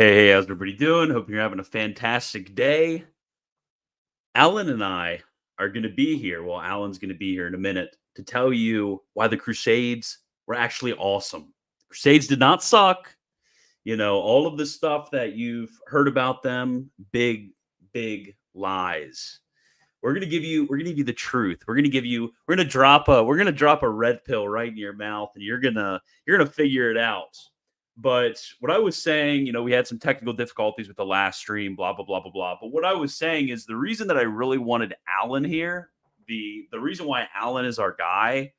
Hey, how's everybody doing? Hope you're having a fantastic day. Alan and I are going to be here. Well, Alan's going to be here in a minute to tell you why the Crusades were actually awesome. Crusades did not suck. All of the stuff that you've heard about them, big lies. We're gonna give you the truth. We're gonna drop a red pill right in your mouth, and you're gonna figure it out. But what I was saying, we had some technical difficulties with the last stream, blah blah blah blah blah. But what I was saying is the reason that I really wanted Alan here, the reason why Alan is our guy,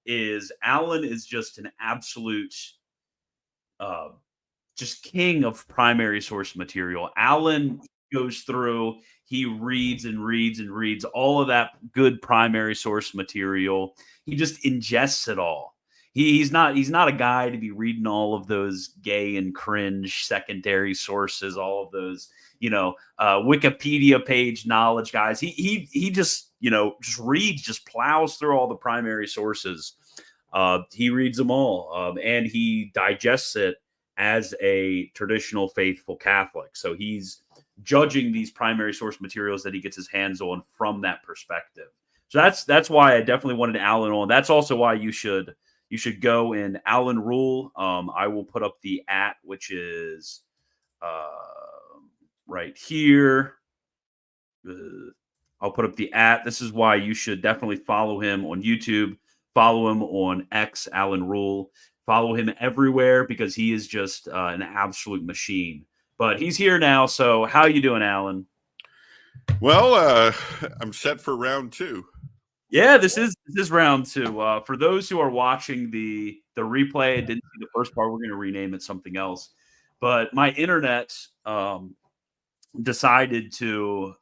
is Alan is just an absolute uh, just king of primary source material. Alan goes through, he reads and reads and reads all of that good primary source material. He just ingests it all. He's not a guy to be reading all of those gay and cringe secondary sources, all of those Wikipedia page knowledge guys. He just reads, just plows through all the primary sources. He reads them all, and he digests it as a traditional faithful Catholic. So he's judging these primary source materials that he gets his hands on from that perspective. So that's why I definitely wanted Alan on. That's also why you should go in Alan Rule. I will put up the which is right here. I'll put up the This is why you should definitely follow him on YouTube. Follow him on X, Alan Rule. Follow him everywhere because he is just an absolute machine. But he's here now. So how you doing, Alan? Well, I'm set for round two. Yeah, this is round two. For those who are watching the replay, didn't see the first part, we're going to rename it something else. But my internet decided to,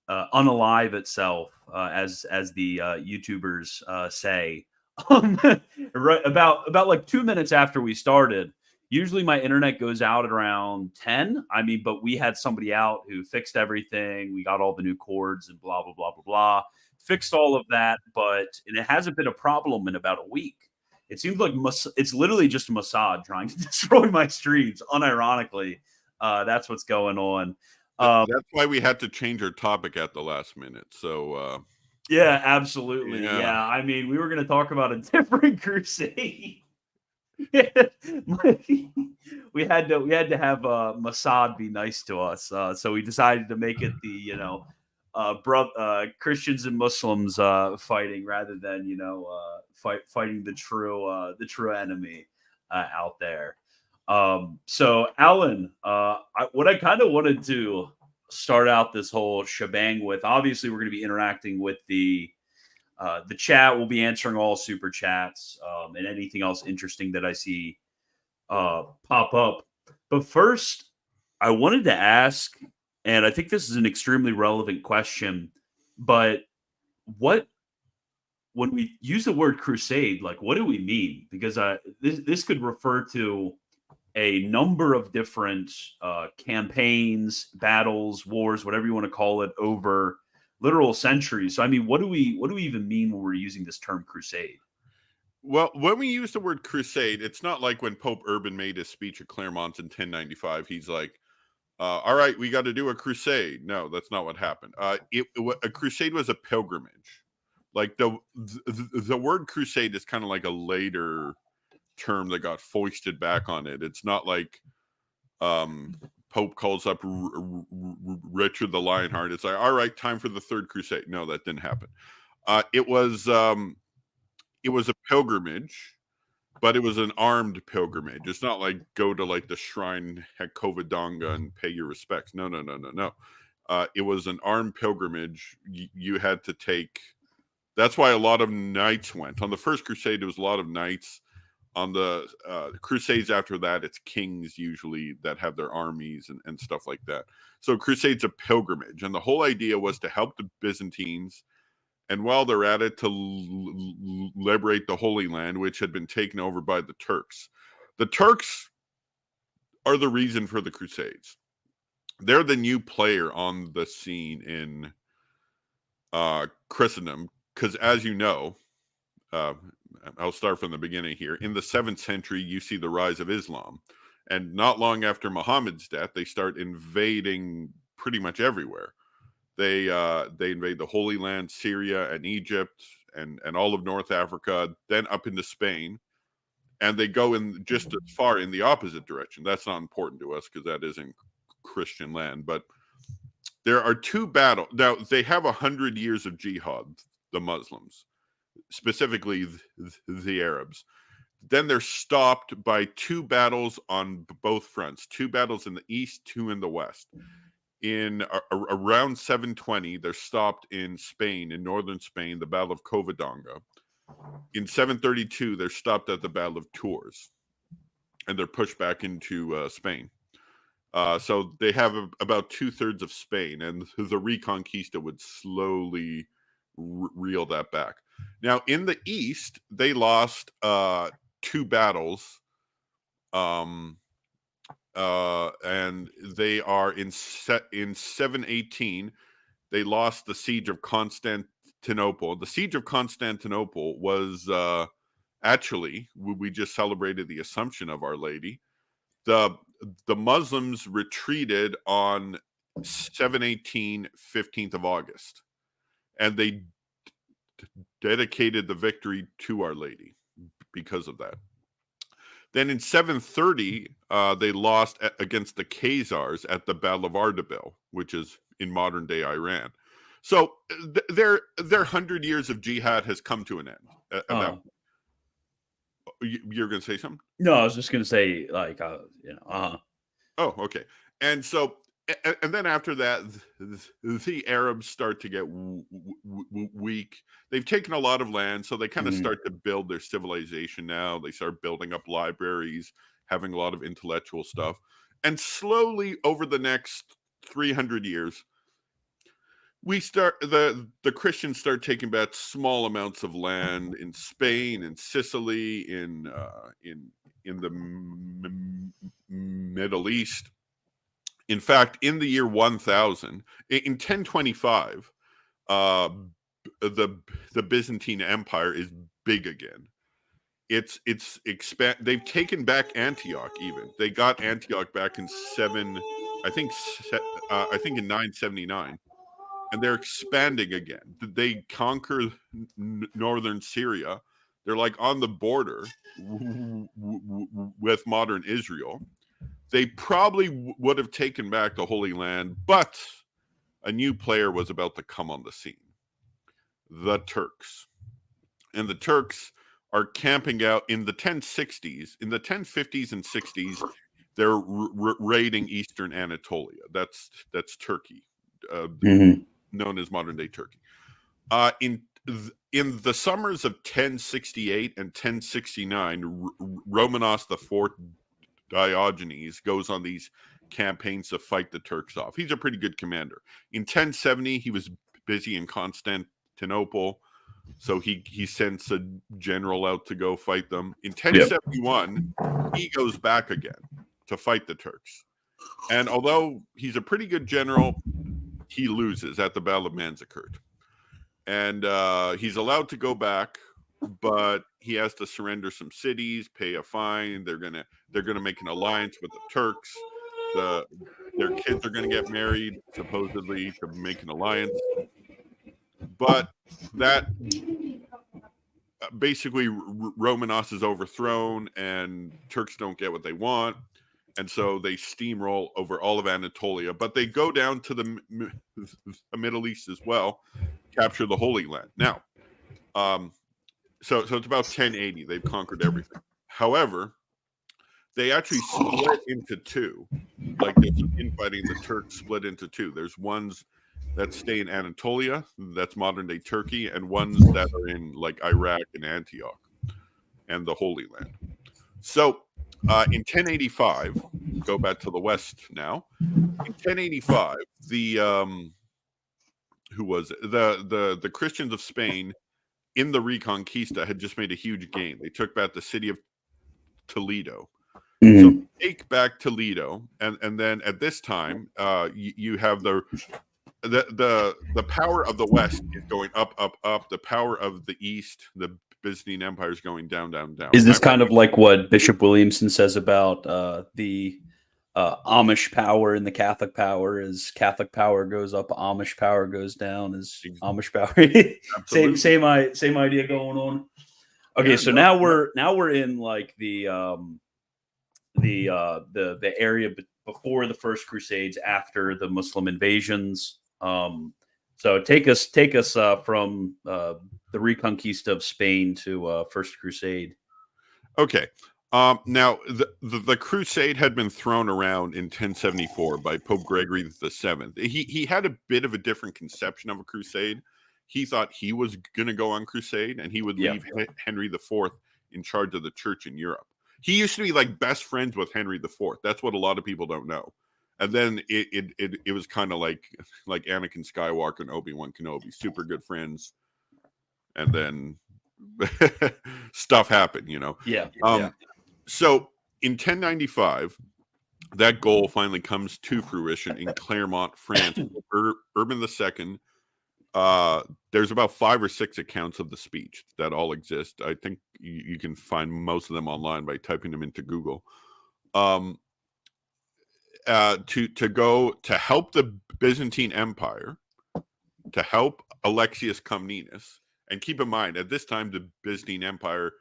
unalive itself, as the YouTubers say. Right about like 2 minutes after we started. Usually my internet goes out at around 10. But we had somebody out who fixed everything. We got all the new cords and blah blah blah blah blah. Fixed all of that, and it hasn't been a problem in about a week. It seems like it's literally just Mossad trying to destroy my streams. Unironically, that's what's going on. That's why we had to change our topic at the last minute. So yeah, absolutely. Yeah. We were going to talk about a different crusade. we had to have Mossad be nice to us. So we decided to make it the Christians and Muslims fighting rather than fighting the true enemy out there. So Alan, what I kind of wanted to start out this whole shebang with, obviously we're going to be interacting with the chat. We'll be answering all super chats and anything else interesting that I see pop up. But first, I wanted to ask, and I think this is an extremely relevant question, but when we use the word crusade, like what do we mean? Because this could refer to a number of different campaigns, battles, wars, whatever you want to call it, over literal centuries. So, what do we even mean when we're using this term crusade? Well, when we use the word crusade, it's not like when Pope Urban made his speech at Claremont in 1095. He's like, all right, we got to do a crusade. No, that's not what happened. A crusade was a pilgrimage. Like the word crusade is kind of like a later term that got foisted back on it. It's not like Pope calls up Richard the Lionheart. It's like, all right, time for the third crusade. No, that didn't happen. It was a pilgrimage, but it was an armed pilgrimage. It's not like go to like the shrine at Covadonga and pay your respects. No. It was an armed pilgrimage. You had to take. That's why a lot of knights went on the first crusade. There was a lot of knights. On the crusades after that, it's kings usually that have their armies and stuff like that. So crusade's a pilgrimage, and the whole idea was to help the Byzantines, and while they're at it, to liberate the Holy Land, which had been taken over by the Turks. The Turks are the reason for the crusades. They're the new player on the scene in Christendom, because as you know, I'll start from the beginning here. In the 7th century, you see the rise of Islam. And not long after Muhammad's death, they start invading pretty much everywhere. They invade the Holy Land, Syria and Egypt, and all of North Africa, then up into Spain. And they go in just as far in the opposite direction. That's not important to us because that isn't Christian land. But there are two battles. Now, they have 100 years of jihad, the Muslims, specifically the Arabs. Then they're stopped by two battles on both fronts, two battles in the east, two in the west. In around 720, they're stopped in Spain, in northern Spain, the Battle of Covadonga. In 732, they're stopped at the Battle of Tours, and they're pushed back into Spain. So they have about 2/3 of Spain, and the Reconquista would slowly reel that back. Now, in the east, they lost two battles, and they are in 718. They lost the siege of Constantinople. The siege of Constantinople was actually, we just celebrated the Assumption of Our Lady. The Muslims retreated on 718, 15th of August, and they dedicated the victory to Our Lady because of that. Then in 730, they lost against the Khazars at the Battle of Ardabil, which is in modern day Iran. So their 100 years of jihad has come to an end. You're going to say something? No, I was just going to say, like, Oh, okay. And so, and then after that, the Arabs start to get weak. They've taken a lot of land, so they kind of start to build their civilization now. They start building up libraries, having a lot of intellectual stuff. And slowly, over the next 300 years, the Christians start taking back small amounts of land in Spain, in Sicily, in the Middle East. In fact, in the year 1000, in 1025, the Byzantine Empire is big again. It's They've taken back Antioch. Even they got Antioch back in I think in 979. And they're expanding again. They conquer northern Syria. They're like on the border with modern Israel. They probably would have taken back the Holy Land, but a new player was about to come on the scene. The Turks. And the Turks are camping out in the 1060s. In the 1050s and 60s, they're raiding eastern Anatolia. That's Turkey. Known as modern day Turkey. In the summers of 1068 and 1069, Romanos IV Diogenes goes on these campaigns to fight the Turks off. He's a pretty good commander. In 1070, he was busy in Constantinople, so he sends a general out to go fight them. In 1071, he goes back again to fight the Turks. And although he's a pretty good general, he loses at the Battle of Manzikert. And he's allowed to go back, but he has to surrender some cities, pay a fine. They're gonna make an alliance with the Turks. Their kids are gonna get married, supposedly, to make an alliance. But that basically Romanos is overthrown, and Turks don't get what they want. And so they steamroll over all of Anatolia, but they go down to the Middle East as well, capture the Holy Land. Now, so it's about 1080. They've conquered everything. However, they actually split into two. Like there's some infighting. The Turks split into two. There's ones that stay in Anatolia, that's modern day Turkey, and ones that are in like Iraq and Antioch and the Holy Land. So in 1085, go back to the West now. In 1085, the Christians of Spain in the Reconquista had just made a huge gain. They took back the city of Toledo. So take back Toledo, and then at this time, you have the power of the West is going up, up, up. The power of the East, the Byzantine Empire is going down, down, down. Is this kind of like what Bishop Williamson says about the Amish power and the Catholic power? As Catholic power goes up, Amish power goes down. As Amish power, same idea going on. Okay, Yeah, so no, now we're in like the area before the First Crusades, after the Muslim invasions. So take us from the Reconquista of Spain to First Crusade. Okay. Now, the Crusade had been thrown around in 1074 by Pope Gregory VII. He had a bit of a different conception of a crusade. He thought he was going to go on crusade, and he would leave Henry IV in charge of the church in Europe. He used to be like best friends with Henry IV. That's what a lot of people don't know. And then it was kind of like Anakin Skywalker and Obi-Wan Kenobi, super good friends. And then stuff happened, you know. So in 1095, that goal finally comes to fruition in Clermont, France. Urban II. There's about 5 or 6 accounts of the speech that all exist. I think you can find most of them online by typing them into Google. To go to help the Byzantine Empire, to help Alexius Comnenus. And keep in mind, at this time, the Byzantine Empire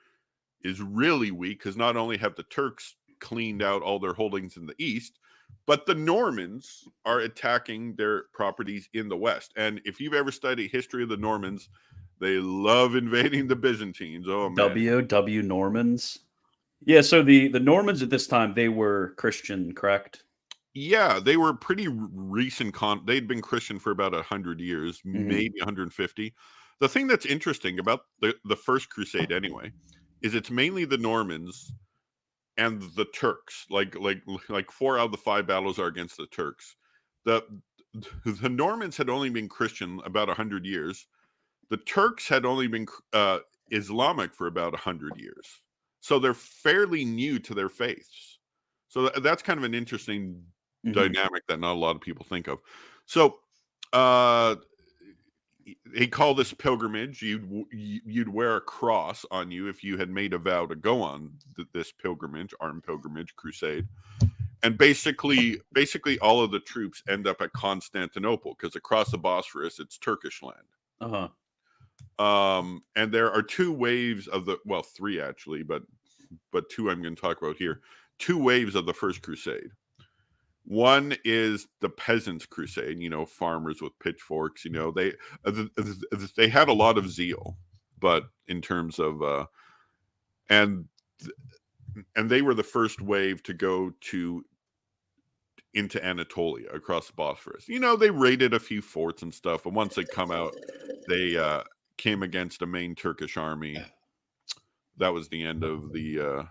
is really weak, because not only have the Turks cleaned out all their holdings in the east, but the Normans are attacking their properties in the west. And if you've ever studied history of the Normans, they love invading the Byzantines. Oh, man. W Normans. Yeah, so the Normans at this time, they were Christian, correct? Yeah, they were pretty recent. They'd been Christian for about 100 years, maybe 150. The thing that's interesting about the First Crusade, anyway, is it's mainly the Normans and the Turks. Like 4 out of the 5 battles are against the Turks. The Normans had only been Christian about 100 years. The Turks had only been Islamic for about 100 years. So they're fairly new to their faiths. So that's kind of an interesting dynamic that not a lot of people think of. So they call this pilgrimage. You'd wear a cross on you if you had made a vow to go on this pilgrimage, armed pilgrimage, crusade. And basically all of the troops end up at Constantinople, because across the Bosphorus it's Turkish land. And there are 2 waves of 3 actually, but 2 I'm going to talk about here. 2 waves of the First Crusade. One is the Peasants' Crusade, farmers with pitchforks. They had a lot of zeal, but in terms of and they were the first wave to go into Anatolia, across the Bosphorus. They raided a few forts and stuff, but once they come out, they came against a main Turkish army. That was the end of the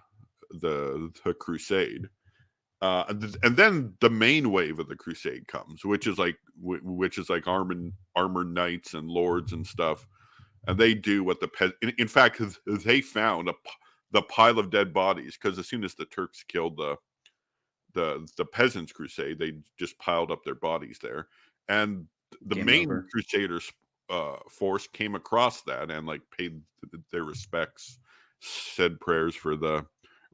crusade. And then the main wave of the crusade comes, which is like armored knights and lords and stuff, and they do what in fact they found the pile of dead bodies, because as soon as the Turks killed the Peasants' Crusade, they just piled up their bodies there, and the main Crusaders force came across that and paid their respects, said prayers for the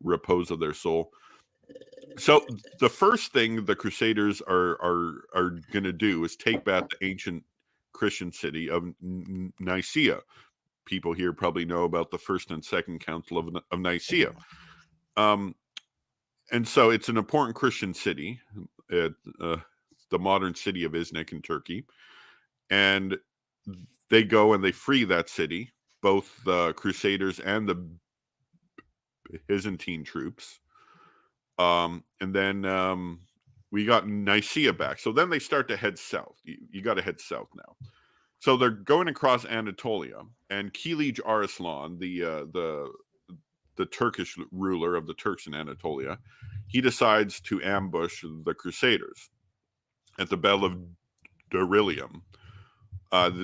repose of their soul. So the first thing the Crusaders are going to do is take back the ancient Christian city of Nicaea. People here probably know about the First and Second Council of Nicaea. And so it's an important Christian city, the modern city of Iznik in Turkey. And they go and they free that city, both the Crusaders and the Byzantine troops. And then we got Nicaea back. So then they start to head south. You got to head south now. So they're going across Anatolia, and Kilij Arslan, the Turkish ruler of the Turks in Anatolia, he decides to ambush the Crusaders at the Battle of Dorylium.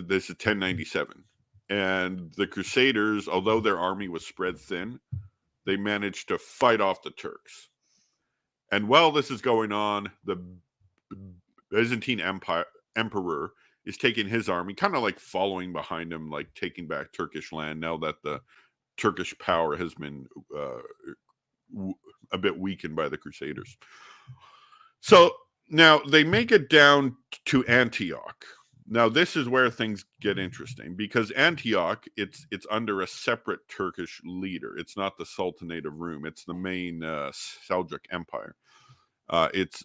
This is 1097. And the Crusaders, although their army was spread thin, they managed to fight off the Turks. And while this is going on, the Byzantine emperor is taking his army, kind of like following behind him, like taking back Turkish land now that the Turkish power has been a bit weakened by the Crusaders. So now they make it down to Antioch. Now this is where things get interesting, because Antioch, it's under a separate Turkish leader. It's not the Sultanate of Rum. It's the main Seljuk Empire. It's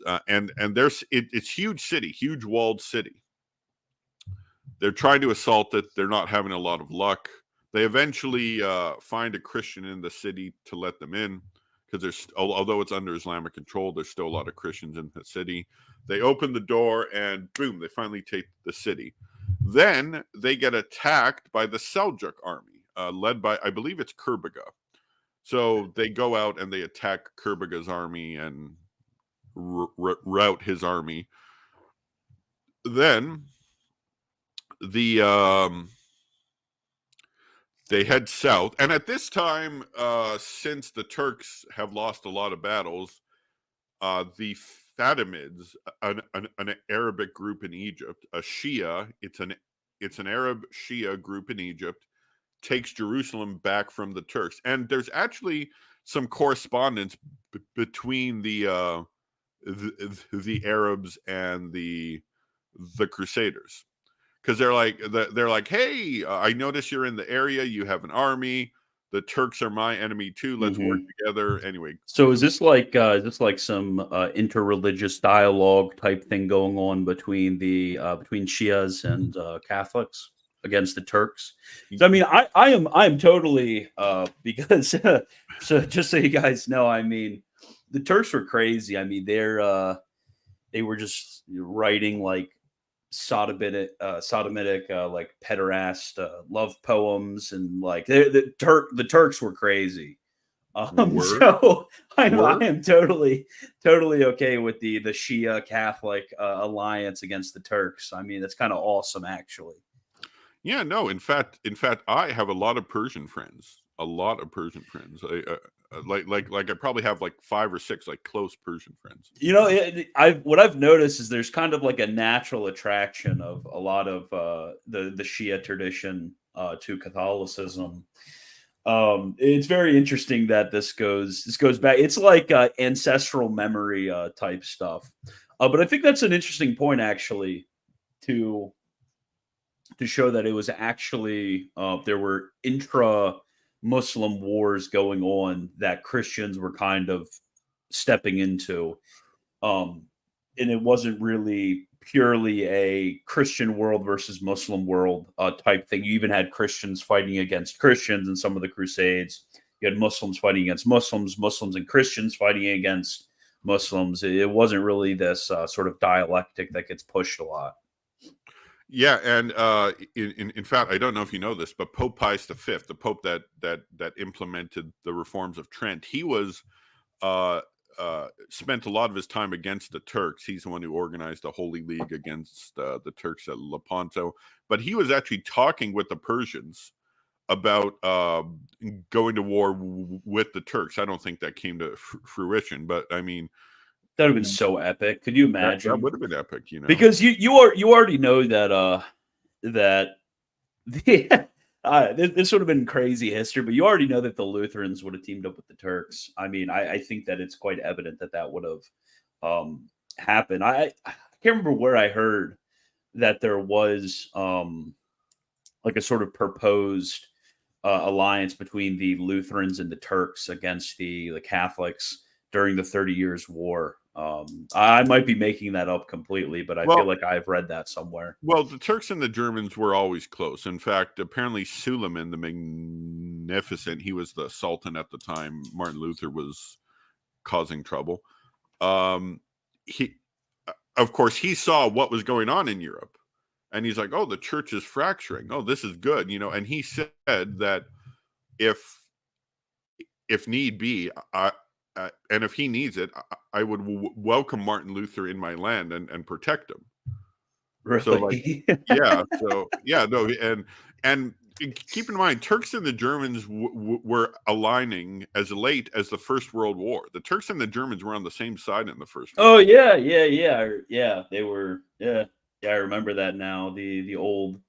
huge city, huge walled city. They're trying to assault it. They're not having a lot of luck. They eventually find a Christian in the city to let them in, because although it's under Islamic control, there's still a lot of Christians in the city. They open the door and boom, they finally take the city. Then they get attacked by the Seljuk army, led by, I believe it's Kurbaga. So they go out and they attack Kurbaga's army and rout his army. Then they head south, and at this time, since the Turks have lost a lot of battles, the Fatimids, an Arabic group in Egypt, a Shia, it's an Arab Shia group in Egypt, takes Jerusalem back from the Turks. And there's actually some correspondence between the Arabs and the Crusaders, because they're like, hey, I notice you're in the area. You have an army. The Turks are my enemy too. Let's work together. Anyway. So is this like some interreligious dialogue type thing going on between Shias and Catholics against the Turks? So, I mean, I am totally because so just so you guys know, I mean, the Turks were crazy. I mean, they were just writing like sodomitic like pederast love poems, and like the Turks were crazy. So I am totally okay with the Shia Catholic alliance against the Turks. I mean, that's kind of awesome, actually. Yeah, no. In fact, I have a lot of Persian friends. Like I probably have like 5 or 6 like close Persian friends. You know, what I've noticed is there's kind of like a natural attraction of a lot of the Shia tradition to Catholicism. It's very interesting that this goes back. It's like ancestral memory type stuff. But I think that's an interesting point, actually, to show that it was actually there were intra-Muslim wars going on that Christians were kind of stepping into. And it wasn't really purely a Christian world versus Muslim world type thing. You even had Christians fighting against Christians in some of the Crusades. You had Muslims fighting against Muslims, Muslims and Christians fighting against Muslims. It wasn't really this sort of dialectic that gets pushed a lot. Yeah, and in fact, I don't know if you know this, but Pope Pius V, the Pope that implemented the reforms of Trent, he was spent a lot of his time against the Turks. He's the one who organized the Holy League against the Turks at Lepanto. But he was actually talking with the Persians about going to war with the Turks. I don't think that came to fruition, but I mean, that would have been so epic. Could you imagine? That would have been epic, you know. Because you already know that this would have been crazy history, but you already know that the Lutherans would have teamed up with the Turks. I mean, I think that it's quite evident that would have happened. I can't remember where I heard that there was like a sort of proposed alliance between the Lutherans and the Turks against the Catholics during the 30 Years' War. I might be making that up completely, but I feel like I've read that somewhere. Well, the Turks and the Germans were always close. In fact, apparently Suleiman the Magnificent, he was the Sultan at the time Martin Luther was causing trouble. He, of course, he saw what was going on in Europe, and he's like, "Oh, the church is fracturing. Oh, this is good," you know. And he said that if need be, and if he needs it, I would welcome Martin Luther in my land and protect him. Really? So, like, yeah. So, yeah, no, and keep in mind, Turks and the Germans were aligning as late as the First World War. The Turks and the Germans were on the same side in the First World War. Yeah. They were. Yeah. I remember that now. The old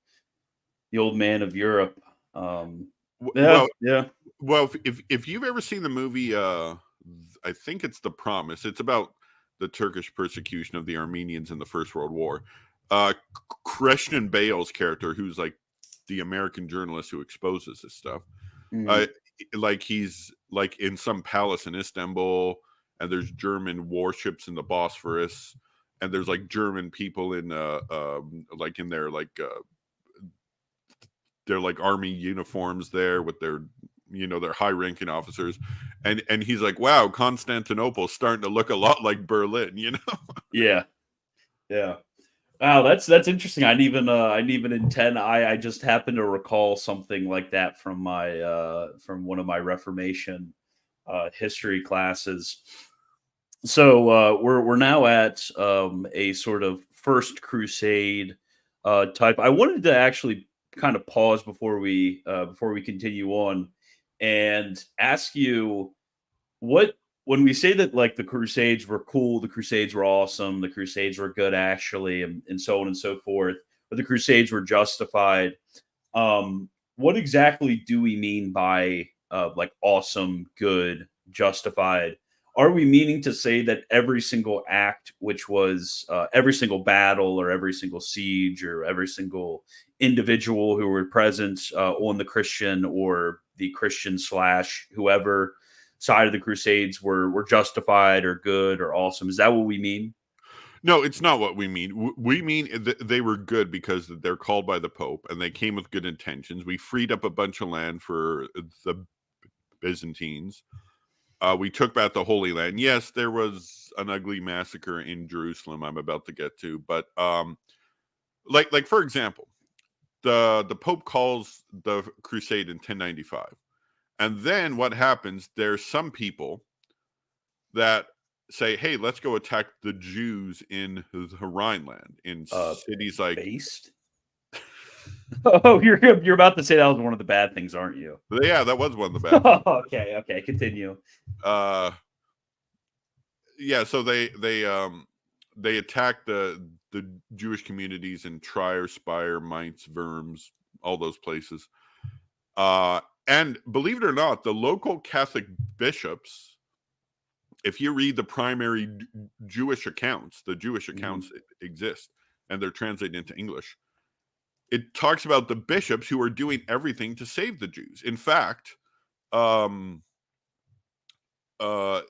man of Europe. Yeah. Well, if you've ever seen the movie, I think it's The Promise. It's about the Turkish persecution of the Armenians in the First World War. Christian Bale's character, who's like the American journalist who exposes this stuff, Mm. uh, like he's like in some palace in Istanbul, and there's German warships in the Bosphorus, and there's like German people in like in their like army uniforms there with their their high ranking officers, and he's like, wow, Constantinople's starting to look a lot like Berlin. Yeah, yeah. Wow, that's interesting. I didn't even intend. I just happened to recall something like that from my from one of my Reformation history classes. So we're now at a sort of First Crusade type. I wanted to actually kind of pause before we continue on and ask you what, when we say that like the Crusades were cool, the Crusades were awesome, the Crusades were good actually, and so on and so forth, but the Crusades were justified. What exactly do we mean by like awesome, good, justified? Are we meaning to say that every single act, which was every single battle or every single siege or every single individual who were present on the Christian or the Christian slash whoever side of the Crusades were justified or good or awesome? Is that what we mean? No, it's not what we mean. We mean they were good because they're called by the Pope and they came with good intentions. We freed up a bunch of land for the Byzantines. We took back the Holy Land. Yes, there was an ugly massacre in Jerusalem I'm about to get to, but like for example, the Pope calls the crusade in 1095. And then what happens, there's some people that say, "Hey, let's go attack the Jews in the Rhineland in Uh, cities like." based. Oh, you're about to say that was one of the bad things, aren't you? Yeah, that was one of the bad things. Okay, okay, continue. Uh yeah, so they attacked the Jewish communities in Trier, Speyer, Mainz, Worms, all those places. And believe it or not, the local Catholic bishops, if you read the primary Jewish accounts, the Jewish Mhm. accounts exist and they're translated into English. It talks about the bishops who are doing everything to save the Jews. In fact, um, uh,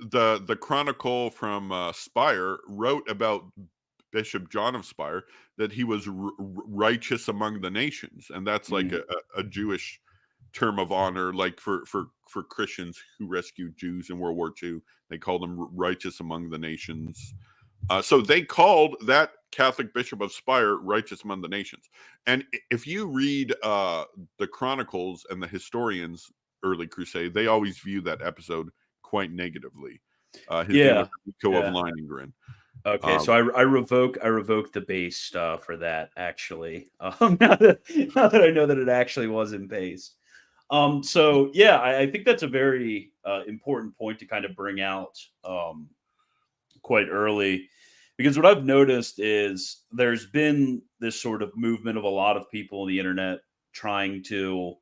the Chronicle from Speyer wrote about Bishop John of Speyer that he was righteous among the nations, and that's like Mm. a Jewish term of honor, like for Christians who rescued Jews in World War II. They called them righteous among the nations. So they called that Catholic Bishop of Speyer righteous among the nations. And if you read the chronicles and the historians early crusade, they always view that episode quite negatively. His name was Yeah, Rico of yeah. Leiningen. Okay, Um, so I revoke the based for that actually. Now that I know that it actually wasn't based. So yeah, I think that's a very important point to kind of bring out quite early, because what I've noticed is there's been this sort of movement of a lot of people on the internet trying to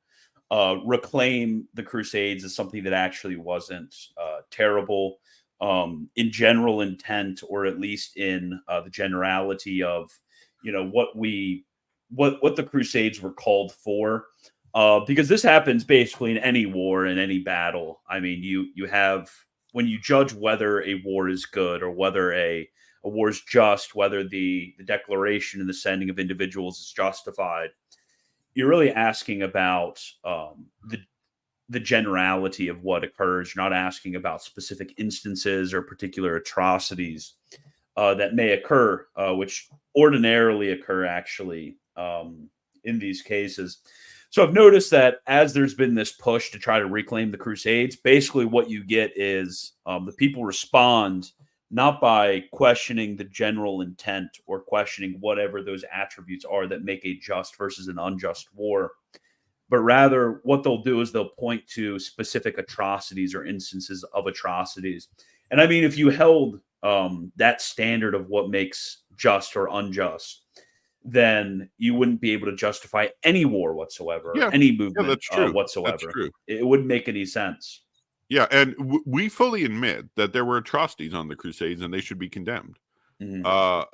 reclaim the Crusades as something that actually wasn't terrible in general intent, or at least in the generality of what the Crusades were called for. Because this happens basically in any war, in any battle. I mean, you have, when you judge whether a war is good or whether a war is just, whether the declaration and the sending of individuals is justified, you're really asking about the generality of what occurs. You're not asking about specific instances or particular atrocities that may occur, which ordinarily occur actually in these cases. So I've noticed that as there's been this push to try to reclaim the Crusades, basically what you get is the people respond not by questioning the general intent or questioning whatever those attributes are that make a just versus an unjust war, but rather what they'll do is they'll point to specific atrocities or instances of atrocities. And I mean, if you held that standard of what makes just or unjust, then you wouldn't be able to justify any war whatsoever, or Yeah, any yeah, movement that's true. That's whatsoever. true. It wouldn't make any sense. Yeah, and we fully admit that there were atrocities on the Crusades, and they should be condemned. Mhm.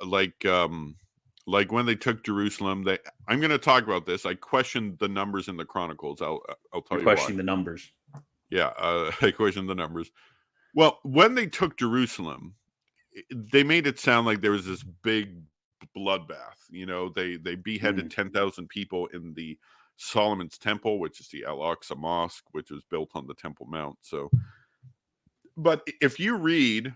Like when they took Jerusalem. I'm going to talk about this. I questioned the numbers in the Chronicles. I'll tell You're you why. questioning the numbers. Yeah, I questioned the numbers. Well, when they took Jerusalem, they made it sound like there was this big bloodbath. They beheaded 10,000 people in the Solomon's Temple, which is the Al-Aqsa Mosque, which was built on the Temple Mount. So, but if you read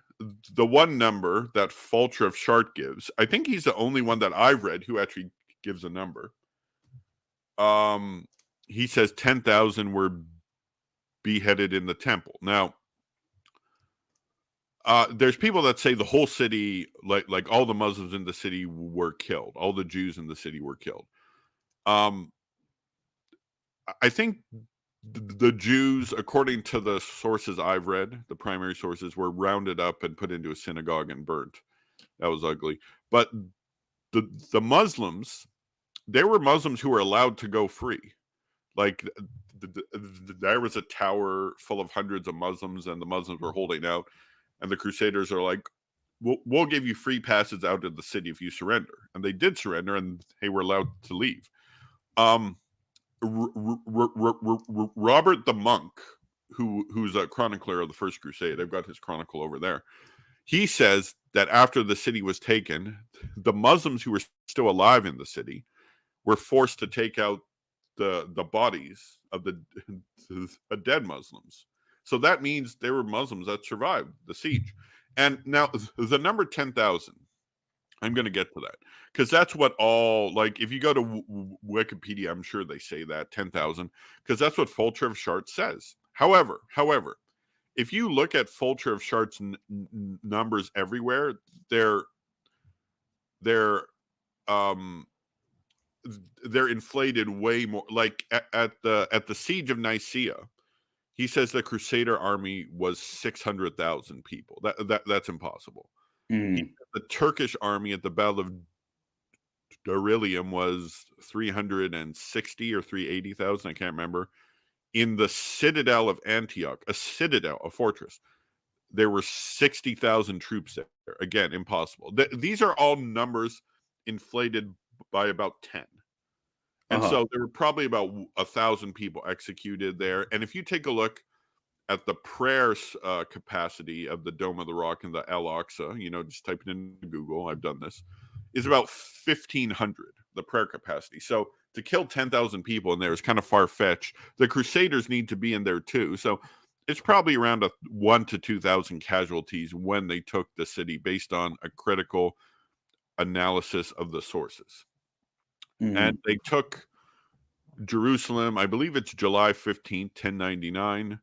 the one number that Fulcher of Chart gives, I think he's the only one that I've read who actually gives a number. He says 10,000 were beheaded in the temple. Now, there's people that say the whole city, like all the Muslims in the city were killed. All the Jews in the city were killed. I think the Jews, according to the sources I've read, the primary sources, were rounded up and put into a synagogue and burnt. That was ugly. But the Muslims, there were Muslims who were allowed to go free. Like there was a tower full of hundreds of Muslims, and the Muslims were holding out, and the Crusaders are like, we'll give you free passes out of the city if you surrender. And they did surrender, and they were allowed to leave. Robert the Monk, who's a chronicler of the First Crusade, I've got his chronicle over there. He says that after the city was taken, the Muslims who were still alive in the city were forced to take out the bodies of the dead Muslims. So that means there were Muslims that survived the siege. And now the number 10,000, I'm going to get to that, because that's what like if you go to Wikipedia, I'm sure they say that 10,000, because that's what Fulcher of Chart says. However, if you look at Fulcher of Chart's numbers everywhere, they're inflated way more. Like at the siege of Nicaea, he says the Crusader army was 600,000 people. That's impossible. The Turkish army at the Battle of Dorylium was 360 or 380,000. I can't remember. In the citadel of Antioch, a fortress, there were 60,000 troops there. Again, impossible. These are all numbers inflated by about 10. And so there were probably about 1,000 people executed there. And if you take a look at the prayer capacity of the Dome of the Rock and the Al-Aqsa, just type it into Google, I've done this, is about 1,500, the prayer capacity. So to kill 10,000 people in there is kind of far-fetched. The Crusaders need to be in there too. So it's probably around 1,000 to 2,000 casualties when they took the city, based on a critical analysis of the sources. And they took Jerusalem, I believe it's July 15th, 1099.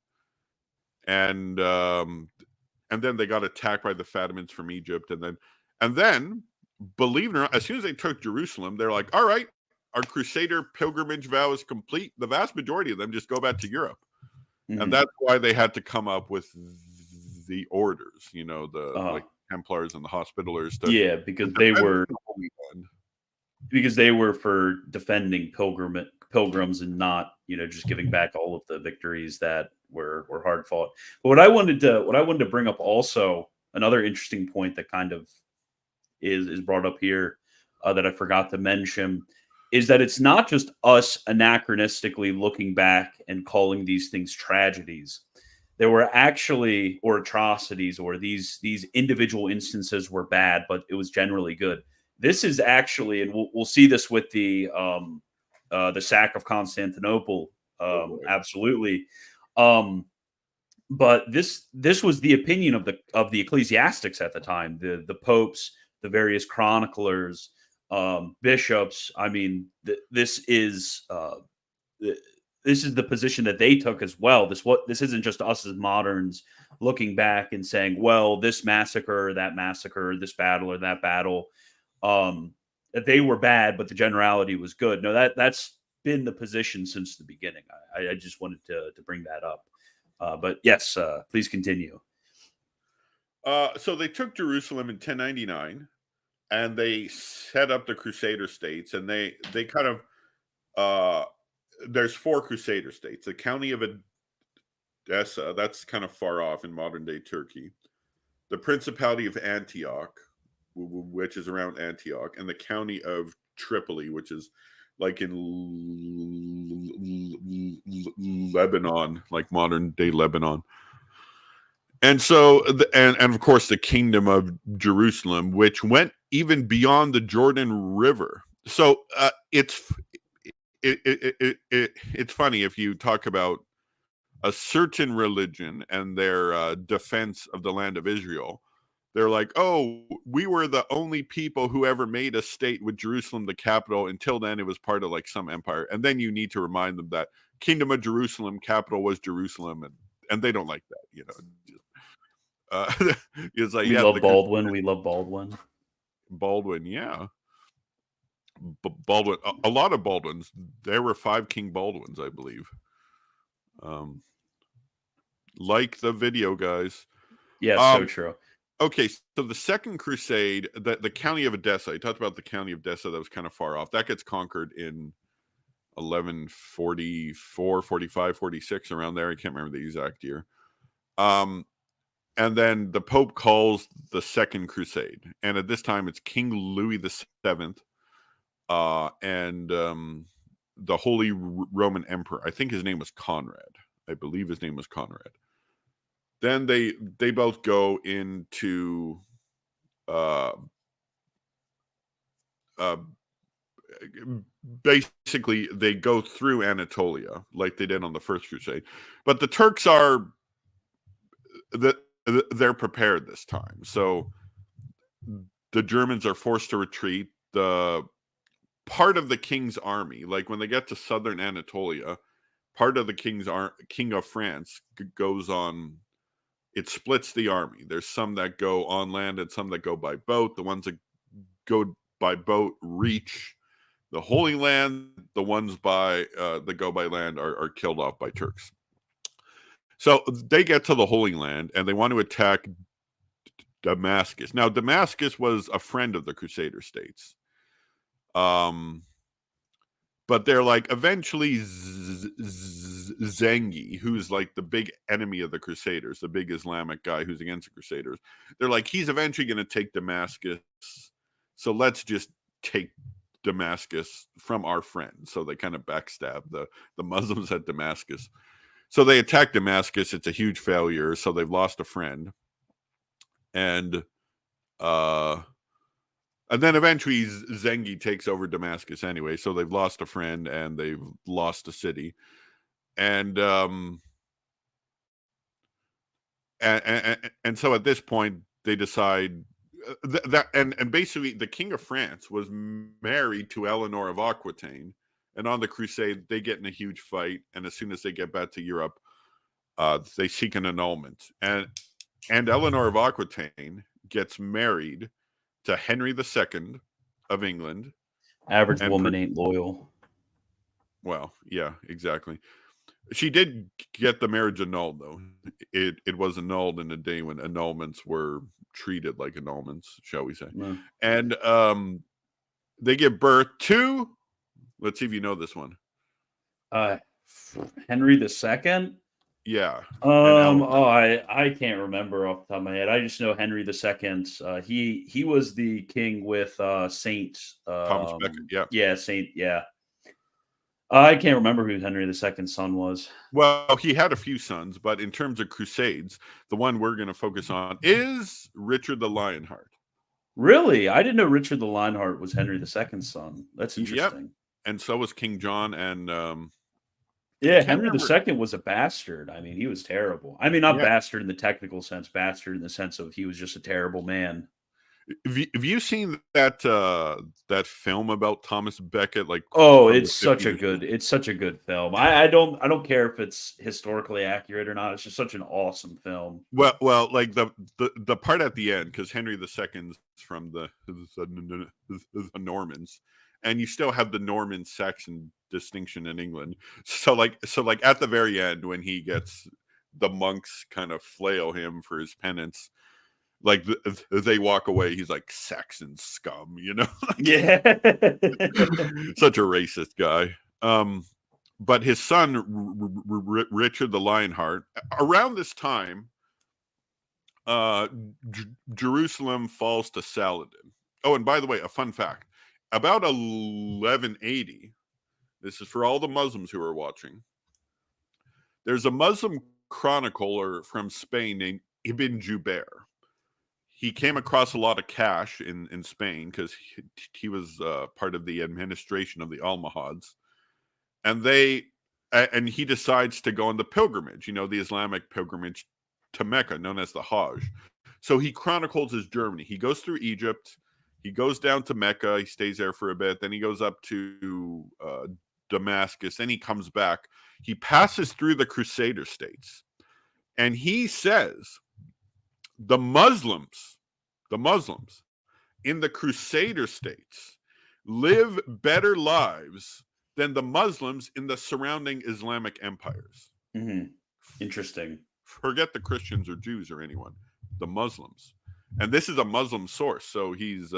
And then they got attacked by the Fatimids from Egypt. And then, believe it or not, as soon as they took Jerusalem, they're like, all right, our Crusader pilgrimage vow is complete. The vast majority of them just go back to Europe. And that's why they had to come up with the orders, like Templars and the Hospitallers. Because they were for defending pilgrims and not, just giving back all of the victories that were hard fought. But what I wanted to bring up also, another interesting point that kind of is brought up here, that I forgot to mention, is that it's not just us anachronistically looking back and calling these things tragedies. There were actually, or atrocities, or these individual instances were bad, but it was generally good. This is actually, and we'll see this with the sack of Constantinople, absolutely. But this was the opinion of the ecclesiastics at the time, the popes, the various chroniclers, bishops. I mean, this is the position that they took as well. This isn't just us as moderns looking back and saying, well, this massacre, that massacre, this battle or that battle, that they were bad, but the generality was good. No, that's been the position since the beginning. I just wanted to bring that up. But yes, please continue. So they took Jerusalem in 1099. and they set up the Crusader states, and they kind of uh, there's 4 Crusader states. The county of Edessa, that's kind of far off in modern day Turkey. The Principality of Antioch, which is around Antioch, and the county of Tripoli, which is like in Lebanon, like modern day Lebanon. And so, and of course, the kingdom of Jerusalem, which went even beyond the Jordan River. So it's funny if you talk about a certain religion and their defense of the land of Israel. They're like, oh, we were the only people who ever made a state with Jerusalem the capital. Until then, it was part of like some empire. And then you need to remind them that Kingdom of Jerusalem, capital was Jerusalem, and they don't like that, you know. It's like, We yeah, love Baldwin. We love Baldwin. Baldwin, yeah. Baldwin, a lot of Baldwins. There were 5 King Baldwins, I believe. Like the video, guys. Yeah, so true. Okay, so the Second Crusade, the county of Edessa, I talked about the county of Edessa that was kind of far off. That gets conquered in 1144, 45, 46, around there. I can't remember the exact year. And then the Pope calls the Second Crusade. And at this time, it's King Louis VII and the Holy Roman Emperor. I think his name was Conrad. I believe his name was Conrad. Then they both go into basically they go through Anatolia like they did on the First Crusade, but the Turks are they're prepared this time. So the Germans are forced to retreat. The part of the king's army, like when they get to southern Anatolia, part of the king of France goes on. It splits the army. There's some that go on land and some that go by boat. The ones that go by boat reach the Holy Land. The ones that go by land are killed off by Turks. So they get to the Holy Land and they want to attack Damascus. Now, Damascus was a friend of the Crusader states. But they're like, eventually Zengi, who's like the big enemy of the Crusaders, the big Islamic guy who's against the Crusaders, they're like, he's eventually going to take Damascus. So let's just take Damascus from our friends. So they kind of backstab the Muslims at Damascus. So they attack Damascus. It's a huge failure. So they've lost a friend. And then eventually Zengi takes over Damascus anyway. So they've lost a friend and they've lost a city. And so at this point they decide that and basically the King of France was married to Eleanor of Aquitaine, and on the crusade they get in a huge fight, and as soon as they get back to Europe, they seek an annulment, and Eleanor of Aquitaine gets married to Henry II of England. Average woman ain't loyal. Well, yeah, exactly. She did get the marriage annulled, though. It was annulled in a day when annulments were treated like annulments, shall we say. No. And they give birth to, let's see if you know this one. Henry II? Yeah. I can't remember off the top of my head. I just know Henry II. He was the king with Saint Thomas Becket. Yeah. Yeah, Saint. Yeah. I can't remember who Henry II's son was. Well, he had a few sons, but in terms of Crusades, the one we're going to focus on is Richard the Lionheart. Really? I didn't know Richard the Lionheart was Henry II's son. That's interesting. Yep. And so was King John. And yeah, Henry II was a bastard. I mean, he was terrible. I mean, not bastard in the technical sense, bastard in the sense of he was just a terrible man. Have you seen that film about Thomas Becket? Like, oh, it's such a good film. I don't care if it's historically accurate or not. It's just such an awesome film. Well, like the part at the end, because Henry II's from the Normans, and you still have the Norman-Saxon distinction in England. So like at the very end, when he gets the monks kind of flail him for his penance, Like they walk away, he's like Saxon scum, Yeah. such a racist guy. But his son Richard the Lionheart, around this time, Jerusalem falls to Saladin. Oh, and by the way, a fun fact: about 1180. This is for all the Muslims who are watching. There's a Muslim chronicler from Spain named Ibn Jubair. He came across a lot of cash in Spain because he was part of the administration of the Almohads, and he decides to go on the pilgrimage, the Islamic pilgrimage to Mecca, known as the Hajj. So he chronicles his journey. He goes through Egypt, he goes down to Mecca, he stays there for a bit, then he goes up to Damascus, then he comes back. He passes through the Crusader states, and he says the Muslims in the Crusader states live better lives than the Muslims in the surrounding Islamic empires. Mm-hmm. Interesting. Forget the Christians or Jews or anyone. The Muslims. And this is a Muslim source, so he's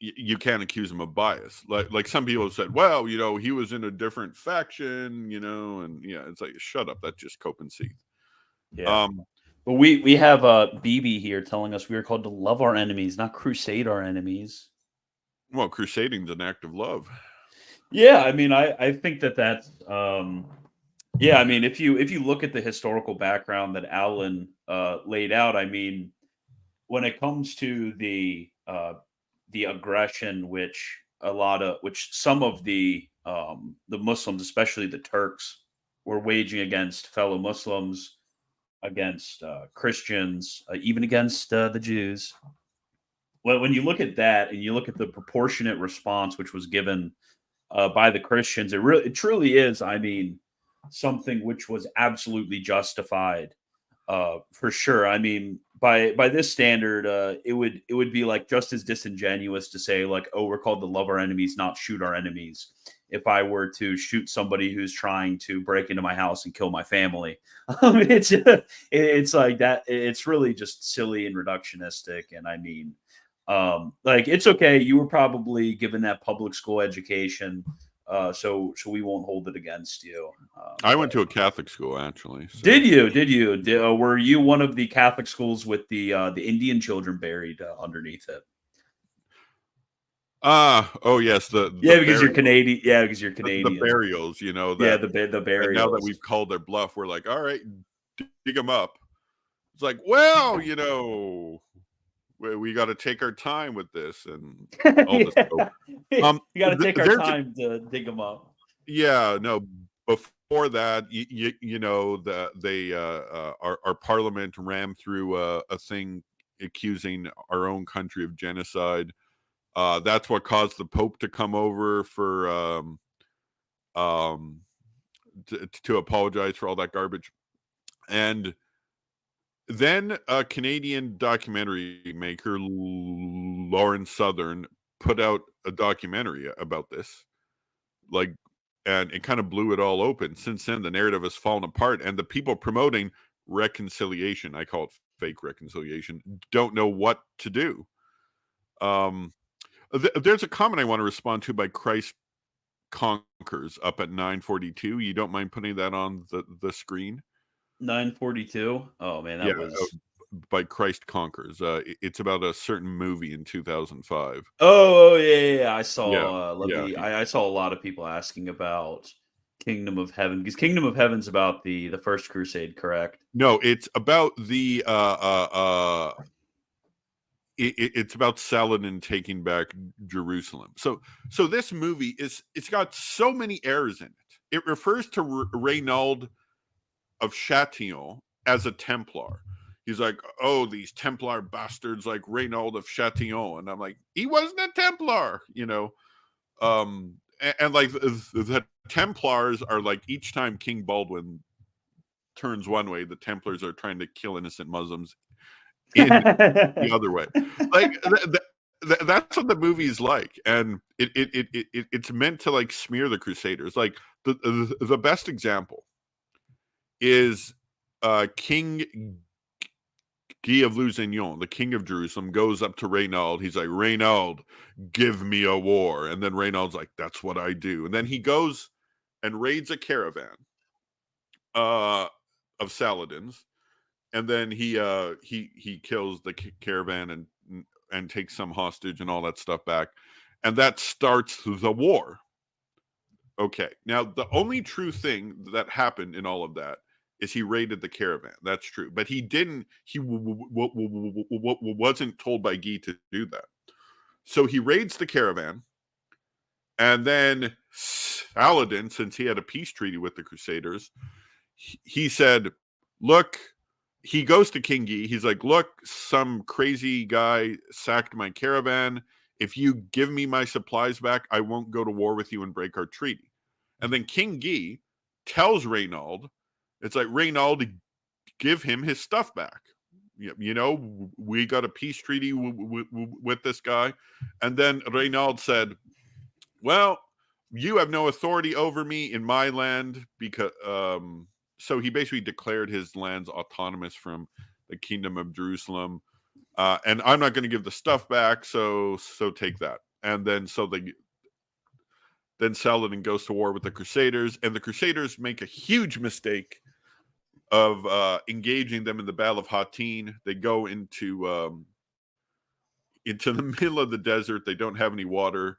you can't accuse him of bias. Like some people have said, well, he was in a different faction, and yeah, it's like, shut up, that's just cope and seethe. Yeah. But we have BB here telling us we are called to love our enemies, not crusade our enemies. Well, crusading's an act of love. Yeah, I mean, I think that's yeah, I mean, if you look at the historical background that Alan laid out, I mean, when it comes to the aggression, which some of the Muslims, especially the Turks, were waging against fellow Muslims, against Christians, even against the Jews. Well, when you look at that and you look at the proportionate response which was given by the Christians, it truly is, I mean, something which was absolutely justified, for sure. I mean, by this standard, it would be like just as disingenuous to say like, oh, we're called to love our enemies, not shoot our enemies. If I were to shoot somebody who's trying to break into my house and kill my family, it's like that. It's really just silly and reductionistic. And I mean, like, it's okay. You were probably given that public school education, so we won't hold it against you. I went to a Catholic school, actually. So. Did you? Were you one of the Catholic schools with the Indian children buried underneath it? Oh yes, the Yeah, because you're Canadian. Yeah, because you're Canadian. The burials, that. Yeah, the burials. And now that we've called their bluff, we're like, all right, dig them up. It's like, well, we got to take our time with this and all this. We got to take our time to dig them up. Yeah, no. Before that, our parliament rammed through a thing accusing our own country of genocide. That's what caused the Pope to come over to apologize for all that garbage. And then a Canadian documentary maker, Lauren Southern, put out a documentary about this. And it kind of blew it all open. Since then, the narrative has fallen apart, and the people promoting reconciliation, I call it fake reconciliation, don't know what to do. There's a comment I want to respond to by Christ Conquers up at 9:42. You don't mind putting that on the screen? 9:42. Oh man, that was by Christ Conquers. It's about a certain movie in 2005. Oh yeah. I saw. Yeah. I saw a lot of people asking about Kingdom of Heaven, because Kingdom of Heaven's about the First Crusade, correct? No, it's about the it's about Saladin taking back Jerusalem. So this movie it's got so many errors in it. It refers to Reynaud of Chatillon as a Templar. He's like, oh, these Templar bastards like Reynaud of Chatillon, and I'm like, he wasn't a Templar, and like the Templars are like, each time King Baldwin turns one way, the Templars are trying to kill innocent Muslims in the other way. Like that's what the movie is like, and it's meant to like smear the Crusaders. Like the best example is King Guy of Lusignan, the king of Jerusalem, goes up to Reynaud. He's like, Reynaud, give me a war. And then Reynaud's like, that's what I do. And then he goes and raids a caravan of Saladin's. And then he kills the caravan and takes some hostage and all that stuff back. And that starts the war. Okay. Now, the only true thing that happened in all of that is he raided the caravan. That's true. But he didn't, he wasn't told by Guy to do that. So he raids the caravan. And then Saladin, since he had a peace treaty with the Crusaders, he said, look, he goes to King Guy. He's like, look, some crazy guy sacked my caravan. If you give me my supplies back, I won't go to war with you and break our treaty. And then King Guy tells Reynaud, it's like, Reynaud, give him his stuff back. You know, we got a peace treaty with this guy. And then Reynaud said, well, you have no authority over me in my land, because so he basically declared his lands autonomous from the kingdom of Jerusalem. And I'm not going to give the stuff back, so take that. And then then Saladin goes to war with the Crusaders, and the Crusaders make a huge mistake of engaging them in the Battle of Hattin. They go into the middle of the desert. They don't have any water,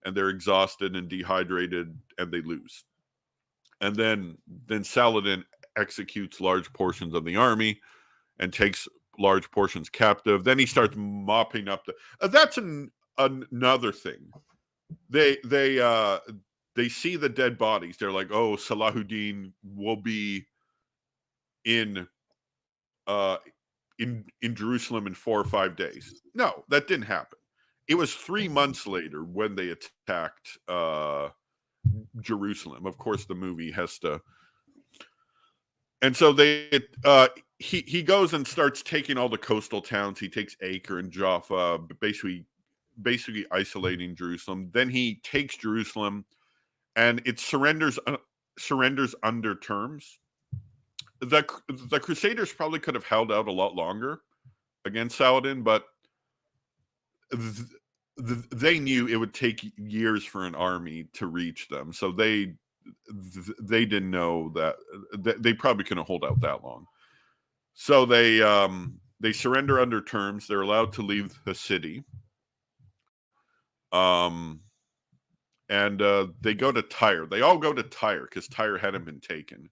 and they're exhausted and dehydrated, and they lose. And then Saladin executes large portions of the army and takes large portions captive. Then he starts mopping up that's another thing. They see the dead bodies. They're like, oh, Salahuddin will be in Jerusalem in 4 or 5 days. No, that didn't happen. It was 3 months later when they attacked Jerusalem. Of course, the movie has to. And so he goes and starts taking all the coastal towns. He takes Acre and Jaffa, basically isolating Jerusalem. Then he takes Jerusalem, and it surrenders under terms. The Crusaders probably could have held out a lot longer against Saladin, but they knew it would take years for an army to reach them. So they didn't know that they probably couldn't hold out that long. So they surrender under terms. They're allowed to leave the city. And they go to Tyre. They all go to Tyre because Tyre hadn't been taken.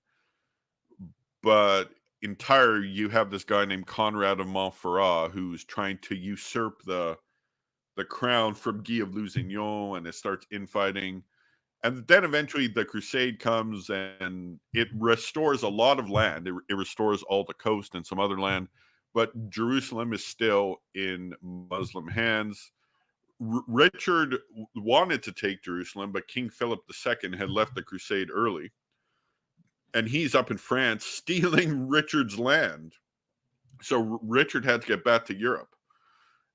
But in Tyre, you have this guy named Conrad of Montferrat who's trying to usurp the crown from Guy of Lusignan, and it starts infighting. And then eventually the crusade comes and it restores a lot of land. It restores all the coast and some other land, but Jerusalem is still in Muslim hands. Richard wanted to take Jerusalem, but King Philip II had left the crusade early. And he's up in France stealing Richard's land. So Richard had to get back to Europe.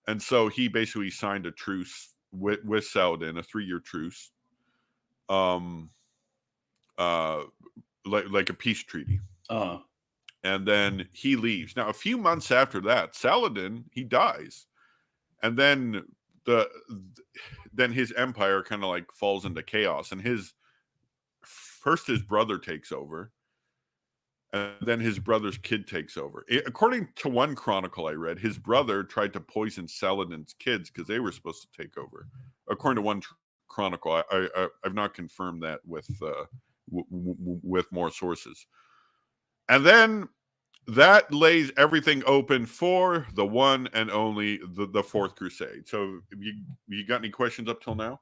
And so he basically signed a truce with Saladin, a 3-year truce. Like a peace treaty. And then he leaves. Now, a few months after that, Saladin, he dies. And then his empire kind of like falls into chaos. And his brother takes over. And then his brother's kid takes over. According to one chronicle I read, his brother tried to poison Saladin's kids because they were supposed to take over. According to one chronicle, I've not confirmed that with more sources. And then that lays everything open for the one and only the Fourth Crusade. So, you got any questions up till now?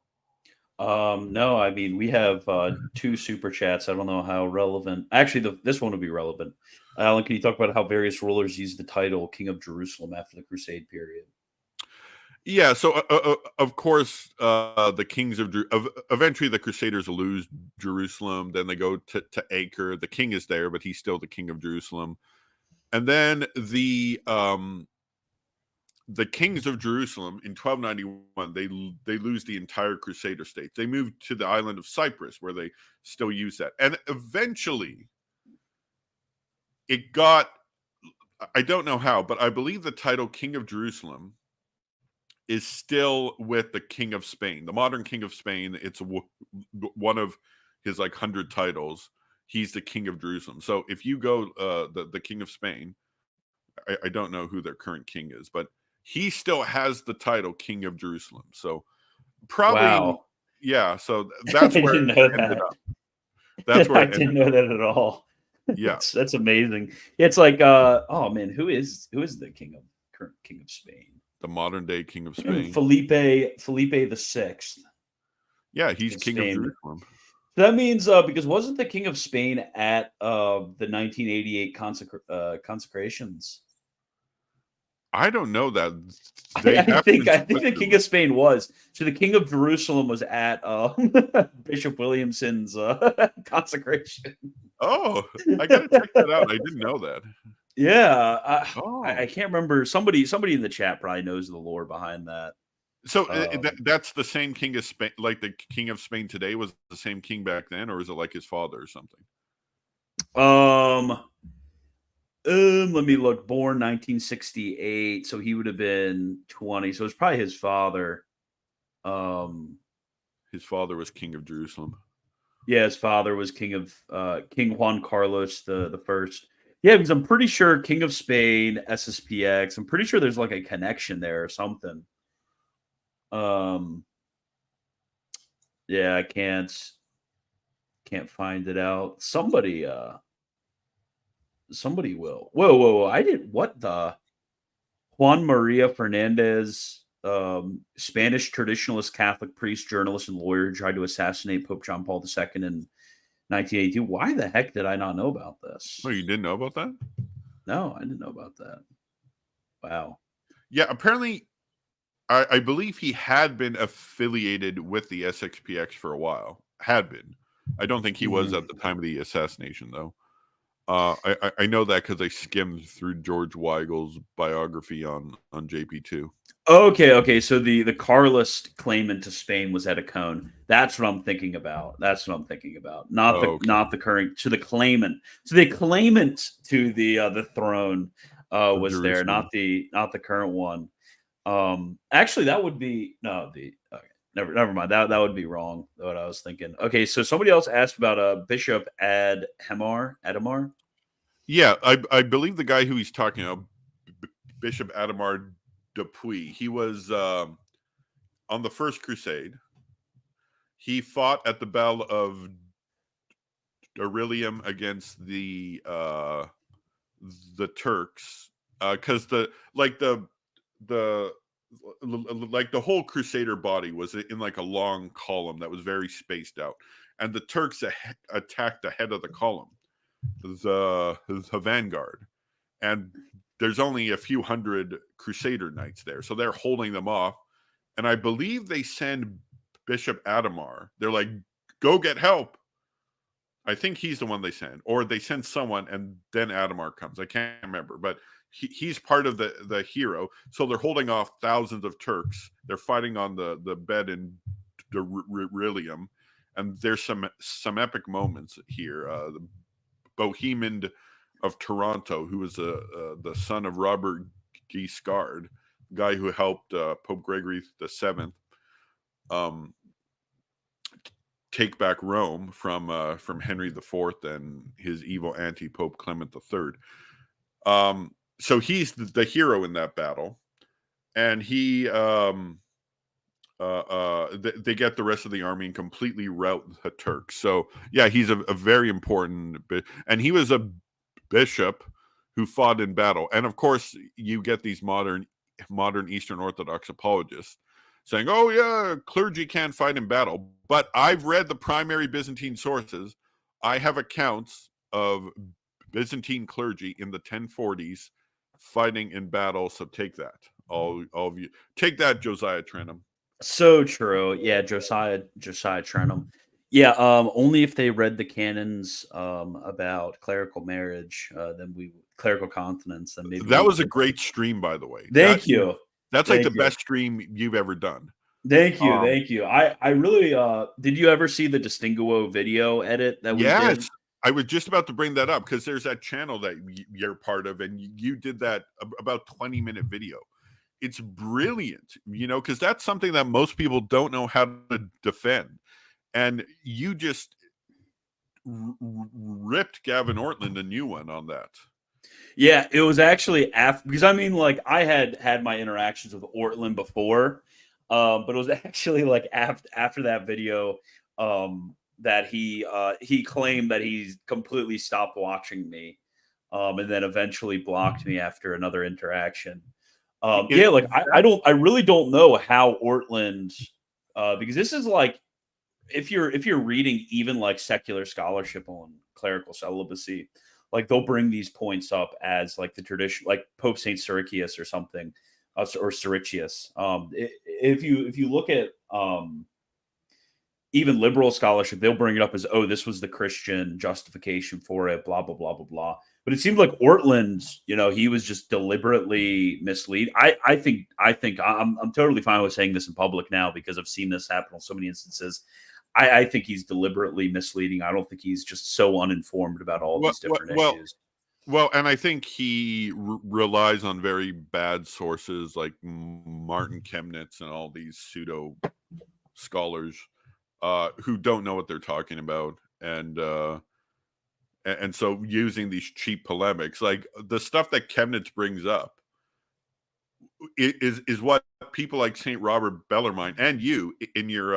No, I mean, we have 2 super chats. I don't know how relevant. Actually, this one will be relevant. Alan, can you talk about how various rulers used the title King of Jerusalem after the Crusade period? Yeah, so of course, the kings of eventually the Crusaders lose Jerusalem. Then they go to Acre. The king is there, but he's still the king of Jerusalem. And then the kings of Jerusalem in 1291, they lose the entire Crusader state. They move to the island of Cyprus, where they still use that. And eventually, it got I don't know how, but I believe the title King of Jerusalem is still with the King of Spain, the modern King of Spain. It's one of his like 100 titles. He's the King of Jerusalem. So if you go the King of Spain, I don't know who their current king is, but he still has the title King of Jerusalem. So probably, Wow. yeah. So I that's where didn't it know ended that. up. That's where I it didn't ended know up. that at all. Yeah, That's amazing. It's like oh man, who is the current king of Spain? the modern day King of Spain. Felipe the Sixth Yeah, he's of King of Spain. Jerusalem. That means because wasn't the king of Spain at the 1988 consecrations? I don't know that they I happened in think the king of Switzerland. Spain was. So the king of Jerusalem was at Bishop Williamson's consecration. Oh, I gotta check that out. I didn't know that. Yeah, I Oh, can't remember. Somebody in the chat probably knows the lore behind that. so Um, that's the same king of Spain, like the King of Spain today was the same king back then, or is it like his father or something? um, let me look. Born 1968, so he would have been 20. So it's probably his father. Um, His father was King of Jerusalem. yeah, his father was King Juan Carlos the first. Yeah, because I'm pretty sure King of Spain, SSPX. I'm pretty sure there's like a connection there or something. Um, yeah, I can't find it out. Somebody will. Whoa! I did what the Juan Maria Fernandez, Spanish traditionalist Catholic priest, journalist, and lawyer who tried to assassinate Pope John Paul II in 1982. Why the heck did I not know about Oh, this? you didn't know about that? No, I didn't know about that. Wow. Yeah, apparently, I believe he had been affiliated with the SXPX for a while. Had been. I don't think he was Mhm. at the time of the assassination, though. I know that because I skimmed through George Weigel's biography on JP2. Okay. So the Carlist claimant to Spain was at a cone. That's what I'm thinking about. Oh, okay. Not the current to the claimant. So the claimant to the throne Of was there, Jerusalem. not the current one. Actually, that would be no the okay, never mind. That would be wrong. What I was thinking. Okay, so somebody else asked about Bishop Adamar. Yeah, I believe the guy who he's talking about, Bishop Adamar Dupuy. He was on the First Crusade. He fought at the Battle of Aurelium against the Turks, because the like the whole Crusader body was in like a long column that was very spaced out, and the Turks attacked the head of the column, the vanguard, and there's only a few hundred Crusader knights there, so they're holding them off, and I believe they send Bishop Adamar. They're like, "Go get help." I think he's the one they send, or they send someone, and then Adamar comes. I can't remember, but he's part of the hero. So they're holding off thousands of Turks. They're fighting on the bed in Beryllium, and there's some epic moments here. The Bohemian of Toronto, who was the son of Robert Guiscard, guy who helped Pope Gregory VII um, take back Rome from Henry IV and his evil anti Pope Clement III. So he's the hero in that battle, and they get the rest of the army and completely rout the Turks. So yeah, he's a very important bit, and he was a bishop who fought in battle. And of course, you get these modern Eastern Orthodox apologists saying, "Oh yeah, clergy can't fight in battle." But I've read the primary Byzantine sources. I have accounts of Byzantine clergy in the 1040s fighting in battle. So take that, all of you. Take that, Josiah Trenham. So true. Yeah, Josiah Trenham. Yeah, only if they read the canons about clerical marriage, then we clerical continence, then maybe That we was a could. great stream, by the way. Thank you, That's like the thank you, best stream you've ever done. thank you. I really did. You ever see the Distinguo video edit that we Yes, did? I was just about to bring that up because there's that channel that you're part of, and you did that about 20-minute video. It's brilliant, because that's something that most people don't know how to defend. And you just ripped Gavin Ortland a new one on that. Yeah, it was actually after, because I mean, like, I had my interactions with Ortland before, but it was actually like after that video, that he claimed that he completely stopped watching me, and then eventually blocked me after another interaction. It, Yeah, like I really don't know how Ortland, because this is like, if you're reading even like secular scholarship on clerical celibacy, like they'll bring these points up as like the tradition, like Pope Saint Siricius or something, or Siricius. If you look at even liberal scholarship, they'll bring it up as, oh, this was the Christian justification for it, blah blah blah blah blah. But it seemed like Ortland, he was just deliberately mislead. I think I'm totally fine with saying this in public now because I've seen this happen on so many instances. I think he's deliberately misleading. I don't think he's just so uninformed about all these different issues. Well, and I think he relies on very bad sources like Martin Chemnitz and all these pseudo scholars who don't know what they're talking about, and so using these cheap polemics, like the stuff that Chemnitz brings up, is what people like Saint Robert Bellarmine and you in your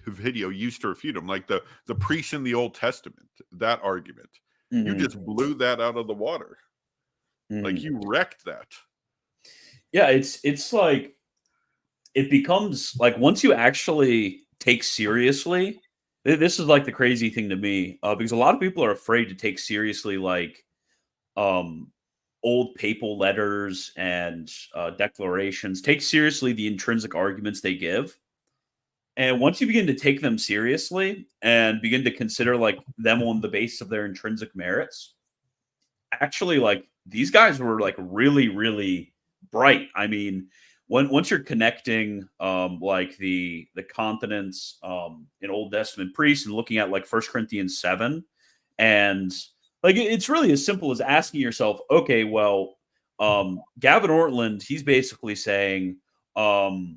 video used to refute him, like the priests in the Old Testament. That argument, you just blew that out of the water. Like you wrecked that. Yeah, it's like, it becomes like, once you actually take seriously, this is like the crazy thing to me, because a lot of people are afraid to take seriously like old papal letters and declarations, take seriously the intrinsic arguments they give. And once you begin to take them seriously and begin to consider like them on the basis of their intrinsic merits, actually, like, these guys were like really, really bright. I mean, once you're connecting like the continents in Old Testament priests and looking at like 1 Corinthians 7, and like it's really as simple as asking yourself, okay, well, Gavin Ortland, he's basically saying, I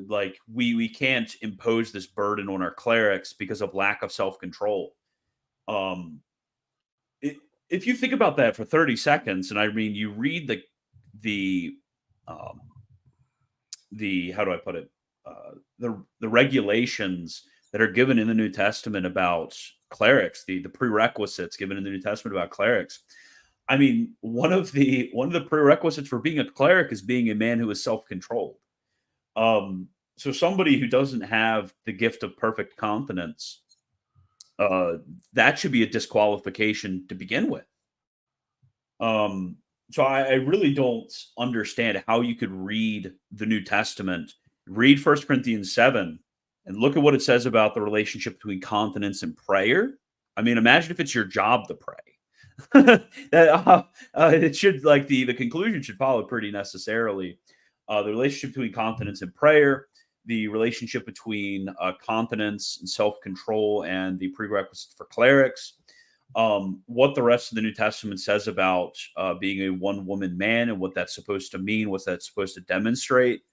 like, we can't impose this burden on our clerics because of lack of self-control. Um, if you think about that for 30 seconds, and I mean, you read the um, how do I put it? The regulations that are given in the New Testament about clerics, the prerequisites given in the New Testament about clerics. I mean, one of the prerequisites for being a cleric is being a man who is self-controlled. So somebody who doesn't have the gift of perfect continence, that should be a disqualification to begin with. So I really don't understand how you could read the New Testament, read 1 Corinthians 7, and look at what it says about the relationship between continence and prayer. I mean, imagine if it's your job to pray. It should, like, the conclusion should follow pretty necessarily. The relationship between continence and prayer, the relationship between continence and self-control, and the prerequisites for clerics. What the rest of the New Testament says about being a one-woman man and what that's supposed to mean, what's that supposed to demonstrate.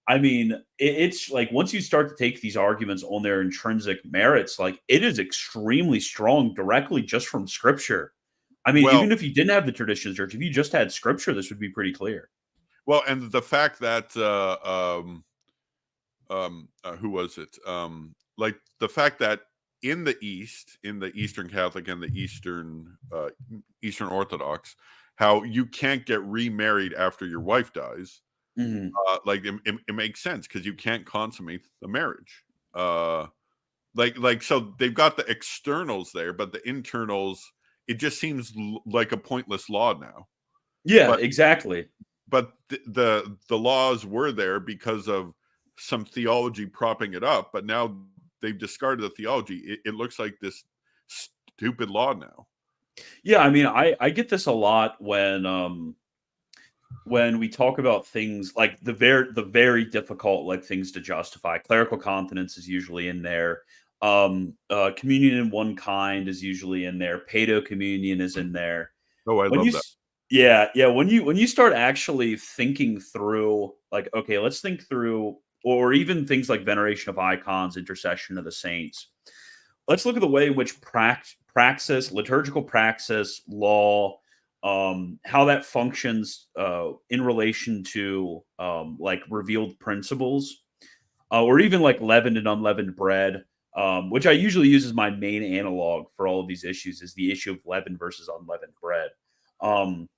I mean, it's like, once you start to take these arguments on their intrinsic merits, like, it is extremely strong directly just from Scripture. I mean, even if you didn't have the tradition of the church, if you just had Scripture, this would be pretty clear. Well, and the fact that who was it? Like the fact that in the East, in the Eastern Catholic and the Eastern Orthodox, how you can't get remarried after your wife dies. Like it makes sense because you can't consummate the marriage. Like so they've got the externals there, but the internals, it just seems like a pointless law now. Yeah, exactly. But the laws were there because of some theology propping it up, but now they've discarded the theology. It looks like this stupid law now. Yeah, I mean, I get this a lot when when we talk about things like the very difficult like things to justify, clerical continence is usually in there. Communion in one kind is usually in there. Paedo communion is in there. Oh, I When love you that. yeah, when you start actually thinking through, like, okay, let's think through, or even things like veneration of icons, intercession of the saints. Let's look at the way in which praxis, liturgical praxis, law, how that functions in relation to like revealed principles, or even like leavened and unleavened bread, which I usually use as my main analog for all of these issues, is the issue of leavened versus unleavened bread. Um,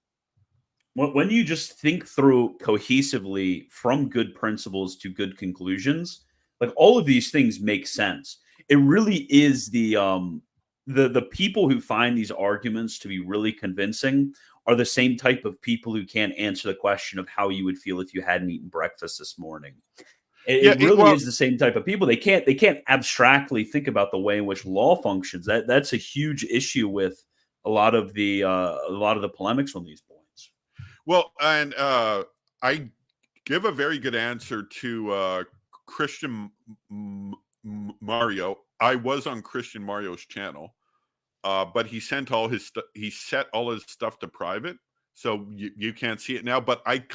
when you just think through cohesively from good principles to good conclusions, like all of these things make sense. It really is the people who find these arguments to be really convincing are the same type of people who can't answer the question of how you would feel if you hadn't eaten breakfast this morning. It Yeah, really well, is the same type of people. They can't abstractly think about the way in which law functions. That's a huge issue with a lot of the polemics on these points. and I give a very good answer to Christian Mario. I was on Christian Mario's channel, but he set all his stuff to private, so you can't see it now. But I had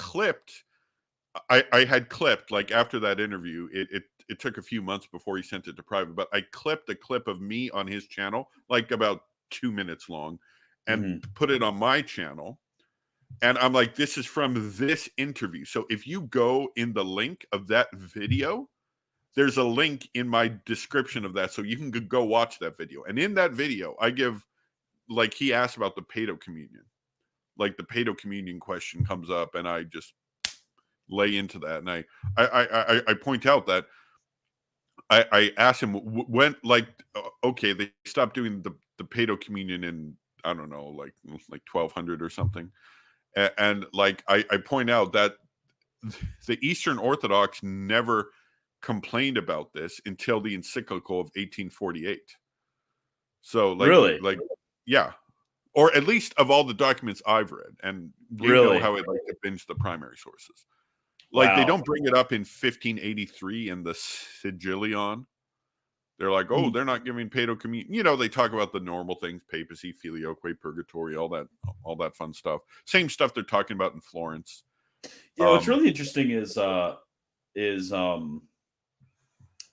clipped, like, after that interview. It took a few months before he sent it to private, but I clipped a clip of me on his channel, like about 2 minutes long, and Mhm. put it on my channel. And I'm like, this is from this interview. So if you go in the link of that video, there's a link in my description of that. So you can go watch that video. And in that video, I give, like, he asked about the Paedo communion. Like, the Paedo communion question comes up, and I just lay into that. And I point out that I asked him when, like, okay, they stopped doing the Paedo communion in, I don't know, like 1200 or something. And like, I point out that the Eastern Orthodox never complained about this until the encyclical of 1848. So Really, yeah, or at least of all the documents I've read, and you know really, how I like to binge the primary sources. Like, they wow. don't bring it up in 1583 in the Sigillion. They're like, oh, Mhm. they're not giving Paedo communion. You know, they talk about the normal things: papacy, filioque, purgatory, all that fun stuff. Same stuff they're talking about in Florence. Yeah, what's Um, really interesting is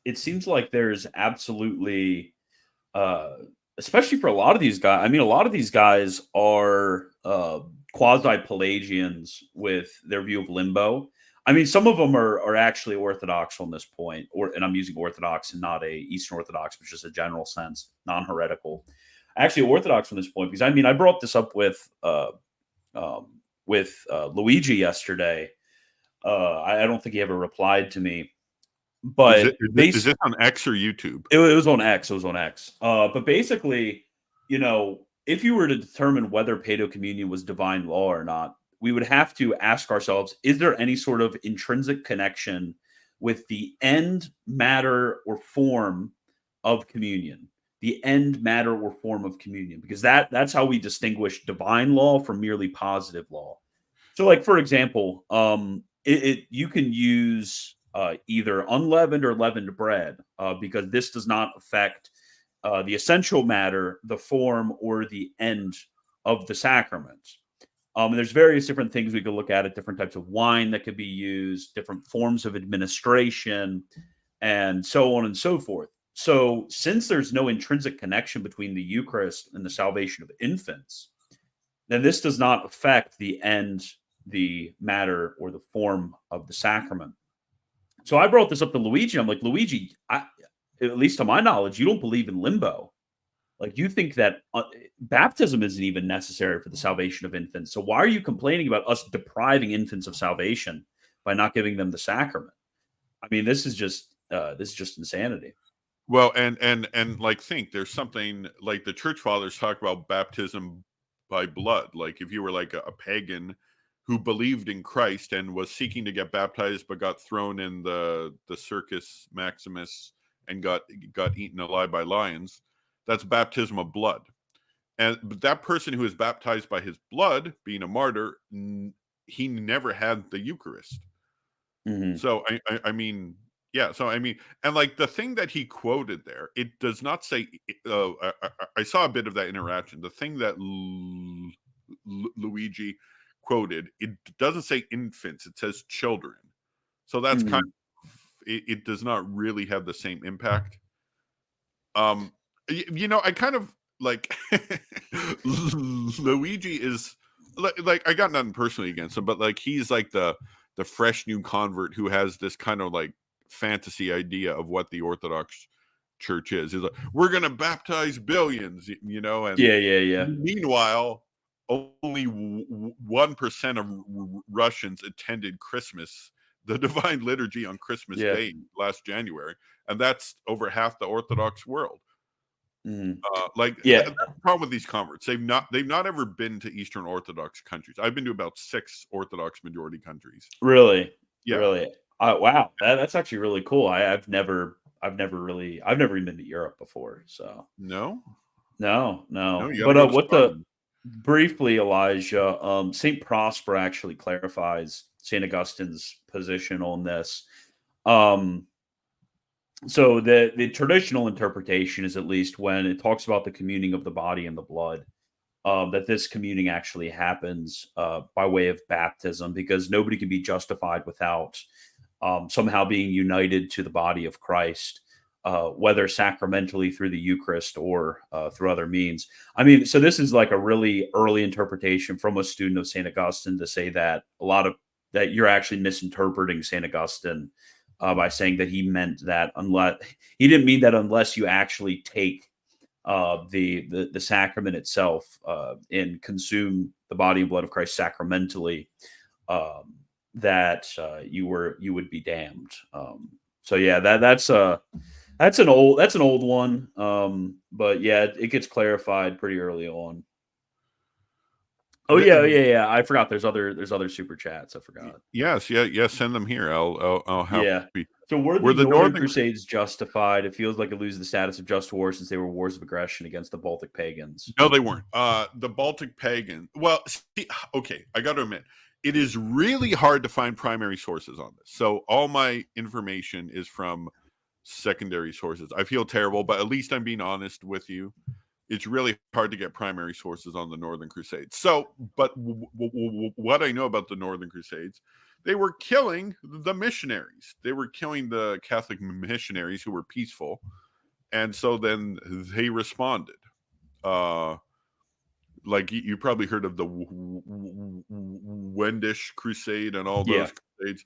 it seems like there's absolutely uh especially for a lot of these guys. I mean, a lot of these guys are quasi Pelagians with their view of limbo. I mean, some of them are actually Orthodox on this point, or and I'm using Orthodox and not a Eastern Orthodox, but just a general sense, non-heretical. Actually, Orthodox from this point, because I mean, I brought this up um, with Luigi yesterday. I don't think he ever replied to me, is it but is base this on X or YouTube? it was on X. It was on X. But basically, if you were to determine whether Paedo communion was divine law or not, we would have to ask ourselves: is there any sort of intrinsic connection with the end, matter, or form of communion? The end, matter, or form of communion, because that's how we distinguish divine law from merely positive law. So, like, for example, you can use either unleavened or leavened bread, because this does not affect the essential matter, the form, or the end of the sacrament. And there's various different things we could look at different types of wine that could be used, different forms of administration, and so on and so forth. So, since there's no intrinsic connection between the Eucharist and the salvation of infants, then this does not affect the end, the matter, or the form of the sacrament. So I brought this up to Luigi. I'm like, Luigi, at least to my knowledge, you don't believe in limbo. Like, you think that baptism isn't even necessary for the salvation of infants. So why are you complaining about us depriving infants of salvation by not giving them the sacrament? I mean, this is just insanity. Well, and like, think there's something like the church fathers talk about baptism by blood. Like, if you were like a pagan who believed in Christ and was seeking to get baptized but got thrown in the Circus Maximus and got eaten alive by lions, that's baptism of blood. And but that person who is baptized by his blood, being a martyr, he never had the Eucharist. Mhm. So I mean, yeah. So I mean, and like the thing that he quoted there, it does not say. I saw a bit of that interaction. The thing that Luigi quoted, it doesn't say infants; it says children. So that's kind Mhm. of, it does not really have the same impact. I kind of like Luigi is like I got nothing personally against him, but like he's like the fresh new convert who has this kind of like fantasy idea of what the Orthodox Church is. He's like, we're gonna baptize billions, and Yeah, yeah, yeah. meanwhile, only 1% of Russians attended Christmas, the Divine Liturgy on Christmas Yeah. Day last January, and that's over half the Orthodox world. Mhm. Like Yeah. that's the problem with these converts. They've not ever been to Eastern Orthodox countries. I've been to about 6 Orthodox majority countries. Really? Yeah. Really? Wow. That's actually really cool. I've never even been to Europe before, so No? no, No, no. you gotta But, go to what the Scotland. briefly, Elijah, Saint Prosper actually clarifies Saint Augustine's position on this. Um, so the traditional interpretation is, at least when it talks about the communing of the body and the blood, that this communing actually happens by way of baptism, because nobody can be justified without somehow being united to the body of Christ, whether sacramentally through the Eucharist or through other means. I mean, so this is like a really early interpretation from a student of St. Augustine to say that that you're actually misinterpreting St. Augustine by saying that he meant that unless he didn't mean that unless you actually take the sacrament itself and consume the body and blood of Christ sacramentally, um, that you would be damned. So yeah, that's an old one. But yeah, it gets clarified pretty early on. Oh The- yeah, yeah. I forgot. There's other super chats. I forgot. yes, yeah, yes. Send them here. I'll Yeah. happy. So were Were the the Northern Northern Crusades justified? It feels like it loses the status of just war since they were wars of aggression against the Baltic pagans. No, they weren't. The Baltic pagan. Well, see, okay, I got to admit, it is really hard to find primary sources on this. So all my information is from secondary sources. I feel terrible, but at least I'm being honest with you. It's really hard to get primary sources on the Northern Crusades. So, but what I know about the Northern Crusades, they were killing the missionaries. They were killing the Catholic missionaries who were peaceful, and so then they responded. Uh, like you probably heard of the Wendish Crusade and all Yeah. those crusades.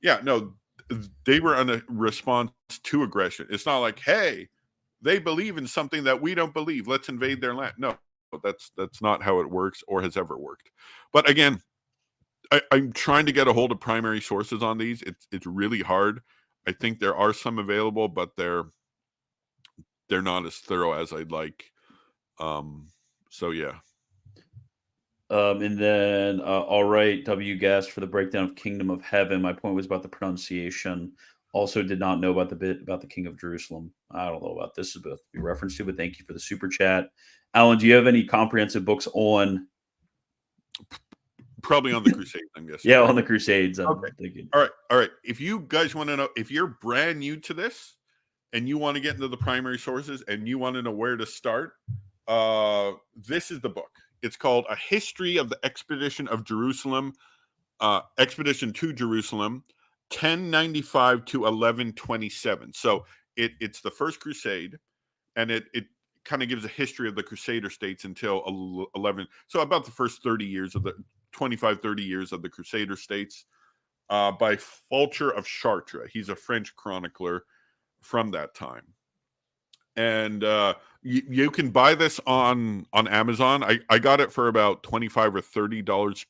Yeah, no, they were on a response to aggression. It's not like, hey, they believe in something that we don't believe. Let's invade their land. No, that's not how it works or has ever worked. But again, I'm trying to get a hold of primary sources on these. It's really hard. I think there are some available, but they're not as thorough as I'd like. So yeah. And then, all right, W guest for the breakdown of Kingdom of Heaven. My point was about the pronunciation. Also, did not know about the bit about the King of Jerusalem. I don't know about this is about to be referenced to, but thank you for the super chat. Alan, do you have any comprehensive books on? Probably on the Crusades, I'm guessing, Yeah, right? on the Crusades. Okay. I'm thinking. All right. If you guys want to know, if you're brand new to this and you want to get into the primary sources and you want to know where to start, this is the book. It's called A History of the Expedition of Jerusalem, Expedition to Jerusalem, 1095 to 1127. So it's the First Crusade, and it kind of gives a history of the Crusader states until 11. So about the first 30 years of the 25, 30 years of the Crusader states, by Fulcher of Chartres. He's a French chronicler from that time. And you can buy this on Amazon. I got it for about $25 or $30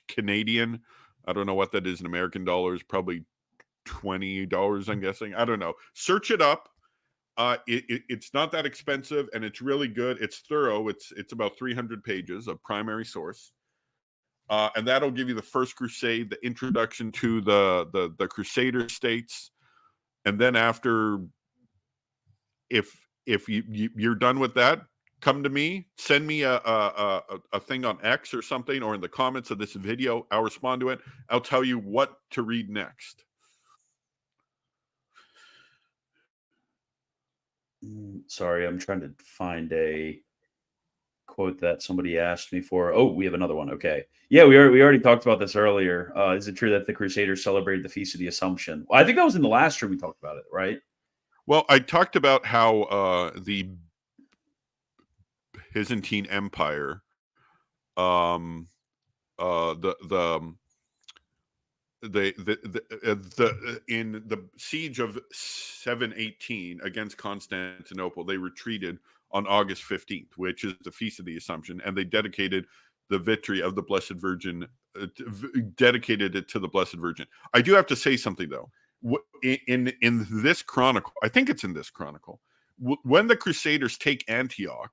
Canadian. I don't know what that is in American dollars. Probably $20, I'm guessing. I don't know. Search it up. It's not that expensive, and it's really good. It's thorough. It's about 300 pages of primary source. And that'll give you the First Crusade, the introduction to the Crusader states, and then after, if you're done with that, come to me, send me a thing on X or something, or in the comments of this video. I'll respond to it. I'll tell you what to read next. Sorry, I'm trying to find a quote that somebody asked me for. Oh, we have another one. Okay. Yeah, we already talked about this earlier. Is it true that the Crusaders celebrated the Feast of the Assumption? Well, I think that was in the last stream we talked about it, right? Well, I talked about how the Byzantine Empire, the in the siege of 718 against Constantinople, they retreated on August 15th, which is the Feast of the Assumption, and they dedicated the victory of the Blessed Virgin, dedicated it to the Blessed Virgin. I do have to say something though. In this chronicle, I think it's in this chronicle, when the Crusaders take Antioch,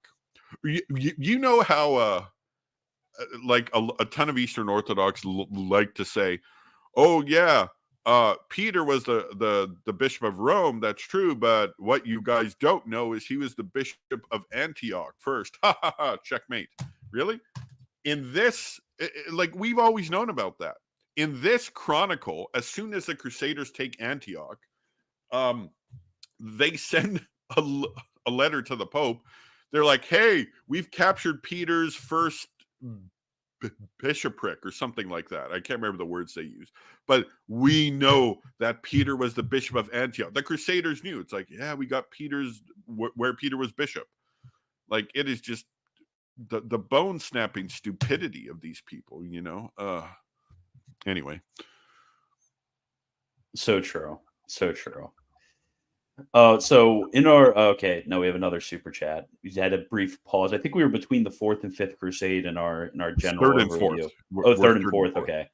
you know how like a ton of Eastern Orthodox like to say, oh yeah, Peter was the bishop of Rome. That's true, but what you guys don't know is he was the bishop of Antioch first. Ha ha ha! Checkmate. Really? In this, like we've always known about that. In this chronicle, as soon as the Crusaders take Antioch, they send a letter to the Pope. They're like, "Hey, we've captured Peter's first bishopric," or something like that. I can't remember the words they use, but we know that Peter was the bishop of Antioch. The Crusaders knew. It's like, yeah, we got Peter's where Peter was bishop. Like, it is just the bone snapping stupidity of these people, you know. Anyway, So true. So true. So in our okay, no, we have another super chat. We had a brief pause. I think we were between the fourth and fifth crusade in our general third and fourth. overview. We're Third and fourth. Okay.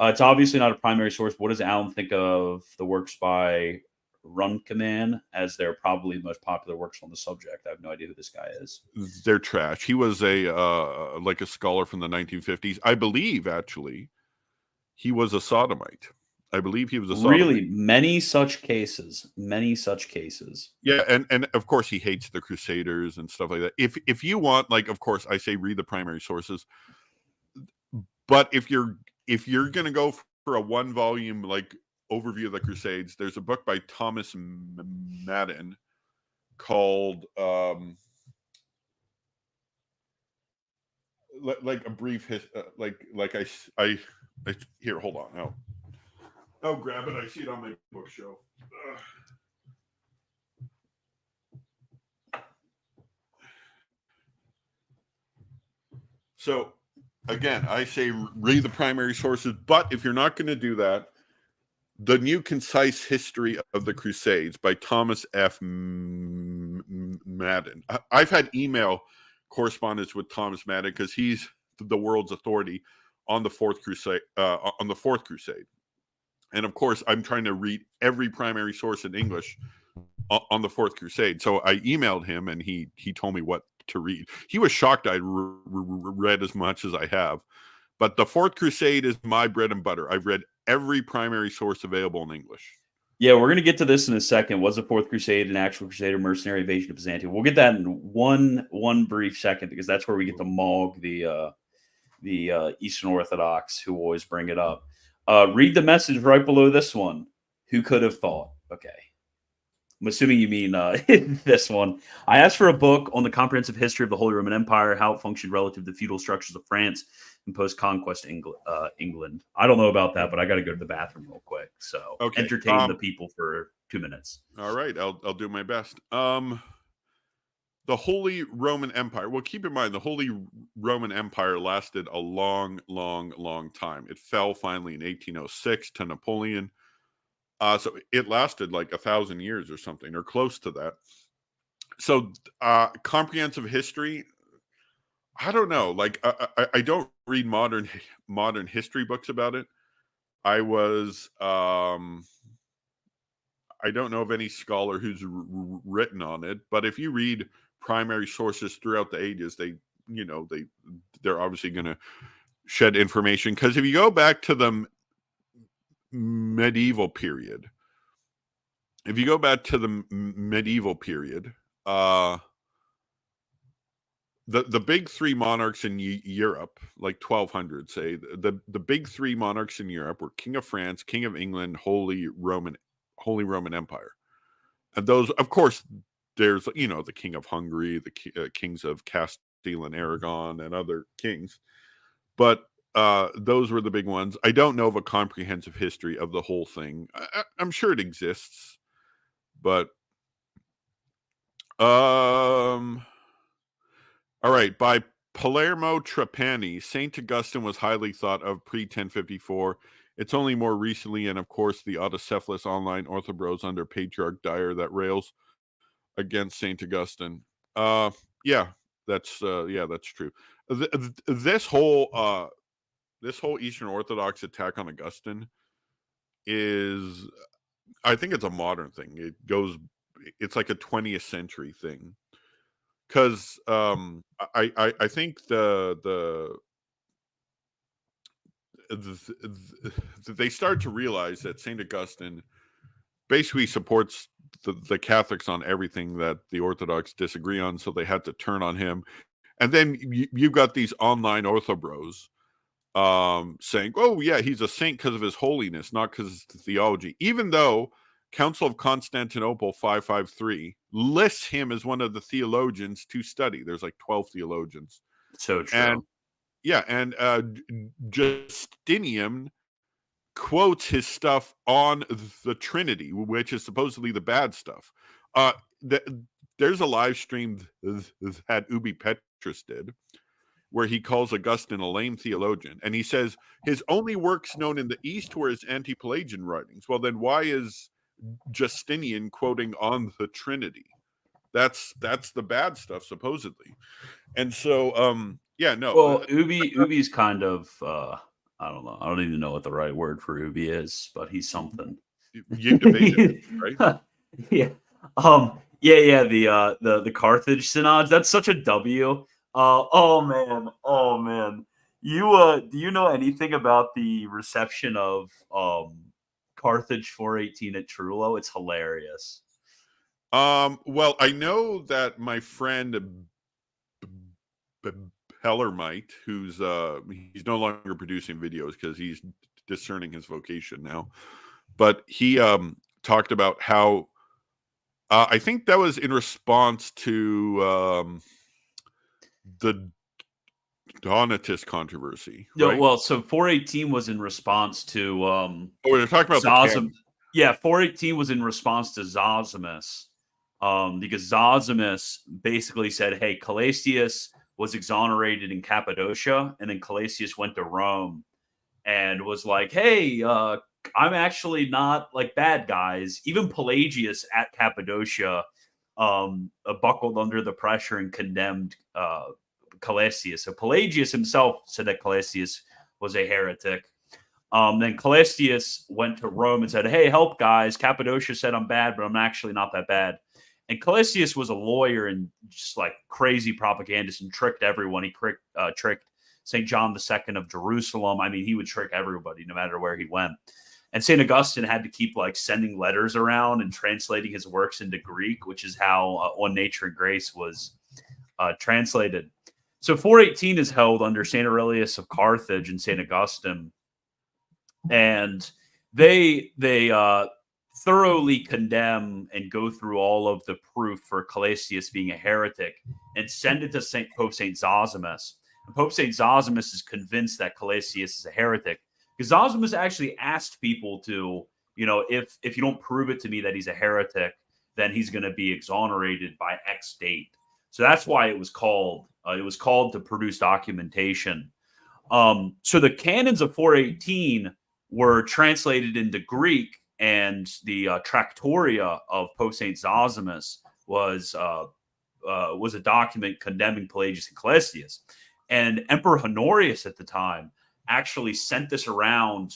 It's obviously not a primary source. What does Alan think of the works by Runkeman, as they're probably the most popular works on the subject? I have no idea who this guy is. They're trash. He was a like a scholar from the 1950s. I believe actually he was a sodomite. I believe he was a sodomite. Really, many such cases. Many such cases. Yeah, and of course he hates the Crusaders and stuff like that. If you want, like, of course I say read the primary sources, but if you're gonna go for a one volume like overview of the Crusades, there's a book by Thomas Madden called like a brief like I here, hold on. Oh, grab it. I see it on my bookshelf. So again, I say read the primary sources, but if you're not going to do that, The New Concise History of the Crusades by Thomas F. Madden. I've had email correspondence with Thomas Madden because he's the world's authority on the Fourth Crusade. And of course, I'm trying to read every primary source in English on the Fourth Crusade. So I emailed him, and he told me what to read. He was shocked I'd read as much as I have. But the Fourth Crusade is my bread and butter. I've read every primary source available in English. Yeah, we're going to get to this in a second. Was the Fourth Crusade an actual Crusader mercenary invasion of Byzantium? We'll get that in one brief second, because that's where we get to maug the Eastern Orthodox, who always bring it up. Read the message right below this one. Who could have thought? Okay. I'm assuming you mean this one. I asked for a book on the comprehensive history of the Holy Roman Empire, how it functioned relative to the feudal structures of France and post-conquest England. I don't know about that, but I got to go to the bathroom real quick. So entertain the people for 2 minutes. All right, I'll do my best. The Holy Roman Empire. Well, keep in mind, the Holy Roman Empire lasted a long, long, long time. It fell finally in 1806 to Napoleon. So it lasted like 1,000 years or something, or close to that. So comprehensive history, I don't know. Like I don't read modern history books about it. I don't know of any scholar who's written on it, but if you read primary sources throughout the ages, they're obviously going to shed information, because if you go back to the medieval period, the big three monarchs in Europe, like 1200, say the big three monarchs in Europe were King of France, King of England, Holy Roman Empire, and those, of course, there's the King of Hungary, the kings of Castile and Aragon, and other kings, but those were the big ones. I don't know of a comprehensive history of the whole thing. I'm sure it exists, but all right, by Palermo Trapani, Saint Augustine was highly thought of pre-1054. It's only more recently, and of course, the autocephalous online orthobros under Patriarch Dyer that rails against Saint Augustine. Yeah, that's true. This whole Eastern Orthodox attack on Augustine is, I think it's a modern thing. It's like a 20th century thing. Because I think they start to realize that Saint Augustine basically supports the Catholics on everything that the Orthodox disagree on, so they had to turn on him. And then you've got these online orthobros saying, "Oh yeah, he's a saint because of his holiness, not because of his theology," even though Council of Constantinople 553 lists him as one of the theologians to study. There's like 12 theologians. So true. And Justinian quotes his stuff on the Trinity, which is supposedly the bad stuff. There's a live stream that Ubi Petrus did, where he calls Augustine a lame theologian. And he says his only works known in the East were his anti-Pelagian writings. Well, then why is Justinian quoting on the Trinity? That's the bad stuff, supposedly. And so, Well, Ubi's kind of, I don't know. I don't even know what the right word for Ubi is, but he's something. You debated, right? Yeah. The Carthage synods. That's such a W. Oh man. Do you know anything about the reception of Carthage 418 at Trullo? It's hilarious. Well, I know that my friend Hellermite, who's he's no longer producing videos because he's discerning his vocation now, but he talked about how I think that was in response to the Donatist controversy, right? No, well, so 418 was in response to we're talking about Zosim. Yeah, 418 was in response to Zosimus. Because Zosimus basically said, hey, Calasius was exonerated in Cappadocia, and then Calasius went to Rome and was like, hey, I'm actually not like bad guys. Even Pelagius at Cappadocia buckled under the pressure and condemned Calasius. So Pelagius himself said that Calasius was a heretic. Then Calasius went to Rome and said, hey, help guys. Cappadocia said I'm bad, but I'm actually not that bad. And Calasius was a lawyer and just like crazy propagandist and tricked everyone. He tricked St. John II of Jerusalem. I mean, he would trick everybody no matter where he went. And St. Augustine had to keep like sending letters around and translating his works into Greek, which is how On Nature and Grace was translated. So 418 is held under St. Aurelius of Carthage and St. Augustine. And they thoroughly condemn and go through all of the proof for Calasius being a heretic and send it to Pope St. Zosimus. And Pope St. Zosimus is convinced that Calasius is a heretic because Zosimus actually asked people to, if you don't prove it to me that he's a heretic, then he's going to be exonerated by X date. So that's why it was called. It was called to produce documentation. So the canons of 418 were translated into Greek. And the Tractoria of Pope St. Zosimus was a document condemning Pelagius and Calasius. And Emperor Honorius at the time actually sent this around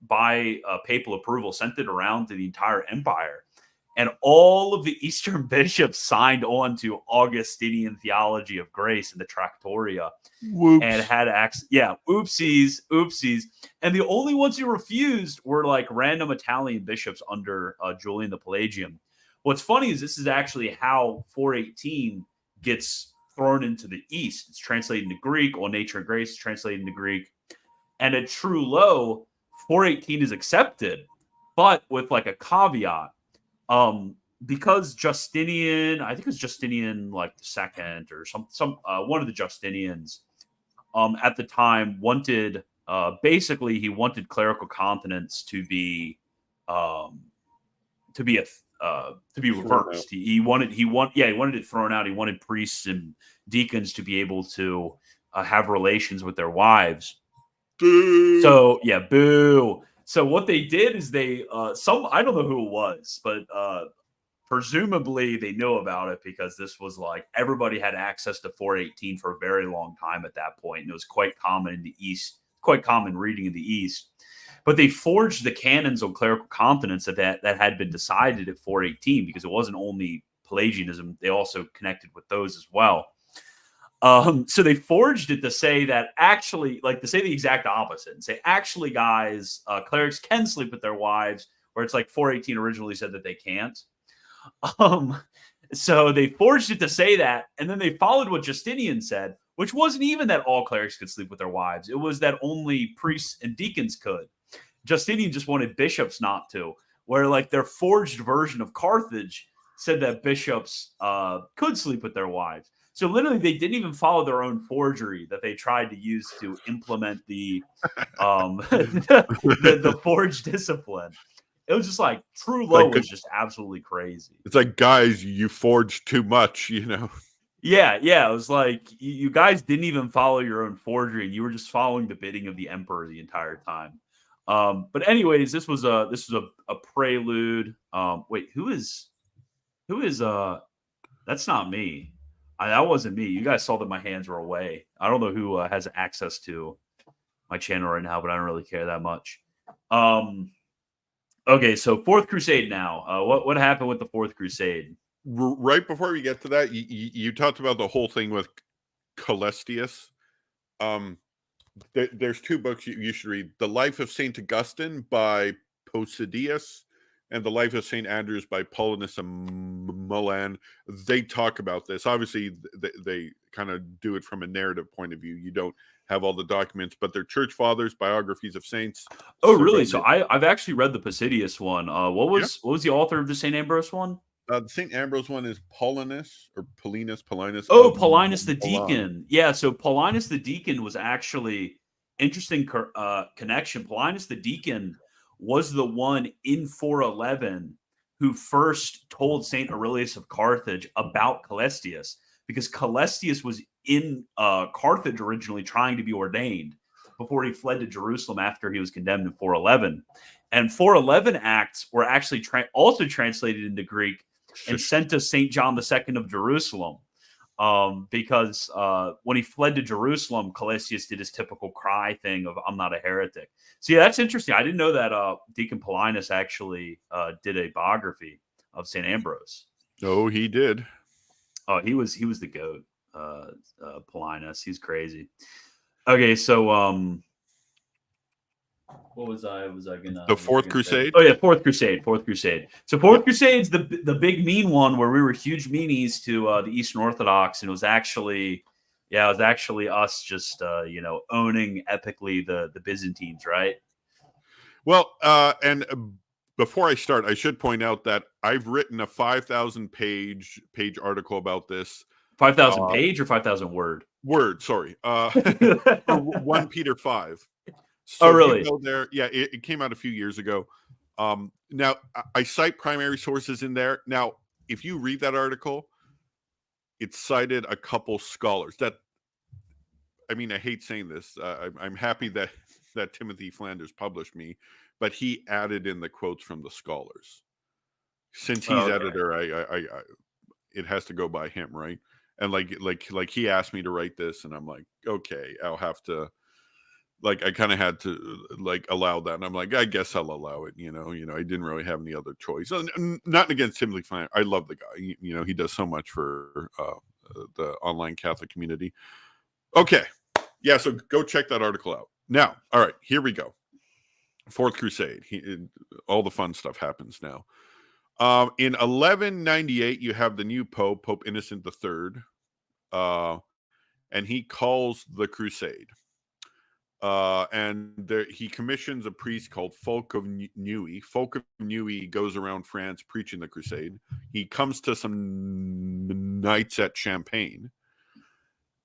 by papal approval, sent it around to the entire empire. And all of the Eastern bishops signed on to Augustinian theology of grace in the Tractoria. Whoops. And had access. Yeah, oopsies. And the only ones who refused were like random Italian bishops under Julian the Pelagian. What's funny is this is actually how 418 gets thrown into the East. It's translated into Greek. All Nature and Grace is translated into Greek. And at True Low, 418 is accepted, but with like a caveat. Because Justinian, I think it was Justinian like the second or some one of the Justinians at the time wanted basically he wanted clerical continence to be um, to be reversed. He wanted it thrown out. He wanted priests and deacons to be able to have relations with their wives. Boo. So yeah, boo. So what they did is they I don't know who it was, but presumably they knew about it because this was like everybody had access to 418 for a very long time at that point, and it was quite common in the East, quite common reading in the East. But they forged the canons on clerical continence that had been decided at 418 because it wasn't only Pelagianism; they also connected with those as well. So they forged it to say that actually, like to say the exact opposite and say, actually, guys, clerics can sleep with their wives, where it's like 418 originally said that they can't. So they forged it to say that, and then they followed what Justinian said, which wasn't even that all clerics could sleep with their wives. It was that only priests and deacons could. Justinian just wanted bishops not to, where like their forged version of Carthage said that bishops could sleep with their wives. So literally, they didn't even follow their own forgery that they tried to use to implement the the forged discipline. It was just like True Low was just absolutely crazy. It's like, guys, you forged too much, you know. Yeah. It was like you guys didn't even follow your own forgery, and you were just following the bidding of the emperor the entire time. But anyways, this was a prelude. Wait, who is that's not me. That wasn't me. You guys saw that my hands were away. I don't know who has access to my channel right now, but I don't really care that much. Okay, so Fourth Crusade now. What happened with the Fourth Crusade? Right before we get to that, you talked about the whole thing with Coelestius. There's two books you should read: The Life of Saint Augustine by Posidius and The Life of Saint Andrews by Paulinus and Milan. They talk about this. Obviously, they kind of do it from a narrative point of view. You don't have all the documents, but they're church fathers, biographies of saints. Oh, really? So I've actually read the Posidius one. What was the author of the Saint Ambrose one? The St. Ambrose one is Paulinus or Paulinus. Oh, Paulinus the Deacon. Yeah, so Paulinus the Deacon was actually interesting connection. Paulinus the Deacon was the one in 411 who first told St. Aurelius of Carthage about Coelestius, because Coelestius was in Carthage originally trying to be ordained before he fled to Jerusalem after he was condemned in 411. And 411 acts were actually also translated into Greek and sent to St. John II of Jerusalem, because when he fled to Jerusalem, Coelestius did his typical cry thing of "I'm not a heretic." So yeah, that's interesting. I didn't know that Deacon Paulinus actually did a biography of St. Ambrose. Oh, he did. Oh, he was the goat. Paulinus, he's crazy. Okay, so what was I gonna? The Fourth Crusade. Oh yeah, Fourth Crusade. So Fourth Crusade's the big mean one where we were huge meanies to the Eastern Orthodox, and it was actually us just owning epically the Byzantines, right? Well, and before I start, I should point out that I've written a 5,000 page article about this. 5,000 page or 5,000 word? Word, sorry. 1 Peter 5. So oh, really? Go there. Yeah, it came out a few years ago. Now, I cite primary sources in there. Now, if you read that article, it cited a couple scholars. I hate saying this. I'm happy that Timothy Flanders published me, but he added in the quotes from the scholars. Since he's editor, I it has to go by him, right? And like he asked me to write this, and I'm like, okay, I'll have to. Like, I kind of had to allow that, and I'm like, I guess I'll allow it. I didn't really have any other choice. Not against Timothy Flanders. I love the guy. He does so much for the online Catholic community. Okay, yeah. So go check that article out. Now, all right, here we go. Fourth Crusade. All the fun stuff happens now. In 1198, you have the new Pope Innocent III. and he calls the crusade. He commissions a priest called Folk of Nuit. Folk of Nuit goes around France preaching the crusade. He comes to some knights at Champagne.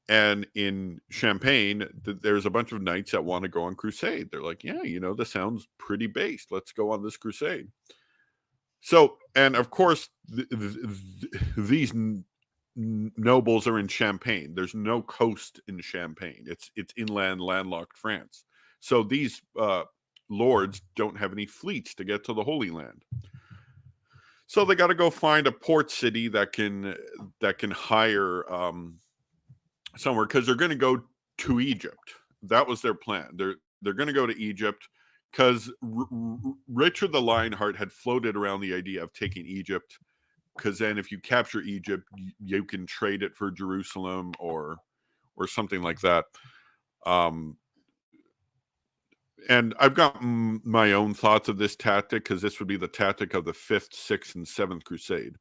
And in Champagne, there's a bunch of knights that want to go on crusade. They're like, yeah, this sounds pretty based. Let's go on this crusade. So, and of course, these nobles are in Champagne. There's no coast in Champagne. It's inland, landlocked France. So these lords don't have any fleets to get to the Holy Land. So they got to go find a port city that can hire somewhere, because they're going to go to Egypt. That was their plan. They're going to go to Egypt because Richard the Lionheart had floated around the idea of taking Egypt, because then if you capture Egypt, you can trade it for Jerusalem or something like that. And I've got my own thoughts of this tactic, because this would be the tactic of the 5th, 6th, and 7th Crusade,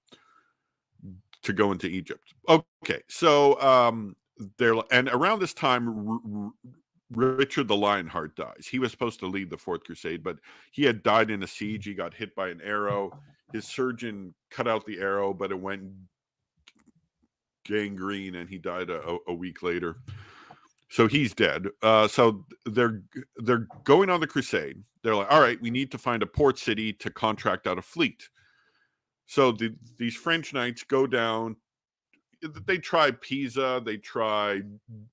to go into Egypt. Okay, so and around this time, Richard the Lionheart dies. He was supposed to lead the 4th Crusade, but he had died in a siege. He got hit by an arrow. His surgeon cut out the arrow, but it went gangrene, and he died a week later. So he's dead. So they're going on the crusade. They're like, all right, we need to find a port city to contract out a fleet. So these French knights go down. They try Pisa. They try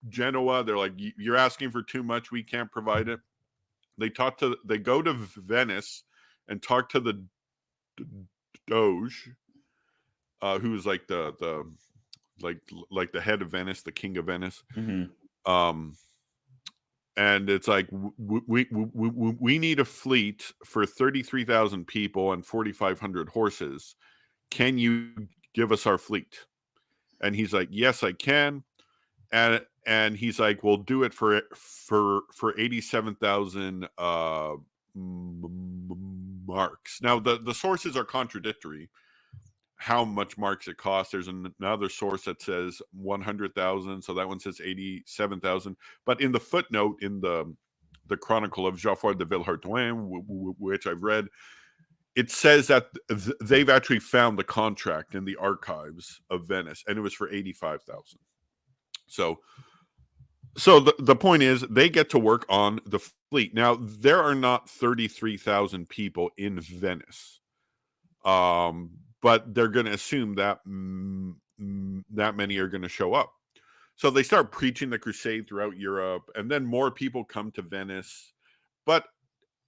Genoa. They're like, you're asking for too much. We can't provide it. They go to Venice and talk to the Doge, who is like the head of Venice, the king of Venice. Mm-hmm. And it's like, we need a fleet for 33,000 people and 4,500 horses. Can you give us our fleet? And he's like, yes, I can. And he's like, we'll do it for 87,000 marks. Now the sources are contradictory. How much marks it costs? There's another source that says 100,000, so that one says 87,000. But in the footnote in the Chronicle of Geoffroy de Villehardouin, which I've read, it says that they've actually found the contract in the archives of Venice, and it was for 85,000. So the point is, they get to work on the fleet. Now, there are not 33,000 people in Venice, but they're going to assume that that many are going to show up. So they start preaching the crusade throughout Europe, and then more people come to Venice. But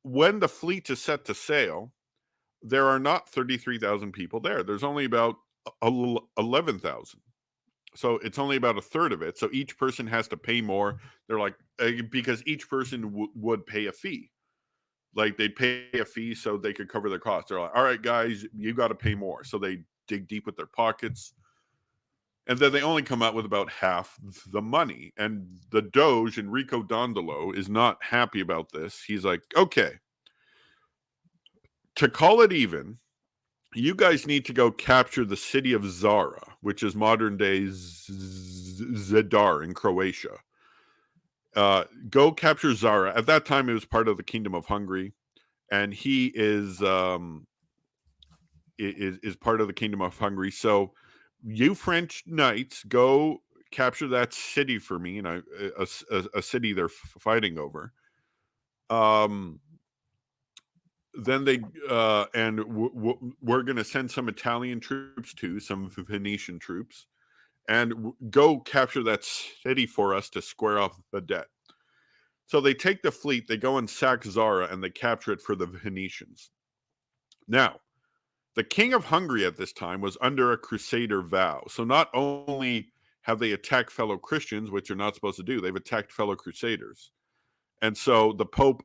when the fleet is set to sail, there are not 33,000 people there. There's only about 11,000. So it's only about a third of it. So each person has to pay more. They're like, because each person would pay a fee. Like, they'd pay a fee so they could cover their costs. They're like, all right, guys, you got to pay more. So they dig deep with their pockets. And then they only come out with about half the money. And the Doge, Enrico Dandolo, is not happy about this. He's like, okay, to call it even, you guys need to go capture the city of Zara, which is modern day Zadar in Croatia. Go capture Zara. At that time, it was part of the Kingdom of Hungary, and he is part of the Kingdom of Hungary. So you French knights, go capture that city for me, and a city they're fighting over. Then they we're going to send some Italian troops too, some Venetian troops, and go capture that city for us to square off the debt. So they take the fleet, they go and sack Zara, and they capture it for the Venetians. Now, the king of Hungary at this time was under a crusader vow. So not only have they attacked fellow Christians, which you're not supposed to do, they've attacked fellow crusaders. And so the Pope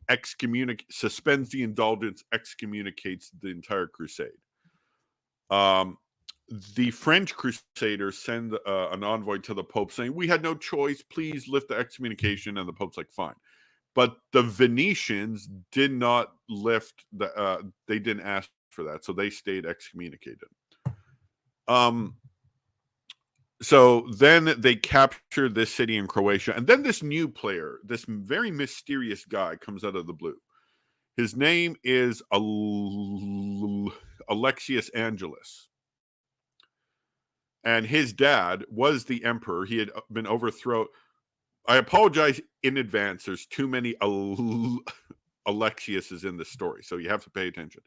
suspends the indulgence, excommunicates the entire crusade. The French crusaders send an envoy to the Pope saying, we had no choice, please lift the excommunication. And the Pope's like, fine. But the Venetians did not lift they didn't ask for that. So they stayed excommunicated. So then they capture this city in Croatia, and then this new player, this very mysterious guy, comes out of the blue. His name is Alexius Angelus. And his dad was the emperor. He had been overthrown. I apologize in advance. There's too many Alexiuses in this story, so you have to pay attention.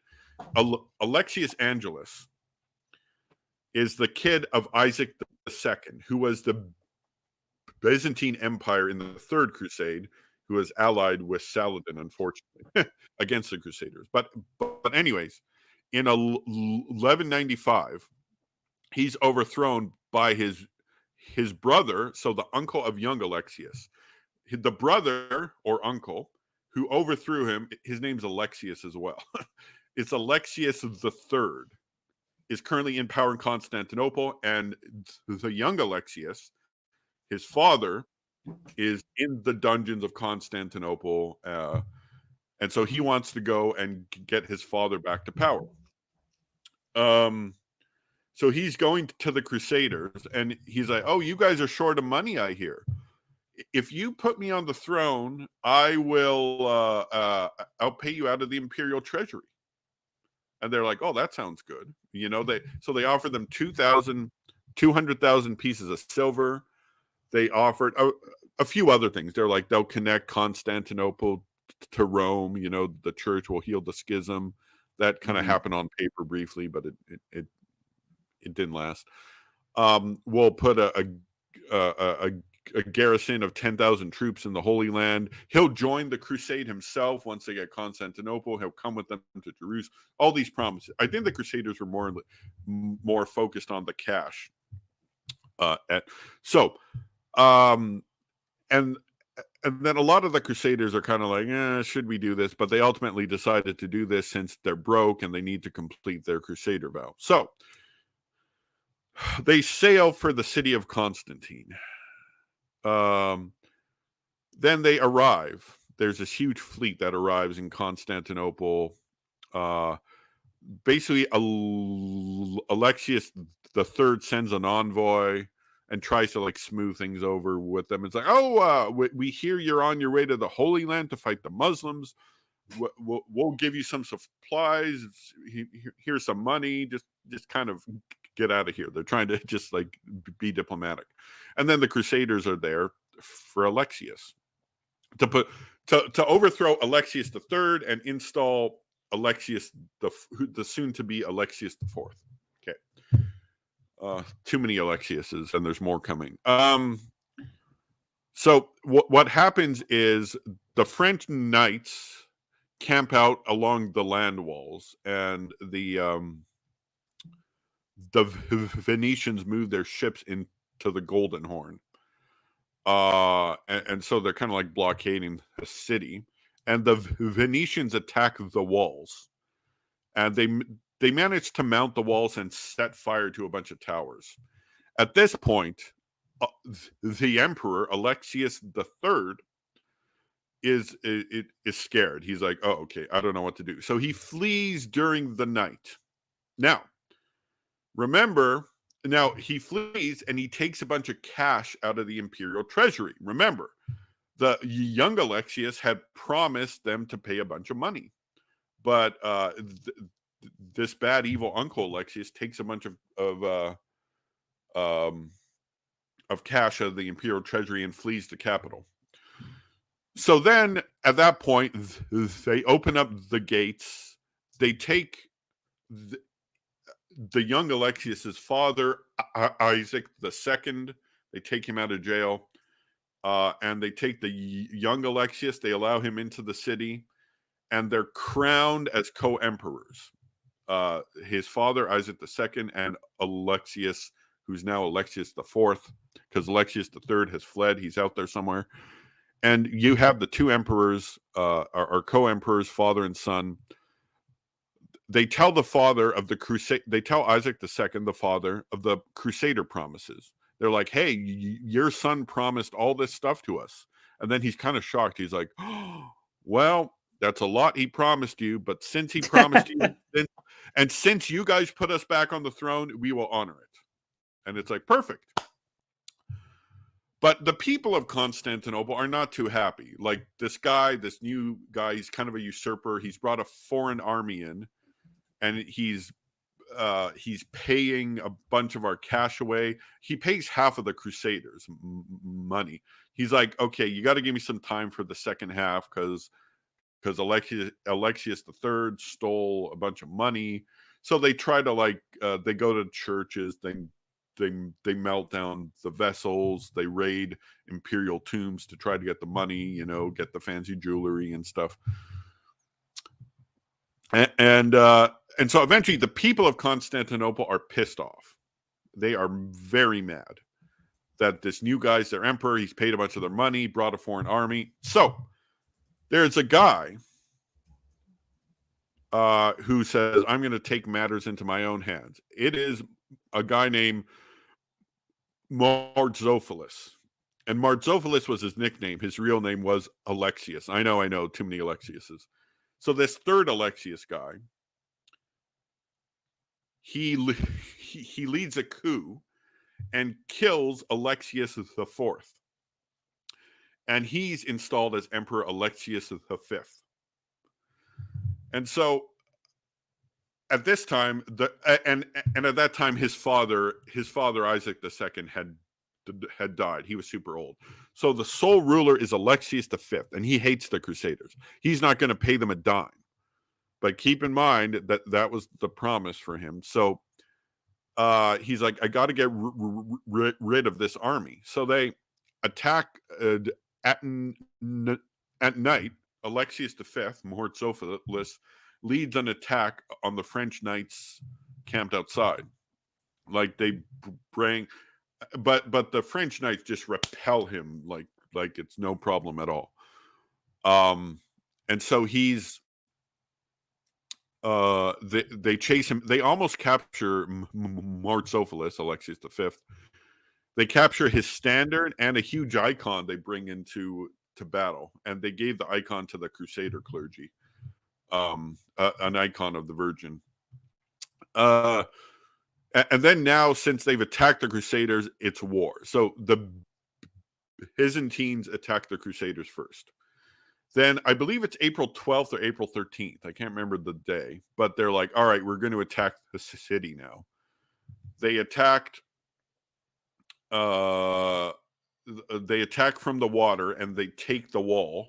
Alexius Angelus is the kid of Isaac II, who was the Byzantine Empire in the Third Crusade, who was allied with Saladin, unfortunately, against the Crusaders. But anyways, in 1195, he's overthrown by his brother, so the uncle of young Alexius. The brother or uncle who overthrew him, his name's Alexius as well. It's Alexius III, is currently in power in Constantinople, and the young Alexius, his father, is in the dungeons of Constantinople, and so he wants to go and get his father back to power. So he's going to the Crusaders, and he's like, "Oh, you guys are short of money, I hear. If you put me on the throne, I will I'll pay you out of the imperial treasury." And they're like, "Oh, that sounds good." They offered them 200,000 pieces of silver. They offered a few other things. They're like, they'll connect Constantinople to Rome. The church will heal the schism. That kind of happened on paper briefly, but it didn't last. We'll put a garrison of 10,000 troops in the Holy Land. He'll join the crusade himself once they get Constantinople. He'll come with them to Jerusalem. All these promises. I think the Crusaders were more focused on the cash. And then a lot of the Crusaders are kind of like, should we do this? But they ultimately decided to do this since they're broke and they need to complete their Crusader vow. So they sail for the city of Constantine. Then they arrive. There's this huge fleet that arrives in Constantinople. Basically, Alexius III sends an envoy and tries to smooth things over with them. It's like, "Oh, we hear you're on your way to the Holy Land to fight the Muslims. We'll give you some supplies. Here's some money. Just kind of get out of here." They're trying to just be diplomatic. And then the Crusaders are there for Alexius to overthrow Alexius III and install Alexius the soon to be Alexius IV. Okay. Too many Alexiuses, and there's more coming. So what happens is the French knights camp out along the land walls, and the Venetians move their ships into the Golden Horn. And so they're kind of blockading the city, and the Venetians attack the walls, and they manage to mount the walls and set fire to a bunch of towers. At this point, the emperor Alexius III is scared. He's like, "Oh, okay, I don't know what to do." So he flees during the night. Now, remember. Now, he flees and he takes a bunch of cash out of the imperial treasury. Remember, the young Alexius had promised them to pay a bunch of money. But this bad, evil uncle Alexius takes a bunch of cash out of the imperial treasury and flees the capital. So then, at that point, they open up the gates. They take the young Alexius's father, Isaac II, they take him out of jail, and they take the young Alexius. They allow him into the city, and they're crowned as co-emperors. His father, Isaac II, and Alexius, who's now Alexius IV, because Alexius III has fled. He's out there somewhere. And you have the two emperors, are co-emperors, father and son. They tell the father of the crusade. They tell Isaac II, the father, of the Crusader promises. They're like, "Hey, your son promised all this stuff to us." And then he's kind of shocked. He's like, "Oh, well, that's a lot he promised you. But since he promised you, and since you guys put us back on the throne, we will honor it." And it's like, perfect. But the people of Constantinople are not too happy. Like this new guy, he's kind of a usurper. He's brought a foreign army in, and he's paying a bunch of our cash away. He pays half of the Crusaders' money. He's like, okay, you got to give me some time for the second half because Alexius III stole a bunch of money. So they try to they go to churches, they melt down the vessels, they raid imperial tombs to try to get the money, get the fancy jewelry and stuff. And so eventually the people of Constantinople are pissed off. They are very mad that this new guy's their emperor. He's paid a bunch of their money, brought a foreign army. So there's a guy who says, I'm going to take matters into my own hands. It is a guy named Marzophilus. And Marzophilus was his nickname. His real name was Alexius. I know, too many Alexiuses. So this third Alexius guy, he leads a coup and kills Alexius IV. And he's installed as Emperor Alexius V. And so at this time, and at that time, his father Isaac II had died. He was super old. So the sole ruler is Alexius V, and he hates the Crusaders. He's not going to pay them a dime. But keep in mind that was the promise for him. So he's like, I got to get rid of this army. So they attack at night. Alexius V, Marzophilus, leads an attack on the French knights camped outside. Like they bring, but the French knights just repel him like it's no problem at all. And so he's they chase him. They almost capture Marzophilus, Alexius V. They capture his standard and a huge icon they bring into battle, and they gave the icon to the Crusader clergy, an icon of the Virgin. And then now, since they've attacked the Crusaders, it's war. So the Byzantines attack the Crusaders first. Then I believe it's April 12th or April 13th. I can't remember the day, but they're like, all right, we're going to attack the city now. They attacked from the water, and they take the wall,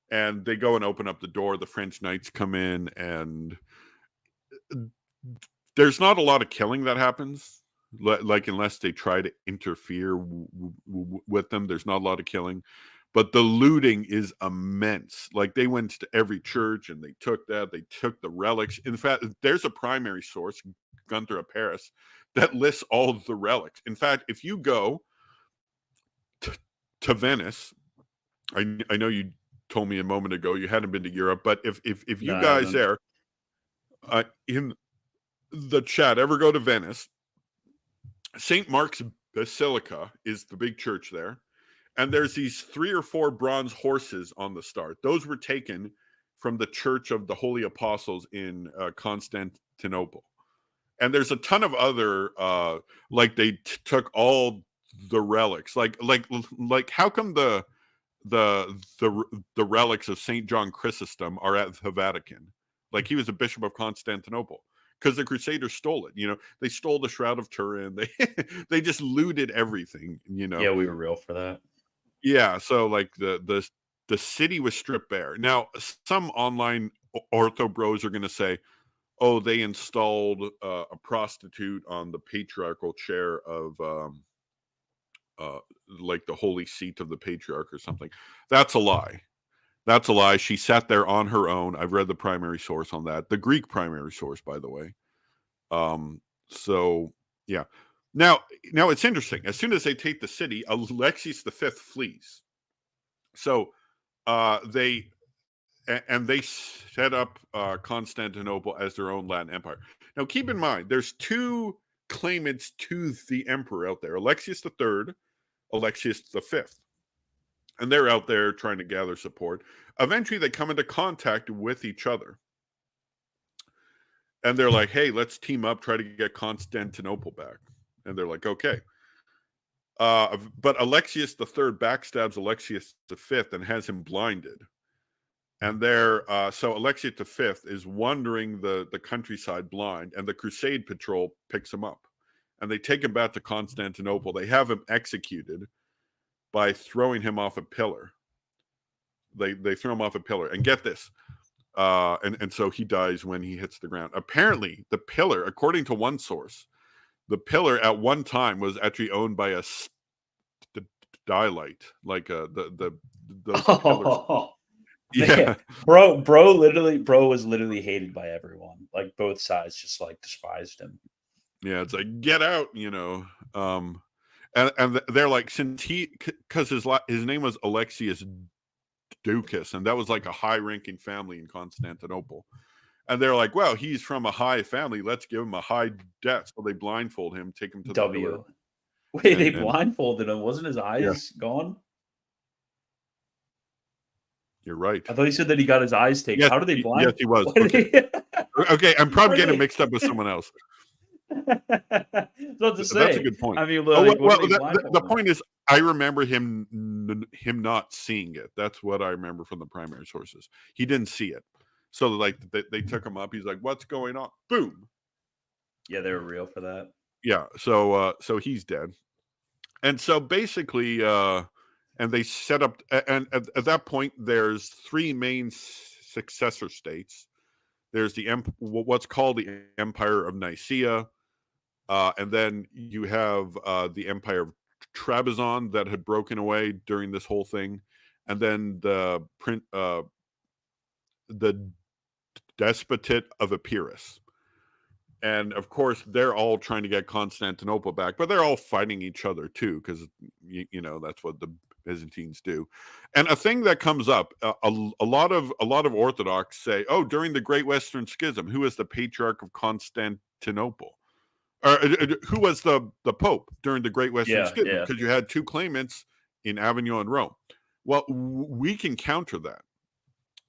and they go and open up the door. The French knights come in, and there's not a lot of killing that happens. Like, unless they try to interfere with them, there's not a lot of killing. But the looting is immense. Like, they went to every church and they took that. They took the relics. In fact, there's a primary source, Gunther of Paris, that lists all of the relics. In fact, if you go to Venice, I know you told me a moment ago you hadn't been to Europe, but if you guys there in the chat ever go to Venice, St. Mark's Basilica is the big church there. And there's these 3 or 4 bronze horses on the start. Those were taken from the Church of the Holy Apostles in Constantinople. And there's a ton of other, they took all the relics. Like how come the relics of St. John Chrysostom are at the Vatican? Like, he was a bishop of Constantinople. Because the Crusaders stole it. They stole the Shroud of Turin. They just looted everything. Yeah, we were real for that. Yeah, so like the city was stripped bare. Now, some online ortho bros are going to say, "Oh, they installed a prostitute on the patriarchal chair of like the holy seat of the patriarch or something." That's a lie. That's a lie. She sat there on her own. I've read the primary source on that. The Greek primary source, by the way. So yeah. Now it's interesting. As soon as they take the city, Alexius V flees. So they set up Constantinople as their own Latin empire. Now keep in mind, there's 2 claimants to the emperor out there: Alexius III, Alexius V. And they're out there trying to gather support. Eventually, they come into contact with each other. And they're like, hey, let's team up, try to get Constantinople back. And they're like, okay. But Alexius III backstabs Alexius V and has him blinded. And so Alexius V is wandering the countryside blind, and the Crusade patrol picks him up. And they take him back to Constantinople. They have him executed by throwing him off a pillar. They throw him off a pillar. And get this. And so he dies when he hits the ground. Apparently, the pillar, according to one source, the pillar at one time was actually owned by a Stylite, like those pillars. Oh, Yeah, man. Bro was literally hated by everyone. Like both sides just like despised him. yeah. It's like, get out, and they're like, since because his name was Alexius Ducas, and that was like a high-ranking family in Constantinople. And they're like, well, he's from a high family. Let's give him a high death. So they blindfold him, take him to the pillar. Wait, they blindfolded him. Wasn't his eyes gone? You're right. I thought he said that he got his eyes taken. Yes, How do they blind? Yes, he was. Okay. Okay, I'm probably getting mixed up with someone else. That's a good point. I mean, the point is, I remember him not seeing it. That's what I remember from the primary sources. He didn't see it. So like they took him up. He's like, "What's going on?" Boom. Yeah, they were real for that. Yeah. So he's dead. And so basically, and they set up, and at that point, there's three main successor states. There's what's called the Empire of Nicaea, and then you have the Empire of Trebizond that had broken away during this whole thing, and then the Despotate of Epirus. And of course, they're all trying to get Constantinople back, but they're all fighting each other too, because that's what the Byzantines do. And a thing that comes up, a lot of Orthodox say, "Oh, during the Great Western Schism, who was the Patriarch of Constantinople, or who was the Pope during the Great Western Schism?" Because you had two claimants in Avignon and Rome. Well, we can counter that,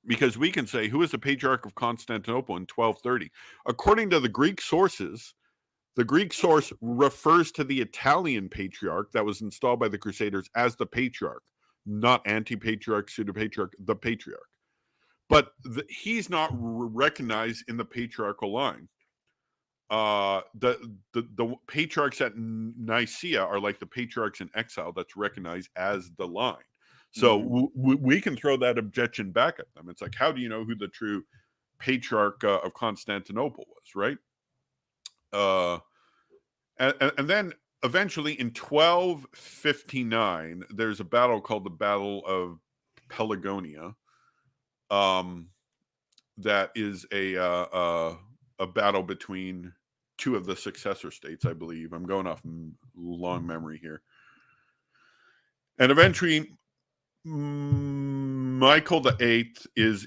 because we can say, who is the Patriarch of Constantinople in 1230? According to the Greek sources, the Greek source refers to the Italian patriarch that was installed by the Crusaders as the patriarch, not anti-patriarch, pseudo-patriarch, the patriarch. But he's not recognized in the patriarchal line. The patriarchs at Nicaea are like the patriarchs in exile that's recognized as the line. So we can throw that objection back at them. It's like, how do you know who the true patriarch of Constantinople was, right? And then eventually in 1259, there's a battle called the Battle of Pelagonia. That is a battle between two of the successor states, I believe. I'm going off long memory here. And eventually, Michael VIII is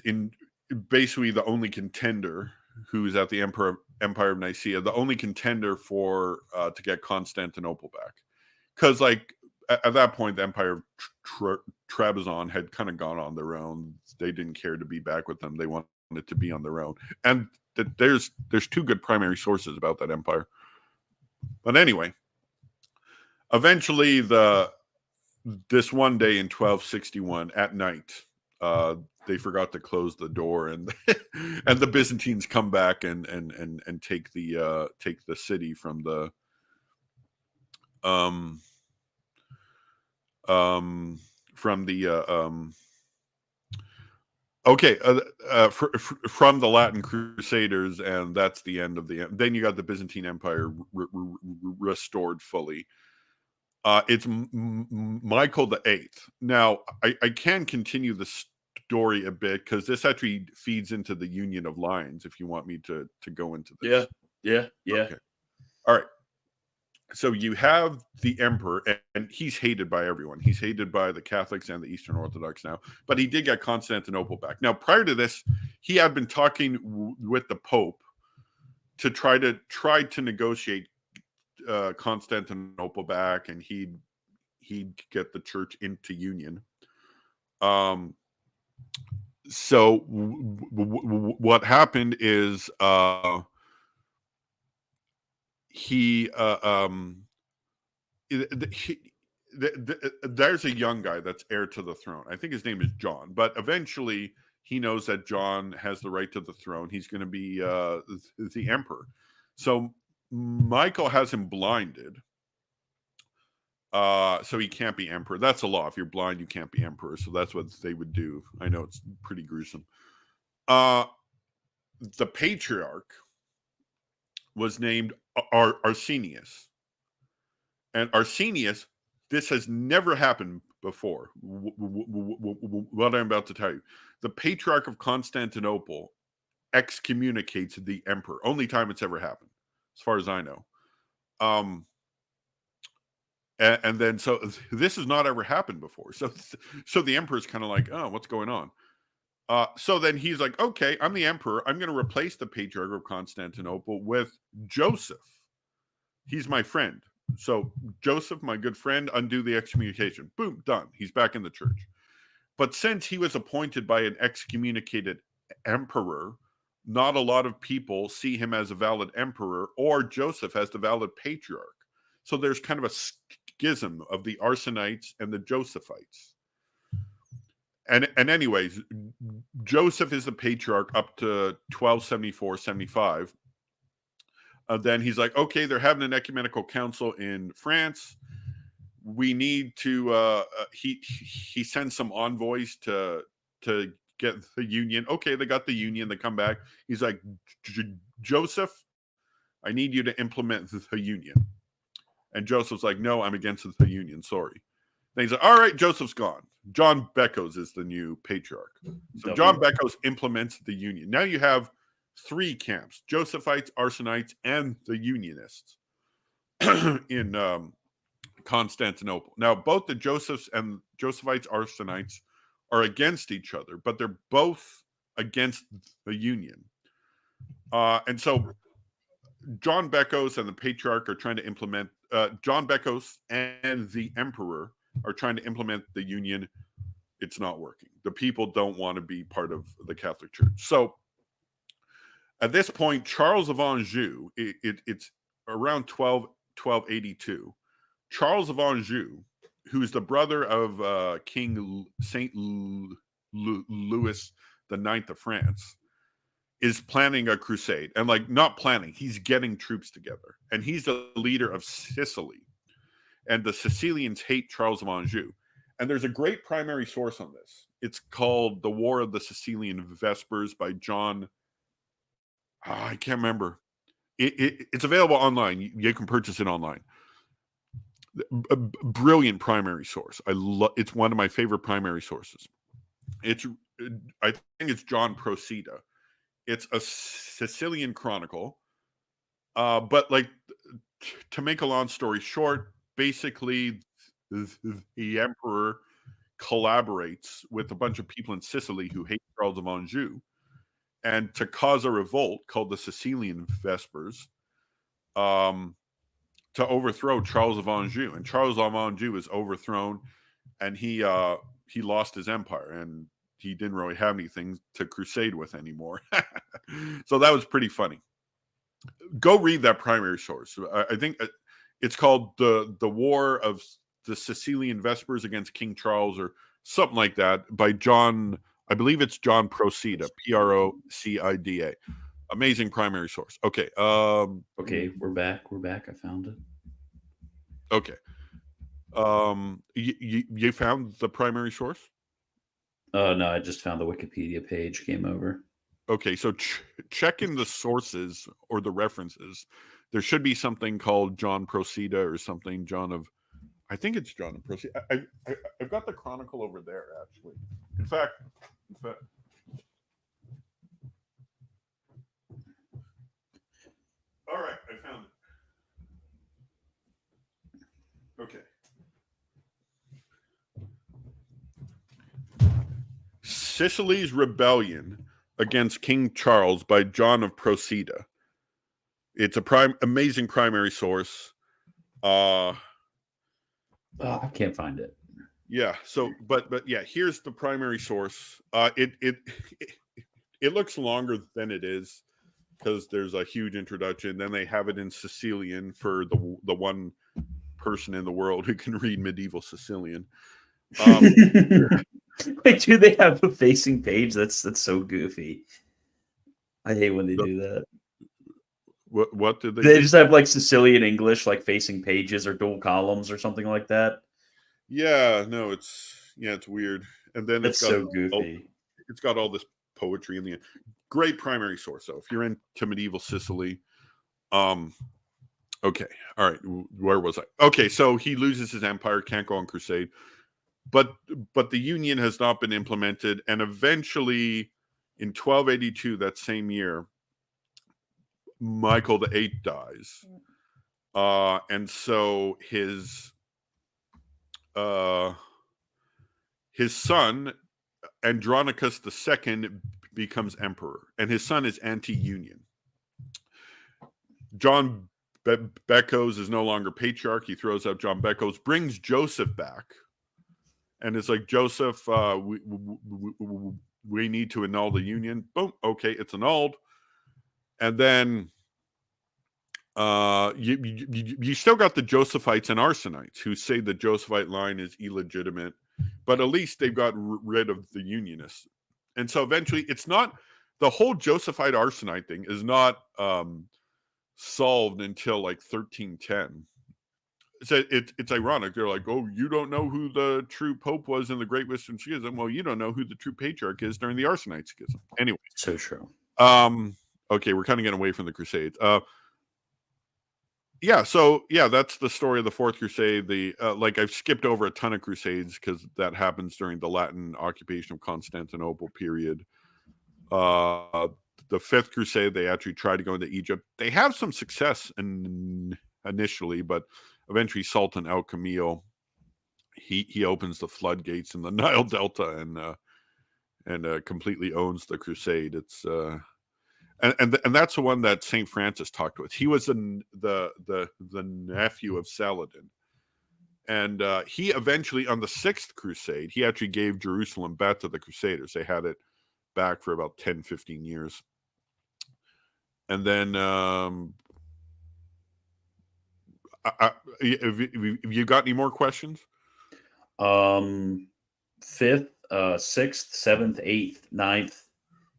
basically the only contender who's at the Empire of Nicaea, the only contender for to get Constantinople back. Because like at that point, the Empire of Trebizond had kind of gone on their own. They didn't care to be back with them. They wanted to be on their own. And there's two good primary sources about that empire. But anyway, eventually this one day in 1261 at night, they forgot to close the door, and and the Byzantines come back and take the city from the from the Latin Crusaders, and that's the end of the. Then you got the Byzantine Empire restored fully. It's Michael VIII. Now, I can continue the story a bit, because this actually feeds into the Union of Lions, if you want me to go into this. Yeah. Okay. All right. So you have the emperor, and he's hated by everyone. He's hated by the Catholics and the Eastern Orthodox now, but he did get Constantinople back. Now, prior to this, he had been talking with the Pope to try to negotiate Constantinople back, and he'd get the church into union. So what happened is there's a young guy that's heir to the throne. I think his name is John, but eventually he knows that John has the right to the throne. He's going to be the emperor. So Michael has him blinded. So he can't be emperor. That's the law. If you're blind, you can't be emperor. So that's what they would do. I know it's pretty gruesome. The patriarch was named Arsenius. And Arsenius, this has never happened before. What I'm about to tell you. The patriarch of Constantinople excommunicates the emperor. Only time it's ever happened, as far as I know. And then, so this has not ever happened before. So the emperor's kind of like, oh, what's going on? So then he's like, okay, I'm the emperor. I'm going to replace the patriarch of Constantinople with Joseph. He's my friend. So Joseph, my good friend, undo the excommunication. Boom, done. He's back in the church. But since he was appointed by an excommunicated emperor, not a lot of people see him as a valid emperor or Joseph as the valid patriarch. So there's kind of a schism of the Arsenites and the Josephites. And anyways, Joseph is the patriarch up to 1274-75. Then he's like, okay, they're having an ecumenical council in France. We need to. He sends some envoys to get the union. Okay, they got the union. They come back. He's like, Joseph, I need you to implement the union. And Joseph's like, no, I'm against the union. Sorry. Then he's like, all right, Joseph's gone. John Beckos is the new patriarch. So John Beckos implements the union. Now you have 3 camps: Josephites, Arsenites, and the Unionists in Constantinople. Now, both the Josephs and Josephites, Arsenites are against each other, but they're both against the union. And so John Beckos and the patriarch are trying to implement, John Beckos and the emperor are trying to implement the union. It's not working. The people don't want to be part of the Catholic Church. So at this point, Charles of Anjou, it's around 1282. Charles of Anjou, who's the brother of King Saint Louis IX of France, is planning a crusade. And like, not planning, he's getting troops together. And he's the leader of Sicily. And the Sicilians hate Charles of Anjou. And there's a great primary source on this. It's called The War of the Sicilian Vespers by John... I can't remember. It's available online. You can purchase it online. A brilliant primary source. It's one of my favorite primary sources. I think it's John Procida. It's a Sicilian chronicle. But like, to make a long story short, basically the emperor collaborates with a bunch of people in Sicily who hate Charles of Anjou, and to cause a revolt called the Sicilian Vespers, to overthrow Charles of Anjou. And Charles of Anjou is overthrown, and he lost his empire, and he didn't really have anything to crusade with anymore. So that was pretty funny. Go read that primary source. I think it's called the War of the Sicilian Vespers against King Charles, or something like that, by John... I believe it's John Procida, Procida. Amazing primary source. Okay. Okay, we're back. I found it. Okay. You found the primary source? No, I just found the Wikipedia page. Came over. Okay, so check in the sources or the references. There should be something called John Procida or something. I think it's John Procida. I've got the chronicle over there, actually. In fact, all right, I found it. Okay. Sicily's Rebellion Against King Charles by John of Procida. It's amazing primary source. I can't find it. Yeah. So, but yeah, here's the primary source. It looks longer than it is because there's a huge introduction. Then they have it in Sicilian for the one person in the world who can read medieval Sicilian. Um, Wait, do they have a facing page? That's so goofy. I hate when they the- do that. what did they They do? just have like Sicilian English, like facing pages or dual columns or something like that. Yeah, no, it's weird. And then That's so goofy. it's got all this poetry in the end. Great primary source, though. If you're into medieval Sicily, um, okay, all right, where was I? Okay, so he loses his empire, can't go on crusade, but the union has not been implemented, and eventually, in 1282, that same year, Michael the Eighth dies, and so his son Andronicus II becomes emperor, and his son is anti-union. John Beckos is no longer patriarch. He throws out John Beckos, brings Joseph back, and it's like, Joseph, we need to annul the union. Boom, okay, it's annulled. And then you still got the Josephites and Arsenites who say the Josephite line is illegitimate, but at least they've got rid of the unionists. And so eventually, it's not, the whole Josephite Arsenite thing is not solved until like 1310. So it's ironic. They're like, oh, you don't know who the true pope was in the Great Western Schism. Well, you don't know who the true patriarch is during the Arsenite Schism. Anyway, So true. Okay, we're kind of getting away from the Crusades. Yeah, that's the story of the Fourth Crusade. The like, I've skipped over a ton of crusades because that happens during the Latin occupation of Constantinople period. The Fifth Crusade, they actually try to go into Egypt. They have some success initially, but eventually Sultan Al Kamil, he opens the floodgates in the Nile Delta and completely owns the crusade. It's and that's the one that Saint Francis talked with. He was the nephew of Saladin, and he eventually, on the Sixth Crusade, he actually gave Jerusalem back to the Crusaders. They had it back for about 10-15 years, and then have you got any more questions? Fifth, sixth, seventh, eighth, ninth.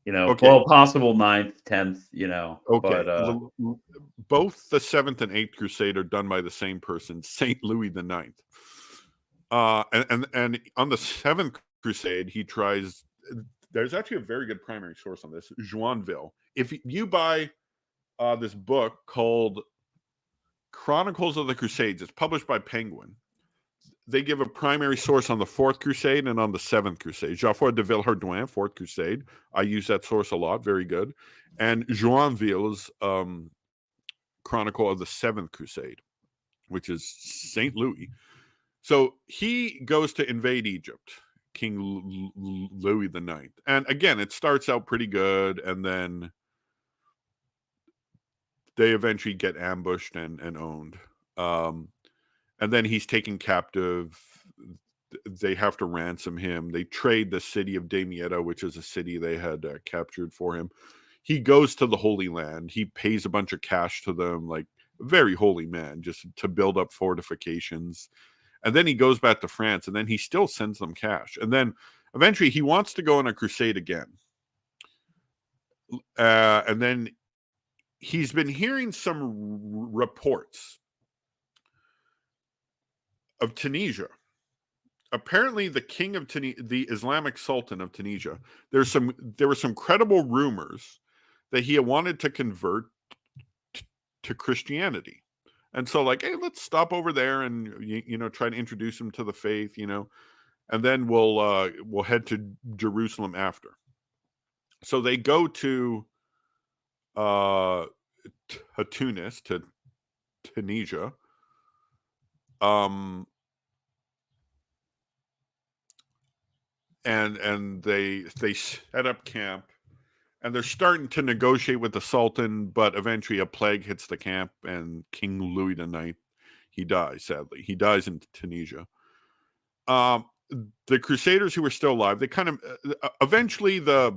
Okay. Well, possible ninth, 10th. Okay. But Both the Seventh and Eighth Crusade are done by the same person, Saint Louis the Ninth. And on the Seventh Crusade, he tries. There's actually a very good primary source on this, Joinville. If you buy this book called Chronicles of the Crusades, it's published by Penguin. They give a primary source on the Fourth Crusade and on the Seventh Crusade. Geoffroy de Villehardouin, Fourth Crusade. I use that source a lot. Very good. And Joinville's Chronicle of the Seventh Crusade, which is St. Louis. So he goes to invade Egypt, King Louis the Ninth. And again, it starts out pretty good, and then they eventually get ambushed and owned. And then he's taken captive. They have to ransom him. They trade the city of Damietta, which is a city they had captured for him. He goes to the Holy Land. He pays a bunch of cash to them, like a very holy man, just to build up fortifications. And then he goes back to France, and then he still sends them cash. And then eventually he wants to go on a crusade again. And then he's been hearing some reports of Tunisia. Apparently, the king of Tunisia, the Islamic Sultan of Tunisia, there were some credible rumors that he had wanted to convert to Christianity. And so, like, hey, let's stop over there and try to introduce him to the faith, and then we'll head to Jerusalem after. So they go to Tunis, to Tunisia. And they set up camp, and they're starting to negotiate with the Sultan, but eventually a plague hits the camp, and King Louis IX, he dies, sadly. He dies in Tunisia. The Crusaders who were still alive, they kind of eventually the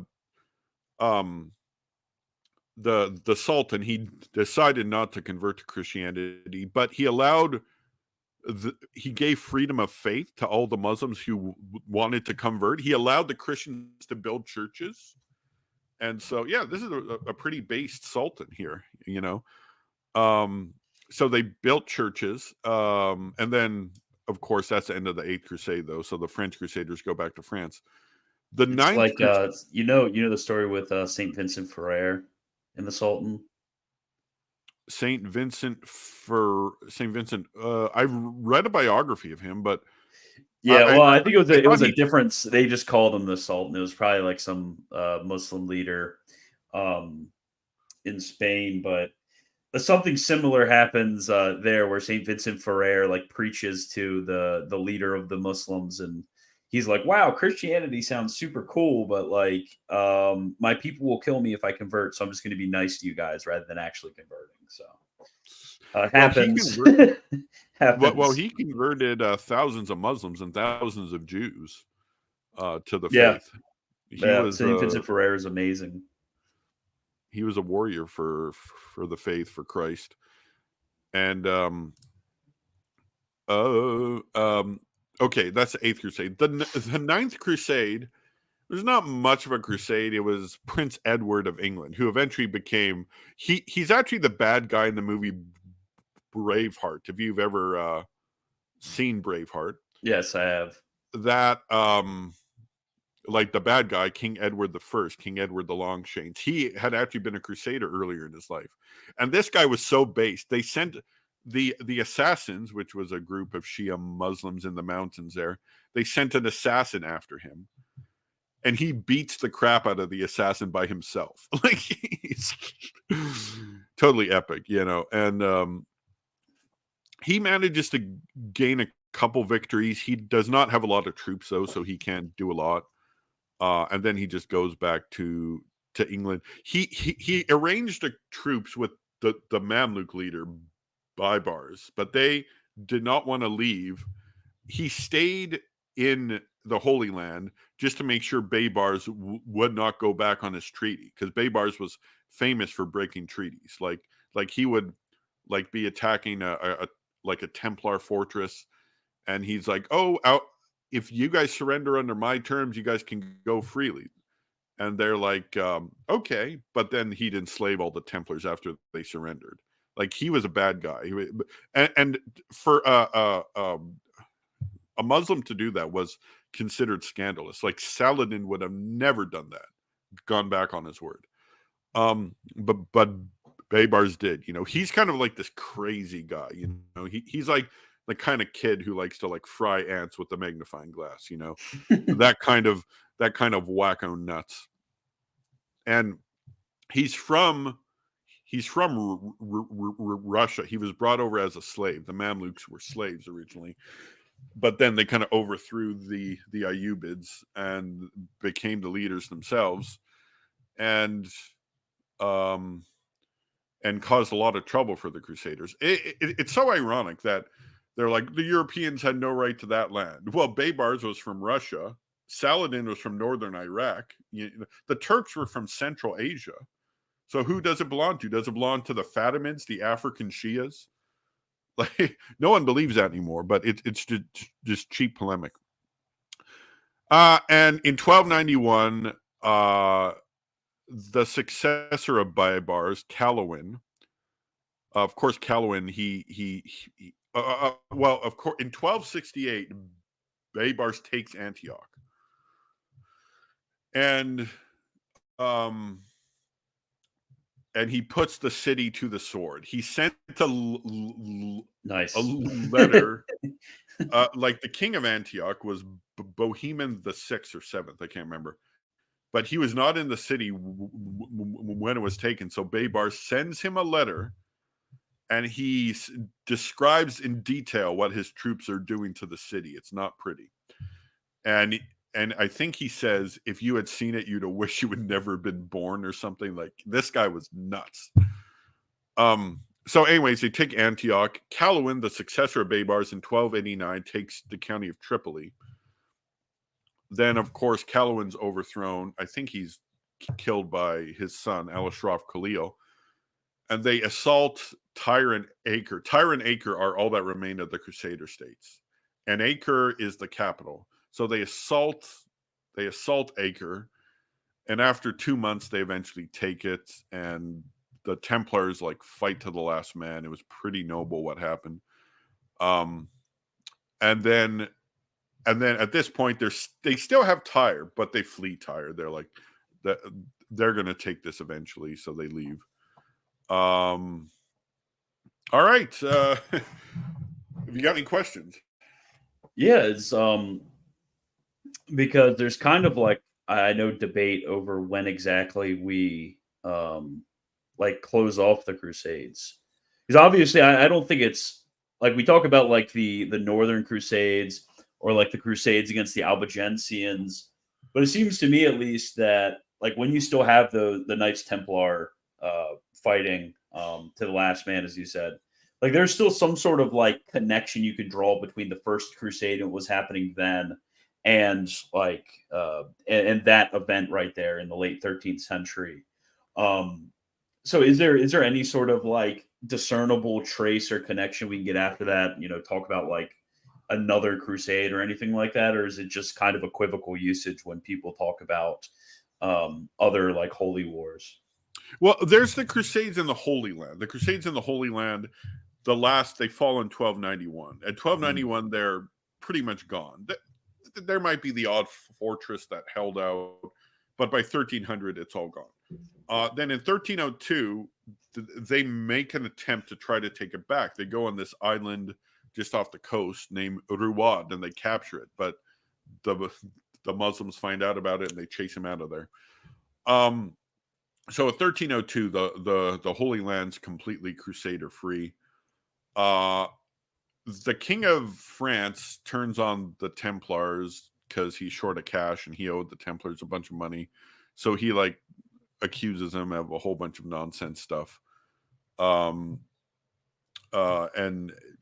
Sultan, he decided not to convert to Christianity, but he allowed he gave freedom of faith to all the Muslims who wanted to convert. He allowed the Christians to build churches. And so, yeah, this is a pretty based sultan here, you know. So they built churches. And then, of course, that's the end of the Eighth Crusade, though. So the French Crusaders go back to France. The It's Ninth like Crusade. you know the story with Saint Vincent Ferrer and the Sultan. Saint Vincent. I've read a biography of him, but Yeah, well, I think I it thought was a he. difference. They just called him the Sultan. It was probably like some Muslim leader um, in Spain, but something similar happens there, where Saint Vincent Ferrer like preaches to the leader of the Muslims, and he's like, "Wow, Christianity sounds super cool, but like my people will kill me if I convert, so I'm just going to be nice to you guys rather than actually converting." So it Well, happens. well, Happens. he converted thousands of Muslims and thousands of Jews to the Yeah, faith. He yeah. was Saint Vincent Ferrer is amazing. he was a warrior for the faith, for Christ. And okay, that's the Eighth Crusade. The Ninth Crusade was not much of a crusade. It was Prince Edward of England, who eventually became he's actually the bad guy in the movie Braveheart. If you've ever seen Braveheart, Yes, I have. that like the bad guy, King Edward the First, King Edward the Longshanks, he had actually been a crusader earlier in his life. And this guy was so based, they sent the assassins, which was a group of Shia Muslims in the mountains there, they sent an assassin after him. And he beats the crap out of the assassin by himself. Like, he's totally epic, you know. And he manages to gain a couple victories. He does not have a lot of troops, though, so he can't do a lot. And then he just goes back to England. He arranged the troops with the Mamluk leader Baibars, but they did not want to leave. He stayed in the Holy Land just to make sure Baibars would not go back on his treaty, because Baibars was famous for breaking treaties. Like he would like be attacking a like a Templar fortress, and he's like, "Oh, if you guys surrender under my terms, you guys can go freely." And they're like, "Okay," but then he'd enslave all the Templars after they surrendered. Like, he was a bad guy, and for a Muslim to do that was considered scandalous. Like, Saladin would have never done that, gone back on his word. But Baybars did. You know, he's kind of like this crazy guy. You know, he's like the kind of kid who likes to like fry ants with a magnifying glass. You know, that kind of wacko nuts. And he's from Russia. He was brought over as a slave. The Mamluks were slaves originally, but then they kind of overthrew the Ayyubids and became the leaders themselves, and caused a lot of trouble for the Crusaders. It's so ironic that they're like, the Europeans had no right to that land. Well, Baybars was from Russia. Saladin was from northern Iraq. The Turks were from Central Asia. So who does it belong to? Does it belong to the Fatimids, the African Shias? Like, no one believes that anymore, but it's just cheap polemic. And in 1291, the successor of Baibars, Calawin, of course, Calawin, well, of course, in 1268, Baibars takes Antioch. And he puts the city to the sword. He sent Nice. a letter. Like, the king of Antioch was Bohemond the 6th or 7th, I can't remember. But he was not in the city when it was taken. So Baybars sends him a letter, and he describes in detail what his troops are doing to the city. It's not pretty. And I think he says, if you had seen it, you'd have wished you would never have been born, or something. Like, this guy was nuts. So anyways, they take Antioch. Calawin, the successor of Baybars, in 1289, takes the county of Tripoli. Then, of course, Calawin's overthrown. I think he's killed by his son, Al-Ashraf Khalil. And they assault Tyre and Acre. Tyre and Acre are all that remain of the Crusader states, and Acre is the capital. So they assault Acre, and after 2 months, they eventually take it, and the Templars like fight to the last man. It was pretty noble what happened. And then at this point, they still have Tyre, but they flee Tyre. They're like they're going to take this eventually, so they leave. All right. Have you got any questions? Yeah, it's because there's kind of like, I know, debate over when exactly we like close off the Crusades. Because obviously I don't think it's like we talk about like the Northern Crusades or like the Crusades against the Albigensians, but it seems to me at least that like when you still have the Knights Templar fighting to the last man, as you said, like there's still some sort of like connection you could draw between the First Crusade and what was happening then, and like and that event right there in the late 13th century. Um, so is there any sort of like discernible trace or connection we can get after that? You know, talk about like another crusade or anything like that, or is it just kind of equivocal usage when people talk about other like holy wars? Well, there's the Crusades in the Holy Land. The Crusades in the Holy Land, they fall in 1291. At 1291, they're pretty much gone. There might be the odd fortress that held out, but by 1300, it's all gone. Then in 1302, they make an attempt to try to take it back. They go on this island just off the coast named Ruwad, and they capture it. But the Muslims find out about it, and they chase him out of there. So in 1302, the Holy Land's completely Crusader free. The King of France turns on the Templars because he's short of cash and he owed the Templars a bunch of money. So he like accuses them of a whole bunch of nonsense stuff. And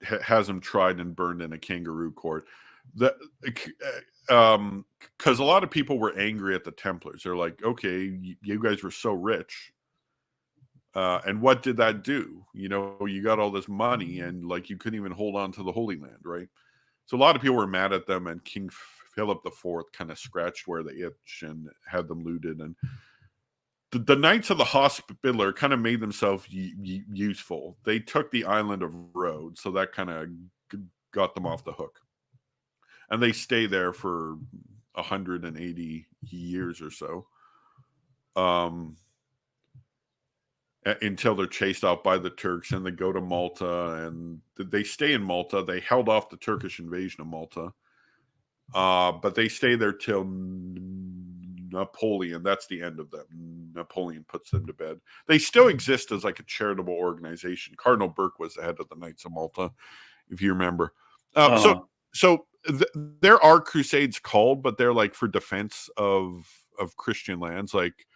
has him tried and burned in a kangaroo court. Because a lot of people were angry at the Templars. They're like, okay, you guys were so rich. And what did that do? You know, you got all this money and like you couldn't even hold on to the Holy Land, right? So a lot of people were mad at them, and King Philip IV kind of scratched where they itch and had them looted. And the Knights of the Hospitaller kind of made themselves useful. They took the island of Rhodes, so that kind of got them off the hook. And they stay there for 180 years or so. Until they're chased out by the Turks, and they go to Malta, and they stay in Malta. They held off the Turkish invasion of Malta, but they stay there till Napoleon. That's the end of them. Napoleon puts them to bed. They still exist as like a charitable organization. Cardinal Burke was the head of the Knights of Malta, if you remember. So there are crusades called, but they're like for defense of Christian lands, like.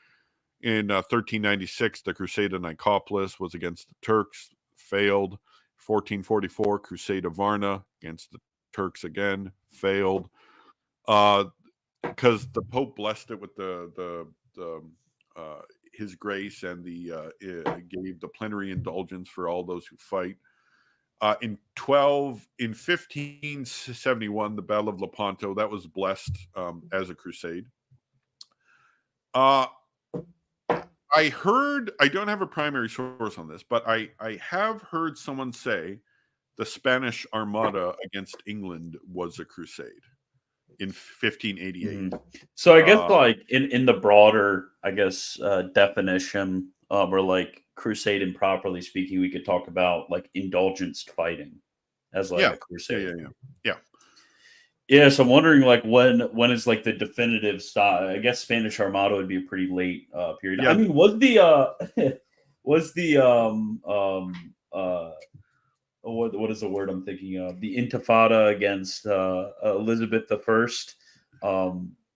In 1396, the Crusade of Nicopolis was against the Turks, failed. 1444, Crusade of Varna against the Turks again, failed. Because the Pope blessed it with his grace, and gave the plenary indulgence for all those who fight. In 1571, the Battle of Lepanto, that was blessed as a crusade. I heard, I don't have a primary source on this, but I have heard someone say the Spanish Armada against England was a crusade in 1588. So I guess like in the broader, I guess, definition, or like crusade, and properly speaking, we could talk about like indulgenced fighting as like a crusade. Yeah, so I'm wondering like when is like the definitive stop? I guess Spanish Armada would be a pretty late period. Yeah. I mean, was the what is the word I'm thinking of? The Intifada against Elizabeth I,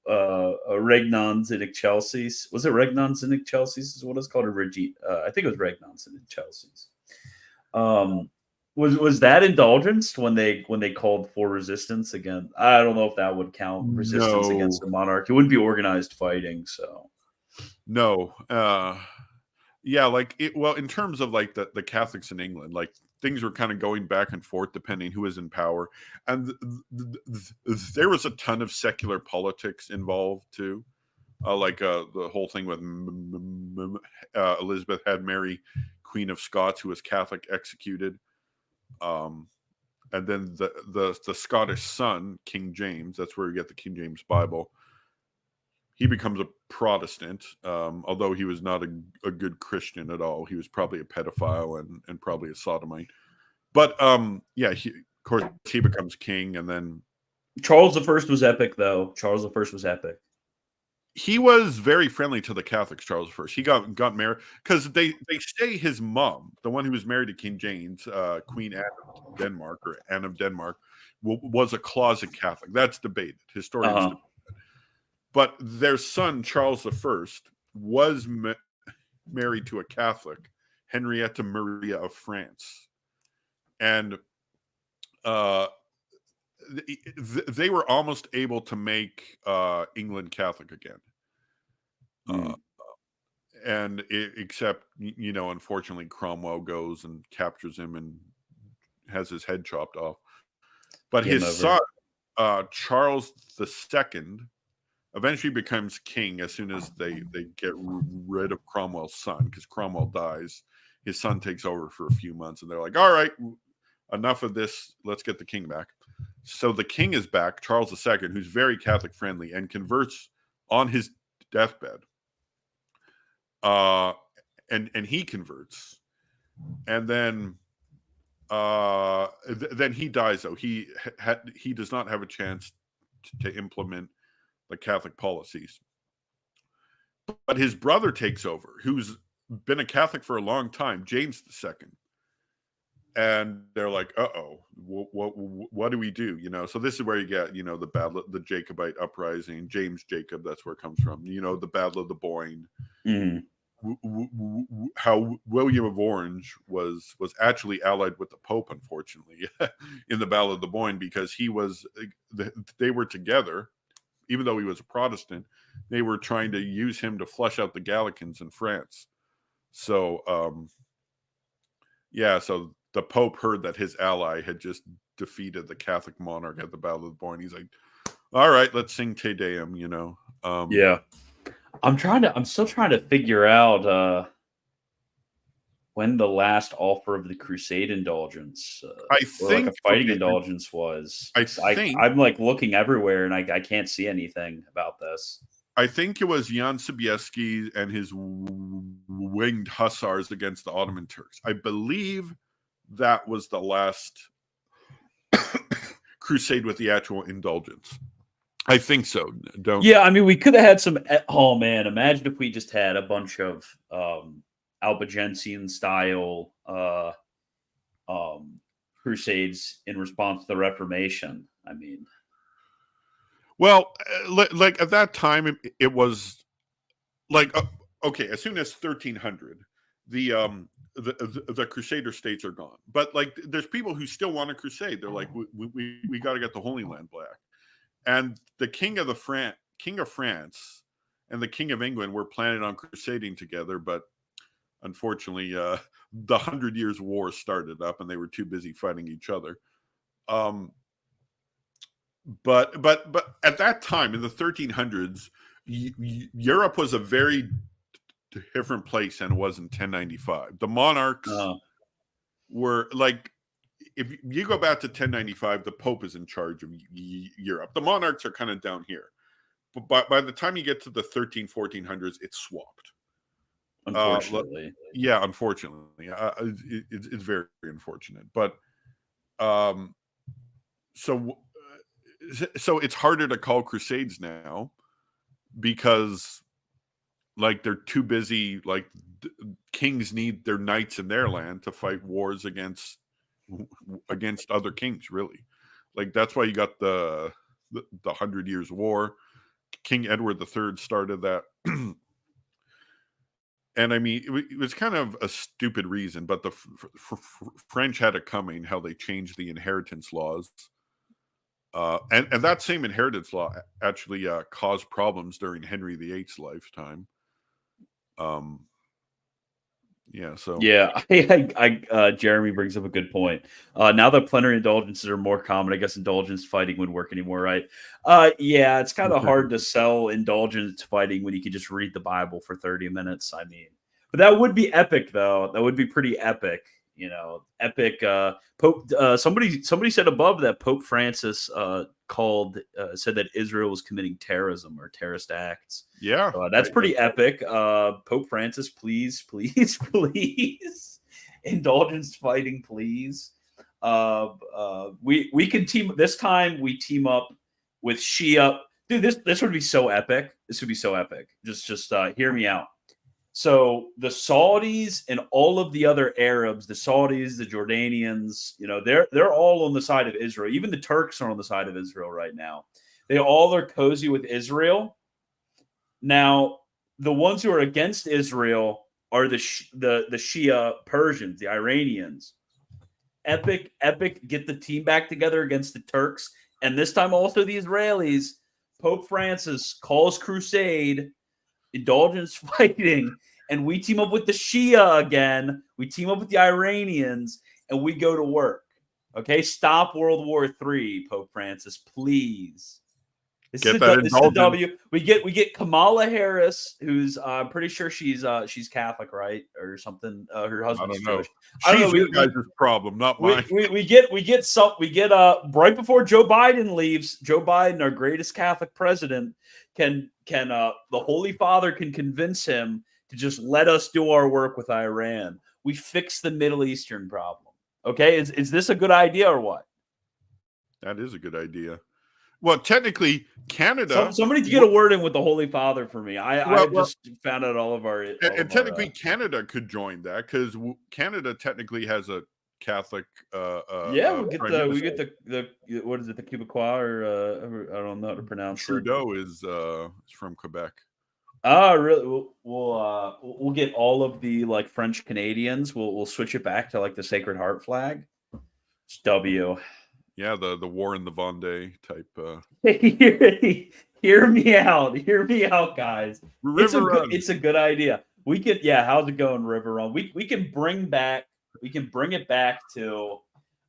Regnans and Excelsis. Was it Regnans and Excelsis? Is what it's called? Or I think it was Regnans and Excelsis. Was that indulgence when they called for resistance again? I don't know if that would count resistance against the monarch. It wouldn't be organized fighting, so no. Yeah, like well, in terms of like the Catholics in England, like things were kind of going back and forth depending who was in power, and there was a ton of secular politics involved too. The whole thing with Elizabeth had Mary, Queen of Scots, who was Catholic, executed. Um, and then the Scottish son, King James, that's where you get the King James Bible. He becomes a Protestant, although he was not a good Christian at all. He was probably a pedophile and probably a sodomite. But yeah, of course he becomes king, and then Charles I was epic, though. Charles I was epic. He was very friendly to the Catholics, Charles I. He got married because they say his mom, the one who was married to King James, Queen Anne of Denmark, or Anne of Denmark, was a closet Catholic. That's debated. Historians debate. But their son, Charles I, was married to a Catholic, Henrietta Maria of France. And they were almost able to make England Catholic again. Except, unfortunately, Cromwell goes and captures him and has his head chopped off. But his son, Charles II, eventually becomes king as soon as they get rid of Cromwell's son, because Cromwell dies. His son takes over for a few months, and they're like, all right, enough of this. Let's get the king back. So the king is back, Charles II, who's very Catholic friendly and converts on his deathbed. And he converts. And then then he dies, though. He does not have a chance to implement the Catholic policies. But his brother takes over, who's been a Catholic for a long time, James II. And they're like, uh-oh, what do we do? So this is where you get, the Jacobite uprising, James Jacob, that's where it comes from. The Battle of the Boyne. How William of Orange was actually allied with the Pope, unfortunately, in the Battle of the Boyne, because they were together. Even though he was a Protestant, they were trying to use him to flush out the Gallicans in France. So, so the Pope heard that his ally had just defeated the Catholic monarch at the Battle of the Boyne. He's like, all right, let's sing Te Deum, Yeah. I'm still trying to figure out when the last offer of the Crusade indulgence, or like a fighting indulgence, was. I'm like looking everywhere, and I can't see anything about this. I think it was Jan Sobieski and his winged hussars against the Ottoman Turks. I believe that was the last crusade with the actual indulgence. I think so. Yeah, I mean, we could have had some. Oh man, imagine if we just had a bunch of Albigensian style crusades in response to the Reformation. I mean, well, like at that time, it was like okay. As soon as 1300, the Crusader states are gone. But like, there's people who still want a crusade. They're like, we got to get the Holy Land back. And the King of France and the King of England were planning on crusading together, but unfortunately, the 100 Years' War started up, and they were too busy fighting each other. But at that time, in the 1300s, Europe was a very different place than it was in 1095. The monarchs were like, if you go back to 1095, the Pope is in charge of Europe. The monarchs are kind of down here. But by the time you get to the 1400s, it's swapped. Unfortunately. Unfortunately. It's very unfortunate. But so it's harder to call crusades now because like they're too busy. Like kings need their knights in their land to fight wars against other kings, really. Like that's why you got the 100 Years' War. King Edward III started that. And I mean, it was kind of a stupid reason, but the French had it coming, how they changed the inheritance laws. And that same inheritance law actually caused problems during Henry VIII's lifetime. Yeah. So Yeah, Jeremy brings up a good point. Now that plenary indulgences are more common, I guess indulgence fighting wouldn't work anymore, right? Yeah, it's kind of hard to sell indulgence fighting when you can just read the Bible for 30 minutes. I mean, but that would be epic, though. That would be pretty epic. You know, epic. Pope. Somebody said above that Pope Francis said that Israel was committing terrorism or terrorist acts. yeah, That's pretty epic. Pope Francis, please, please, please, indulgence fighting, please. We can team this time. We team up with Shia. Dude, this would be so epic. This would be so epic. Just hear me out. So the Saudis and all of the other Arabs, the Saudis, the Jordanians, they're all on the side of Israel. Even the Turks are on the side of Israel right now. They all are cozy with Israel. Now, the ones who are against Israel are the Shia Persians, the Iranians. Epic, get the team back together against the Turks. And this time also the Israelis. Pope Francis calls crusade, indulgence fighting, and we team up with the Shia again. We team up with the Iranians, and we go to work. Okay, stop World War III, Pope Francis, please. This is a W. We get Kamala Harris, who's I'm pretty sure she's Catholic, right, or something. Her husband's Jewish. I don't know. She's your guys' problem, not mine. We get right before Joe Biden leaves. Joe Biden, our greatest Catholic president, can the Holy Father can convince him to just let us do our work with Iran. We fix the Middle Eastern problem. Okay, is this a good idea or what? That is a good idea. Well, technically, Canada. Somebody get a word in with the Holy Father for me. I just found out all of our. And technically, Canada could join that because Canada technically has a Catholic. Yeah, we get the what is it, the Quebecois, or I don't know how to pronounce Trudeau is from Quebec. Really? We'll get all of the like French Canadians. We'll switch it back to like the Sacred Heart flag. It's W. Yeah, the War in the Vendée type. Hear me out, guys. It's a good idea. We could, how's it going, River Run? We can bring it back to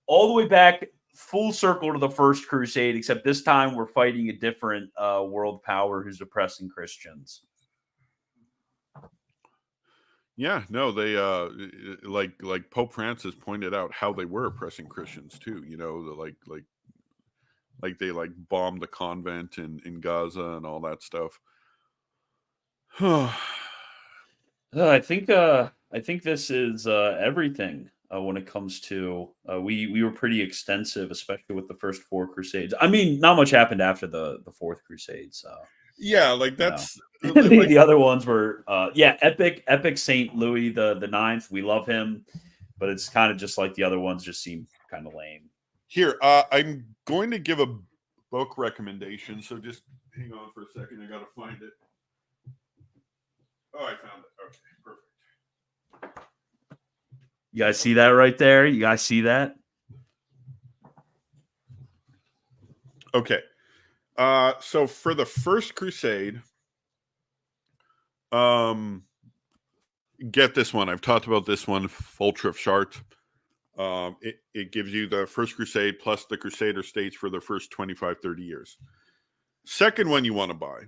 all the way back full circle to the First Crusade, except this time we're fighting a different world power who's oppressing Christians. Yeah, no, they like Pope Francis pointed out how they were oppressing Christians too. You know, like they bombed the convent in Gaza and all that stuff. I think this is everything when it comes to we were pretty extensive, especially with the first four Crusades. I mean, not much happened after the fourth Crusade, so. Yeah, like that's the other ones were epic Saint Louis the Ninth. We love him, but it's kind of just like the other ones just seem kind of lame. Here, I'm going to give a book recommendation, so just hang on for a second. I gotta find it. Oh, I found it. Okay, perfect. You guys see that right there? You guys see that? Okay. So for the First Crusade, get this one. I've talked about this one, Fultref Chart. It gives you the First Crusade plus the Crusader states for the first 25, 30 years. Second one you want to buy.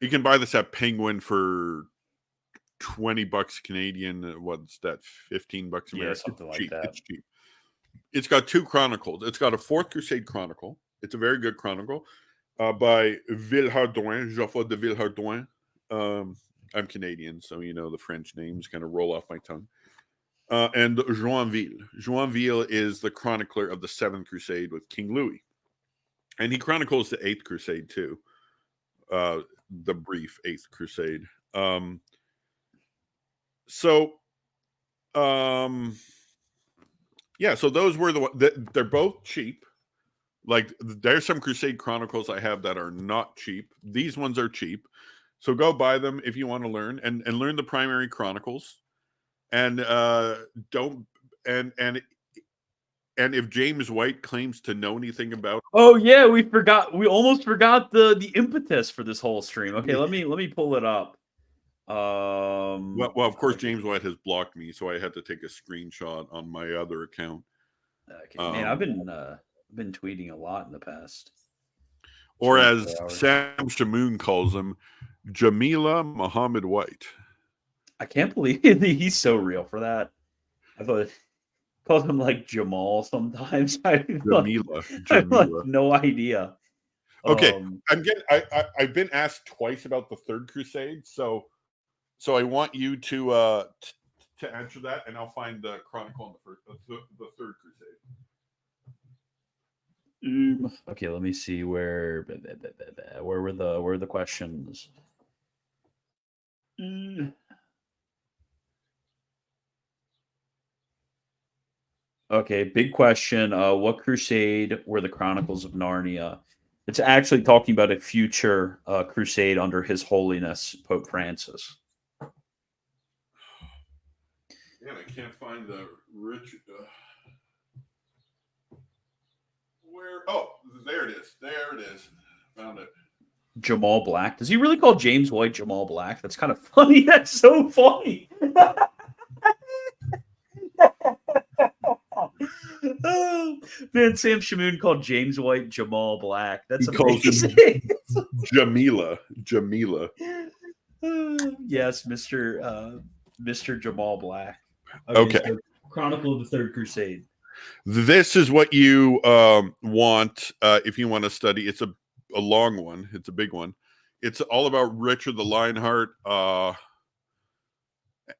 You can buy this at Penguin for $20 Canadian. What's that? $15 American? Yeah, something like that. It's cheap. It's got two chronicles. It's got a Fourth Crusade chronicle. It's a very good chronicle by Villehardouin, Geoffroy de Villehardouin. I'm Canadian, so the French names kind of roll off my tongue. And Joinville. Joinville is the chronicler of the Seventh Crusade with King Louis. And he chronicles the Eighth Crusade too. The brief Eighth Crusade. So those were they're both cheap. Like, there's some Crusade Chronicles I have that are not cheap. These ones are cheap. So go buy them if you want to learn and learn the primary chronicles. And and if James White claims to know anything about we almost forgot the impetus for this whole stream. Okay, let me pull it up. Well, of course, James White has blocked me, so I had to take a screenshot on my other account. Okay, man, I've been tweeting a lot in the past Or 24 as hours. Sam Shamoon calls him, Jamila Muhammad White. I can't believe he's so real for that. I thought called him like Jamal sometimes. I have like Jamila. no idea. Okay, I've been asked twice about the Third Crusade, so I want you to answer that, and I'll find the chronicle on the Third Crusade. Okay, let me see where were the questions. Okay, big question. What crusade were the Chronicles of Narnia? It's actually talking about a future crusade under His Holiness Pope Francis. Man, I can't find the Richard. Where? Oh, there it is. There it is. Found it. Jamal Black. Does he really call James White Jamal Black? That's kind of funny. That's so funny. Oh, man, Sam Shamoon called James White Jamal Black. That's amazing. Jamila. Yes, Mr. Jamal Black. Okay. So Chronicle of the Third Crusade. This is what you want if you want to study. It's a long one. It's a big one. It's all about Richard the Lionheart.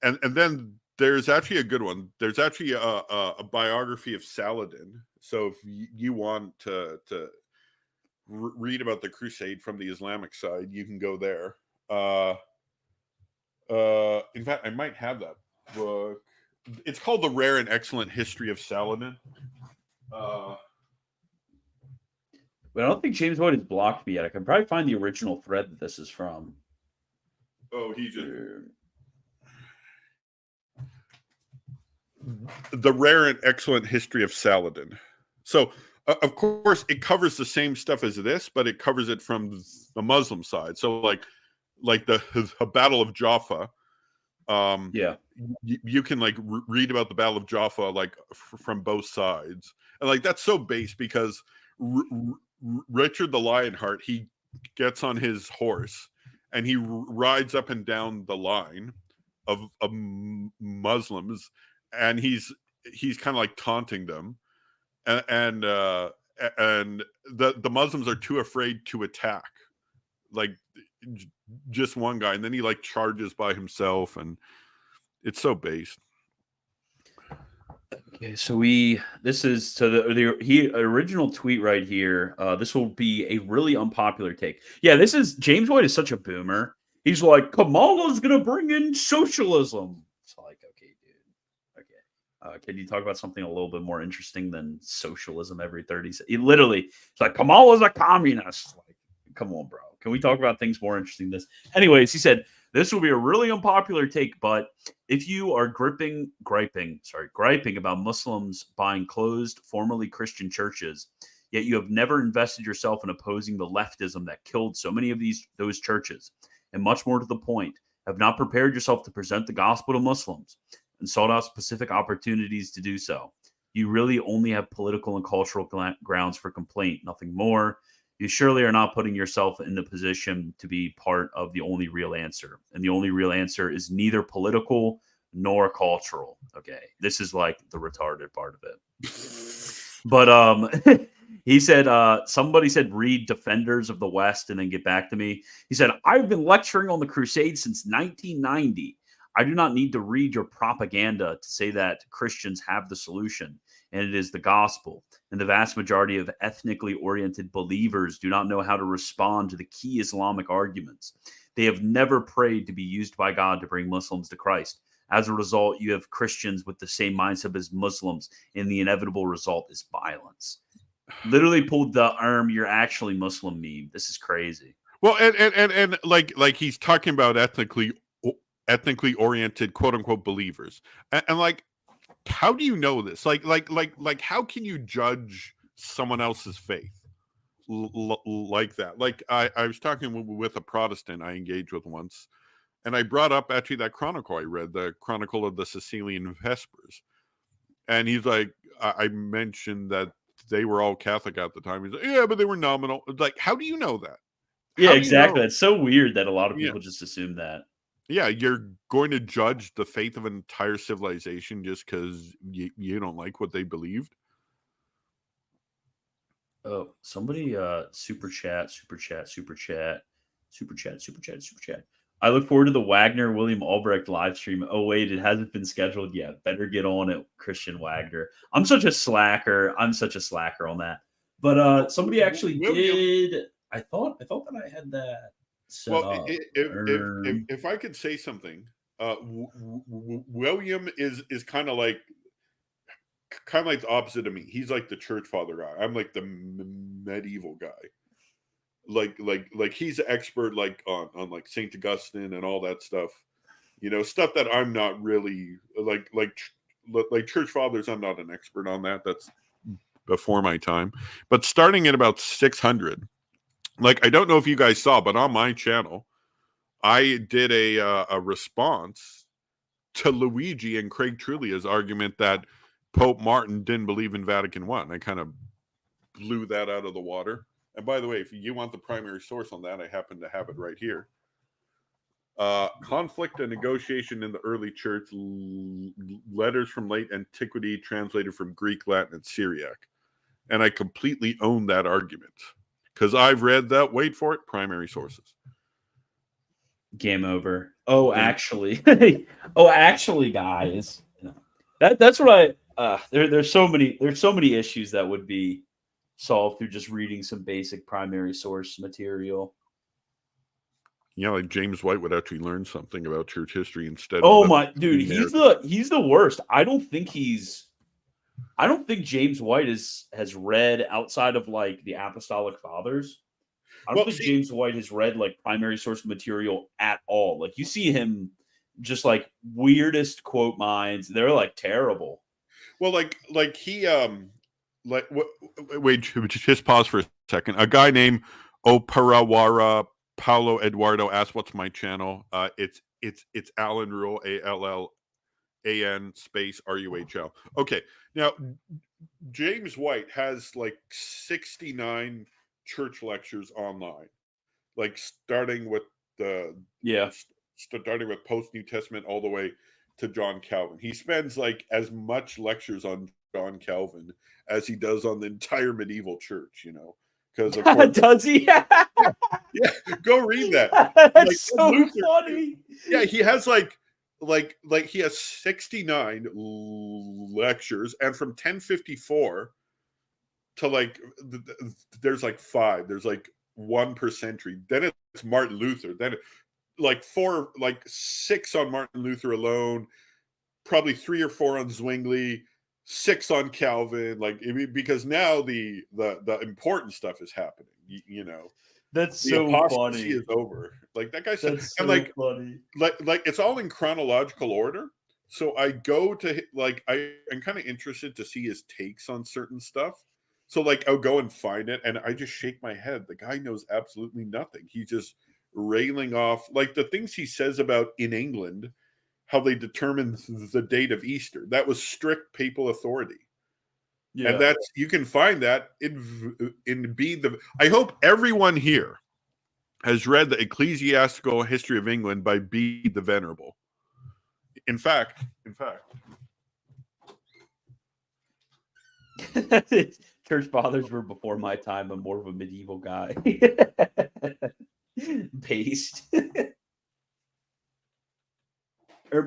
And then there's actually a good one. There's actually a biography of Saladin. So if you want to read about the Crusade from the Islamic side, you can go there. In fact, I might have that book. It's called The Rare and Excellent History of Saladin. But I don't think James White has blocked me yet. I can probably find the original thread that this is from. Oh, he just... The Rare and Excellent History of Saladin. So, of course, it covers the same stuff as this, but it covers it from the Muslim side. So, like the Battle of Jaffa. Yeah, you can like read about the Battle of Jaffa like from both sides, and like that's so base because Richard the Lionheart, he gets on his horse and he rides up and down the line of Muslims, and he's kind of like taunting them, and the Muslims are too afraid to attack, like just one guy, and then he like charges by himself, and it's so based. Okay, so this is so the original tweet right here. This will be a really unpopular take. Yeah, this is James White is such a boomer. He's like, Kamala's gonna bring in socialism. It's like, okay, dude. Okay, can you talk about something a little bit more interesting than socialism every 30 seconds? He literally, it's like Kamala's a communist. Like, come on, bro. Can we talk about things more interesting than this? Anyways, he said this will be a really unpopular take, but if you are griping about Muslims buying closed, formerly Christian churches, yet you have never invested yourself in opposing the leftism that killed so many of those churches, and much more to the point, have not prepared yourself to present the gospel to Muslims and sought out specific opportunities to do so, you really only have political and cultural grounds for complaint, nothing more. You surely are not putting yourself in the position to be part of the only real answer. And the only real answer is neither political nor cultural. Okay. This is like the retarded part of it. But he said, somebody said, read Defenders of the West and then get back to me. He said, I've been lecturing on the Crusades since 1990. I do not need to read your propaganda to say that Christians have the solution, and it is the gospel. And the vast majority of ethnically oriented believers do not know how to respond to the key Islamic arguments. They have never prayed to be used by God to bring Muslims to Christ. As a result, you have Christians with the same mindset as Muslims, and the inevitable result is violence. Literally pulled the you're actually Muslim meme. This is crazy. Well, and like he's talking about ethnically oriented, quote unquote, believers, and like, how do you know this? Like how can you judge someone else's faith like that? Like I was talking with a Protestant I engaged with once, And I brought up actually that chronicle I read, the Chronicle of the Sicilian Vespers. And he's like, I mentioned that they were all Catholic at the time. He's like, yeah, but they were nominal. It's like, how do you know that? Yeah, How do you exactly. know? It's so weird that a lot of Yeah. people just assume that. Yeah, you're going to judge the faith of an entire civilization just because you don't like what they believed? Oh, somebody super chat, super chat, super chat, super chat, super chat, super chat. I look forward to the Wagner William Albrecht live stream. Oh wait, it hasn't been scheduled yet. Better get on it, Christian Wagner. I'm such a slacker. I'm such a slacker on that. But somebody actually William, did. I thought that I had that set well, up. if I could say something, William is kind of like the opposite of me. He's like the church father guy. I'm like the medieval guy. Like he's an expert like on like Saint Augustine and all that stuff. You know, stuff that I'm not really like church fathers. I'm not an expert on that. That's before my time. But starting at about 600, like I don't know if you guys saw, but on my channel, I did a response to Luigi and Craig Trulia's argument that Pope Martin didn't believe in Vatican I. I kind of blew that out of the water. And by the way, if you want the primary source on that, I happen to have it right here. Conflict and negotiation in the early church, letters from late antiquity translated from Greek, Latin, and Syriac. And I completely own that argument because I've read that. Wait for it. Primary sources. Game over. Oh, actually, guys, that's what I. There's so many issues that would be solved through just reading some basic primary source material. Yeah, like James White would actually learn something about church history instead. Oh of my dude, he's the worst. I don't think James White has read outside of like the Apostolic Fathers. I don't think James White has read like primary source material at all. Like you see him just like weirdest quote minds. They're like terrible. Well, like he wait, just pause for a second. A guy named Oparawara Paulo Eduardo asked, "What's my channel?" It's Alan Rule, ALLAN space RUHL. Okay, now James White has like 69 church lectures online, like starting with post New Testament all the way to John Calvin. He spends like as much lectures on John Calvin as he does on the entire medieval church, you know, because of course does he? yeah, go read that. That's like, so Luther, funny. Yeah, he has like he has 69 lectures, and from 1054 to like there's like 5. There's like 1 per century. Then it's Martin Luther. Then like 6 on Martin Luther alone, probably 3 or 4 on Zwingli, 6 on Calvin. Like because now the important stuff is happening. You know, that's the so apostasy funny. is over. Like that guy said, That's so and like funny. like it's all in chronological order. So I go to like I'm kind of interested to see his takes on certain stuff. So like I'll go and find it, and I just shake my head. The guy knows absolutely nothing. He's just railing off like the things he says about in England, how they determined the date of Easter. That was strict papal authority. Yeah. And that's you can find that in I hope everyone here has read the Ecclesiastical History of England by Bede the Venerable. In fact, church fathers were before my time. I'm more of a medieval guy. Based.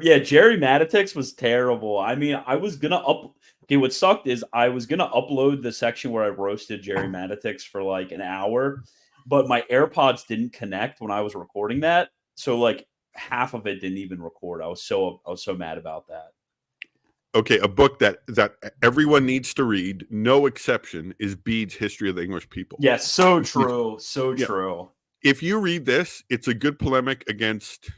Yeah, Jerry Matitix was terrible. I mean, I was gonna Okay, what sucked is I was gonna upload the section where I roasted Jerry Matitix for like an hour, but my AirPods didn't connect when I was recording that, so like half of it didn't even record. I was so mad about that. Okay, a book that everyone needs to read, no exception, is Bede's History of the English People. Yes, so true, true. If you read this, it's a good polemic against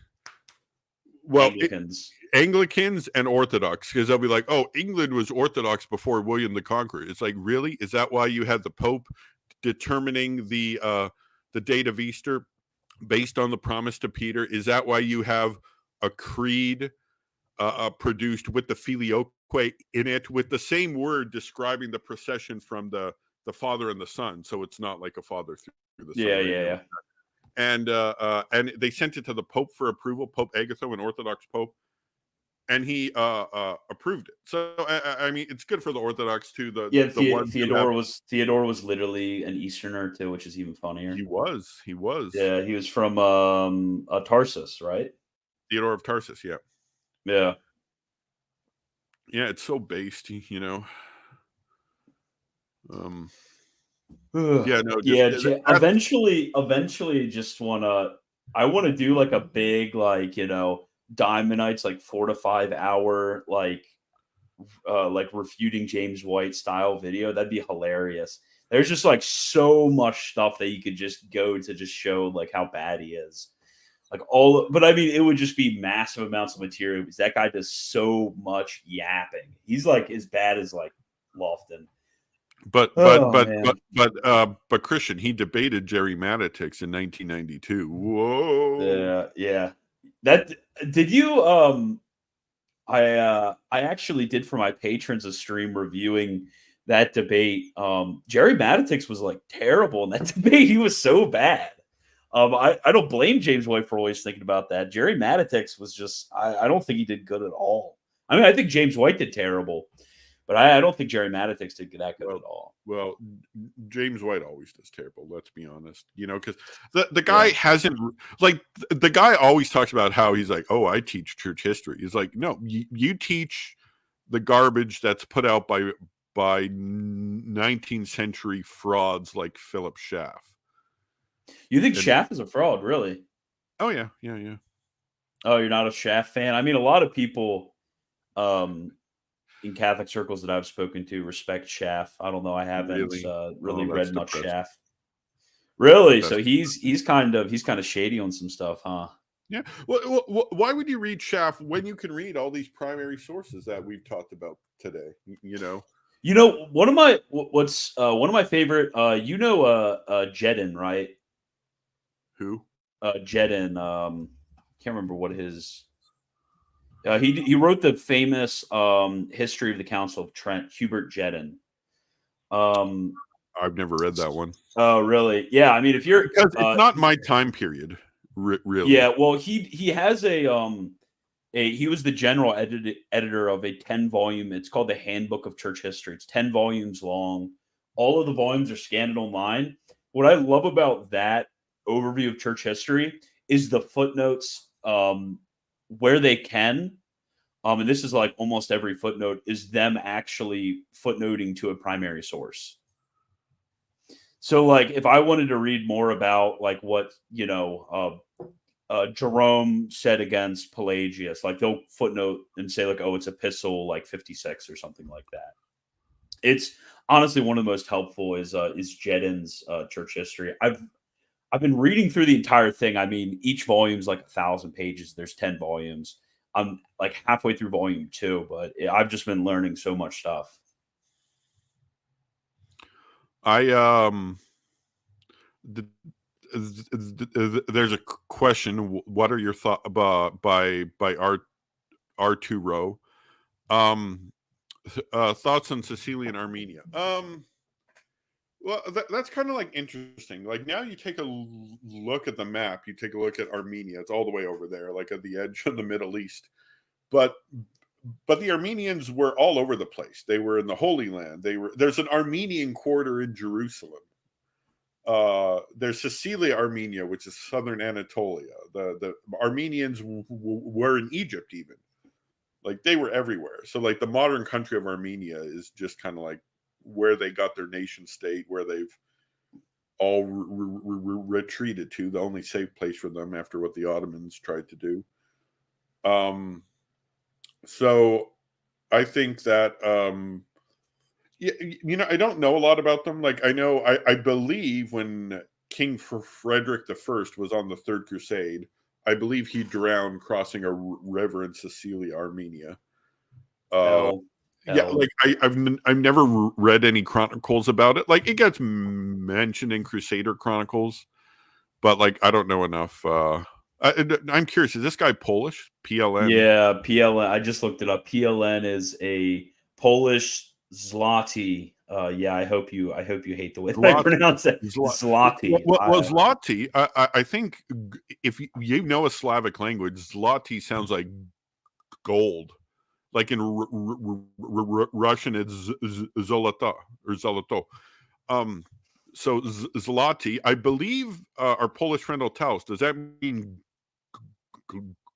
Anglicans and Orthodox, because they'll be like, "Oh, England was Orthodox before William the Conqueror." It's like, really? Is that why you had the Pope determining the date of Easter? based on the promise to Peter? Is that why you have a creed produced with the filioque in it, with the same word describing the procession from the Father and the Son? So it's not like a Father through the Son, Yeah, right? yeah, And they sent it to the Pope for approval, Pope Agatho, an Orthodox Pope, and he approved it. So I mean, it's good for the Orthodox too. yeah. The ones who have Theodore was literally an Easterner too, which is even funnier. he was Yeah, he was from Tarsus, right? Theodore of Tarsus. Yeah, Yeah. yeah. It's so based, you know. Um, Ugh. yeah, no, just Yeah, that's eventually just I wanna do, like, a big, like, Diamond Knights, like, 4 to 5 hour, like, refuting James White style video. That'd be hilarious. There's just, like, so much stuff that you could just go to just show, like, how bad he is. Like, but, I mean, it would just be massive amounts of material because that guy does so much yapping. He's, like, as bad as, like, Lofton. Oh, man. but Christian, he debated Jerry Matitix in 1992. Whoa. Yeah. That did you I actually did for my patrons a stream reviewing that debate. Jerry Matitix was like terrible in that debate. He was so bad. I don't blame James White for always thinking about that. Jerry Matitix was just I don't think he did good at all. I mean, I think James White did terrible, but I don't think Jerry Matitix did that good at all. Well, James White always does terrible. Let's be honest, because the guy hasn't, like, the guy always talks about how he's like, oh, I teach church history. He's like, no, you teach the garbage that's put out by 19th century frauds like Philip Schaff. You think Schaff is a fraud, really? Oh yeah. Oh, you're not a Schaff fan? I mean, a lot of people in Catholic circles that I've spoken to respect Schaff. I don't know. I haven't really read much Schaff. Really? So he's kind of shady on some stuff, huh? Yeah. Well, why would you read Schaff when you can read all these primary sources that we've talked about today? One of my favorite. Jedin, right? Who? Jedin. Can't remember what his. He wrote the famous history of the Council of Trent. Hubert Jedin. I've never read that one. Oh, really? Yeah. I mean, if you're because it's not my time period, really. Yeah. Well, he has he was the general editor of a 10-volume. It's called the Handbook of Church History. It's 10 volumes long. All of the volumes are scanned online. What I love about that overview of church history is the footnotes where they can. And this is like almost every footnote is them actually footnoting to a primary source. So, like, if I wanted to read more about like what Jerome said against Pelagius, like they'll footnote and say like, oh, it's epistle like 56 or something like that. It's honestly one of the most helpful is Jedin's church history. I've been reading through the entire thing. I mean, each volume is like 1,000 pages. There's 10 volumes. I'm like halfway through volume 2, but I've just been learning so much stuff. There's a question. What are your thoughts by R2 Row? Thoughts on Sicily and Armenia? Well, that's kind of like interesting. Like now you take a look at the map, you take a look at Armenia. It's all the way over there, like at the edge of the Middle East. But the Armenians were all over the place. They were in the Holy Land. There's an Armenian quarter in Jerusalem. There's Sicilia, Armenia, which is southern Anatolia. The Armenians were in Egypt even. Like they were everywhere. So like the modern country of Armenia is just kind of like where they got their nation state, where they've all retreated to, the only safe place for them after what the Ottomans tried to do. So I think that I don't know a lot about them. Like I believe when King Frederick I was on the Third Crusade, I believe he drowned crossing a river in Sicilia, Armenia. Yeah, like I've never read any chronicles about it. Like it gets mentioned in Crusader Chronicles, but like I don't know enough. I'm curious. Is this guy Polish? PLN. Yeah, PLN. I just looked it up. PLN is a Polish zloty. Yeah, I hope you hate the way that I Zloty. pronounce it. Zloty. Well, Zloty. I think if you know a Slavic language, Zloty sounds like gold. Like in Russian, it's zolota or zoloto. So zloty, I believe our Polish friend will tell us. Does that mean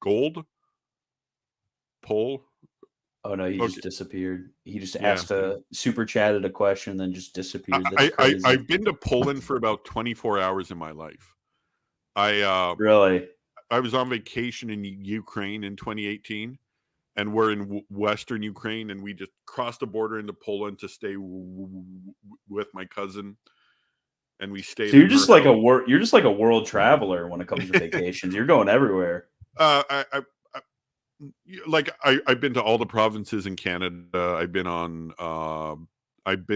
gold? Pole? Oh no, he Okay. just disappeared. He just Yeah. asked super chatted a question, then just disappeared. That's crazy. I've been to Poland for about 24 hours in my life. Really? I was on vacation in Ukraine in 2018, and we're in Western Ukraine, and we just crossed the border into Poland to stay with my cousin, and we stayed. So you're just like you're just like a world traveler when it comes to vacations. You're going everywhere. I've been to all the provinces in Canada. I've been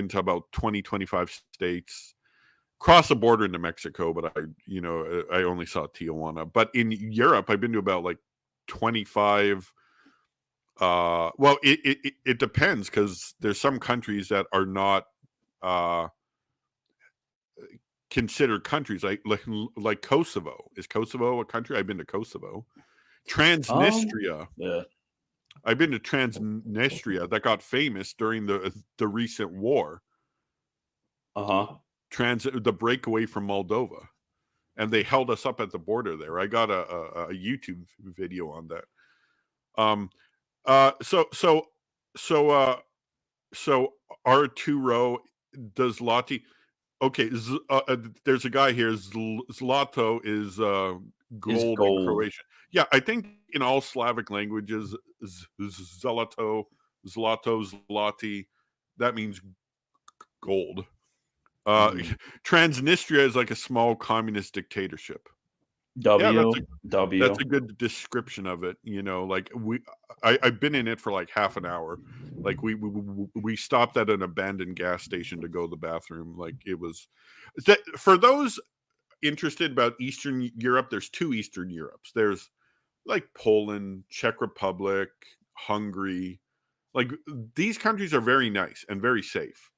to about 25 states. Cross the border into Mexico, but I only saw Tijuana. But in Europe, I've been to about like 25. Well, it depends, because there's some countries that are not considered countries, like Kosovo. Is Kosovo a country? I've been to Kosovo. Transnistria. Yeah. I've been to Transnistria, that got famous during the recent war. The breakaway from Moldova, and they held us up at the border there. I got a YouTube video on that. So Arturo does Zloty. Okay, there's a guy here. Zlato is gold in Croatian. Yeah, I think in all Slavic languages, Zlato, Zloty, that means gold. Transnistria is like a small communist dictatorship. W. That's a good description of it. Like I've been in it for like half an hour. Like we stopped at an abandoned gas station to go to the bathroom. Like it was that, for those interested about Eastern Europe, there's two Eastern Europes. There's like Poland, Czech Republic, Hungary. Like these countries are very nice and very safe.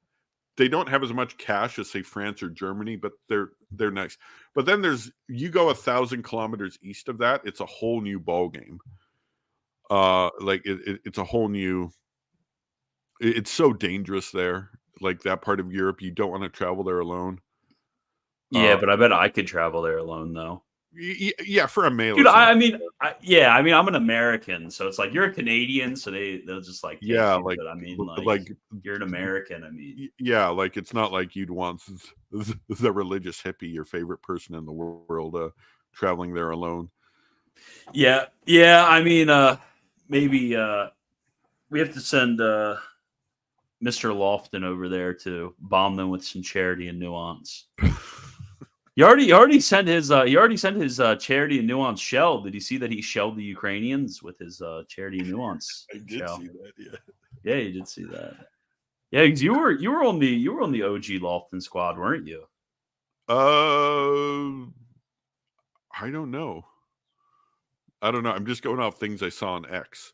They don't have as much cash as say France or Germany, but they're nice. But then you go 1,000 kilometers east of that, it's a whole new ball game. Like it's a whole new. It's so dangerous there. Like that part of Europe, you don't want to travel there alone. Yeah, but I bet I could travel there alone though. Yeah, for a male. Dude, I'm an American, so it's like you're a Canadian, so they'll just like take you, like, but I mean, like you're an American. I mean, yeah, like it's not like you'd want the religious hippie, your favorite person in the world, traveling there alone. Yeah. I mean, maybe we have to send Mr. Lofton over there to bomb them with some charity and nuance. He already sent his charity and nuance shell. Did you see that he shelled the Ukrainians with his charity and nuance? I did see that. Yeah, you did see that. Yeah, because you were on the OG Lofton squad, weren't you? I don't know. I'm just going off things I saw on X.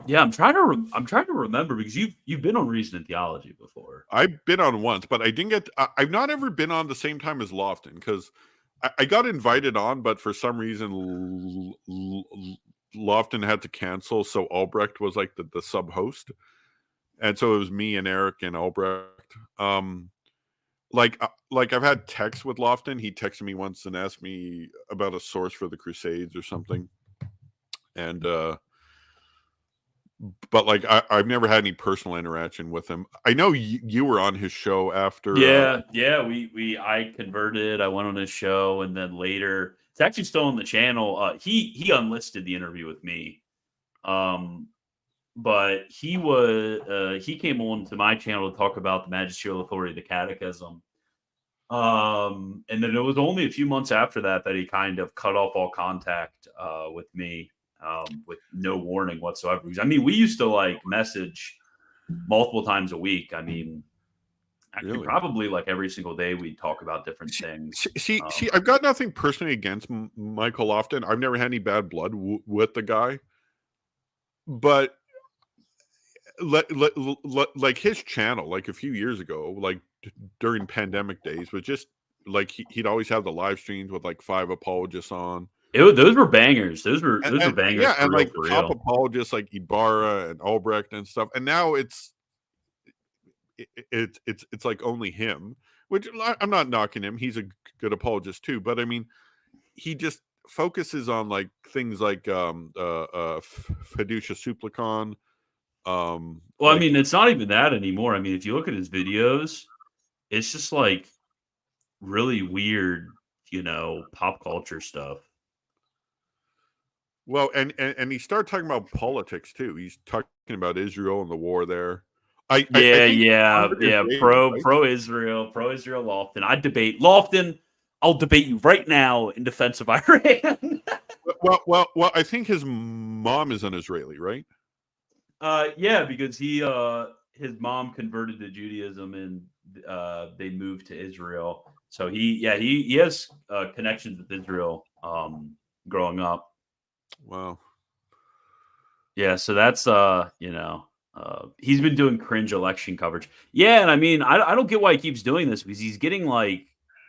Yeah, I'm trying to remember, because you've been on Reason and Theology before. I've been on once, but I didn't get. I've not ever been on the same time as Lofton, because I got invited on, but for some reason Lofton had to cancel, so Albrecht was like the sub host, and so it was me and Eric and Albrecht. Like I've had texts with Lofton. He texted me once and asked me about a source for the Crusades or something, and but like I've never had any personal interaction with him. I know you were on his show after. Yeah. I converted. I went on his show, and then later it's actually still on the channel. He unlisted the interview with me, but he came on to my channel to talk about the magisterial authority of the Catechism. And then it was only a few months after that he kind of cut off all contact with me. With no warning whatsoever. Because, I mean, we used to like message multiple times a week. I mean, Actually, Really? probably like every single day we talk about different things. See, I've got nothing personally against Michael Lofton. I've never had any bad blood with the guy, but like his channel, like a few years ago, like during pandemic days, was just like he'd always have the live streams with like 5 apologists on. Those were bangers. Those were bangers Yeah, for and real, like for the top real. apologists like Ibarra and Albrecht and stuff. And now it's like only him, which I'm not knocking him. He's a good apologist too, but I mean, he just focuses on like things like fiducia supplicon, Well, I mean, like it's not even that anymore. I mean, if you look at his videos, it's just like really weird, pop culture stuff. well, and he started talking about politics too. He's talking about Israel and the war there. I Yeah, think it's yeah, yeah. underrated, Pro right? pro Israel, Lofton. I debate Lofton. I'll debate you right now in defense of Iran. Well. I think his mom is an Israeli, right? Yeah, because his mom converted to Judaism and they moved to Israel. So he has connections with Israel growing up. Wow. Yeah, so that's he's been doing cringe election coverage. Yeah, and I mean I don't get why he keeps doing this because he's getting like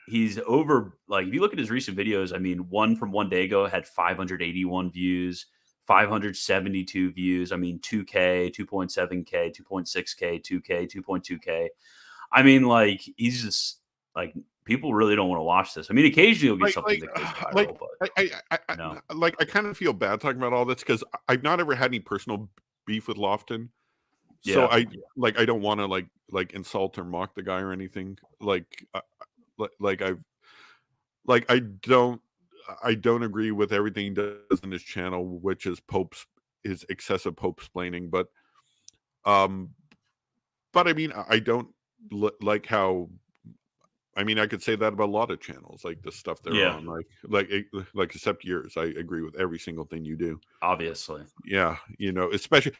he's over like if you look at his recent videos, I mean one from one day ago had 581 views, 572 views. I mean 2K, 2.7K, 2.6K, 2K, 2.2K. I mean like he's just like people really don't want to watch this. I mean occasionally you'll get something that goes viral, but no. Like I kind of feel bad talking about all this because I've not ever had any personal beef with Lofton, so Yeah. I don't want to like insult or mock the guy or anything. Like I don't agree with everything he does in his channel, which is his excessive Pope splaining, um, but I mean I don't like how. I mean, I could say that about a lot of channels, like the stuff they're Yeah, on, like except yours. I agree with every single thing you do. obviously. Yeah, especially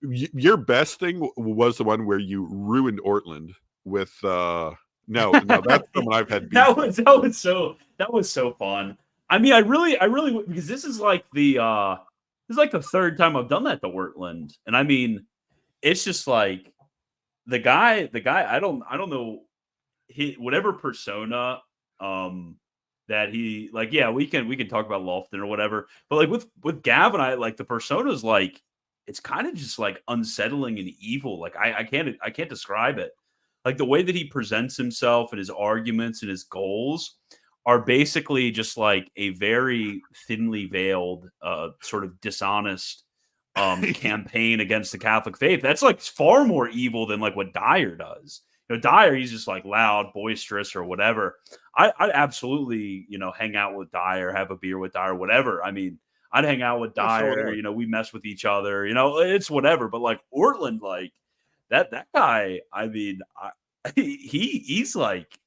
your best thing was the one where you ruined Ortland with. No, that's someone I've had beef with. That was so fun. I mean, I really because this is like the third time I've done that to Wurtland, and I mean, it's just like the guy. I don't know whatever persona that he like. Yeah, we can talk about Lofton or whatever, but like with Gavin, I like the persona's like it's kind of just like unsettling and evil. Like I can't describe it like the way that he presents himself and his arguments and his goals are basically just like a very thinly veiled, sort of dishonest campaign against the Catholic faith. That's like far more evil than like what Dyer does. Dyer, he's just like loud, boisterous, or whatever. I'd absolutely, hang out with Dyer, have a beer with Dyer, whatever. I mean, I'd hang out with Yeah, so would Dyer. I. We mess with each other. It's whatever. But like Ortland, like that guy. I mean, he's like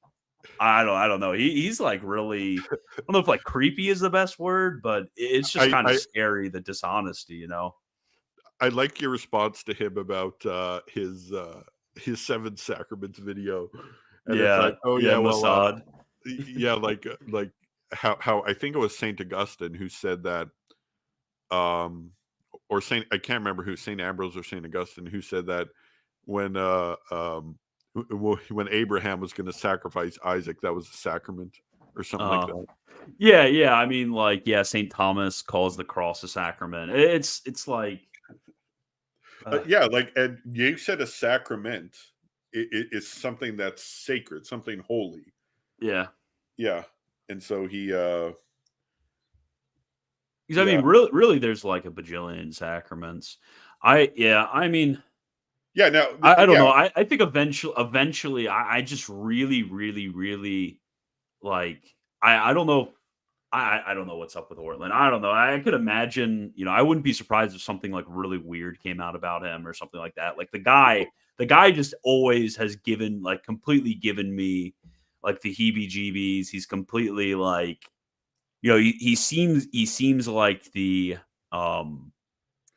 I don't know. He's like really I don't know if like creepy is the best word, but it's just I kind of I scary the dishonesty. I like your response to him about his Seven Sacraments video, and it's Yeah, like, oh yeah, yeah, well, Mossad. yeah, like how I think it was Saint Augustine who said that, um, or Saint I can't remember who Saint Ambrose or Saint Augustine who said that when when Abraham was going to sacrifice Isaac, that was a sacrament or something like Uh, that. yeah. I mean, like, yeah, St. Thomas calls the cross a sacrament. It's like Yeah, like, and you said a sacrament is something that's sacred, something holy. yeah. Yeah, and so he, Because I yeah, mean, really there's like a bajillion sacraments. I mean, yeah. Now, I don't know. yeah, I think eventually I just really like I don't know. I don't know what's up with Ortland. I don't know. I could imagine, I wouldn't be surprised if something like really weird came out about him or something like that. Like the guy just always has completely given me like the heebie-jeebies. He's completely like, he seems like the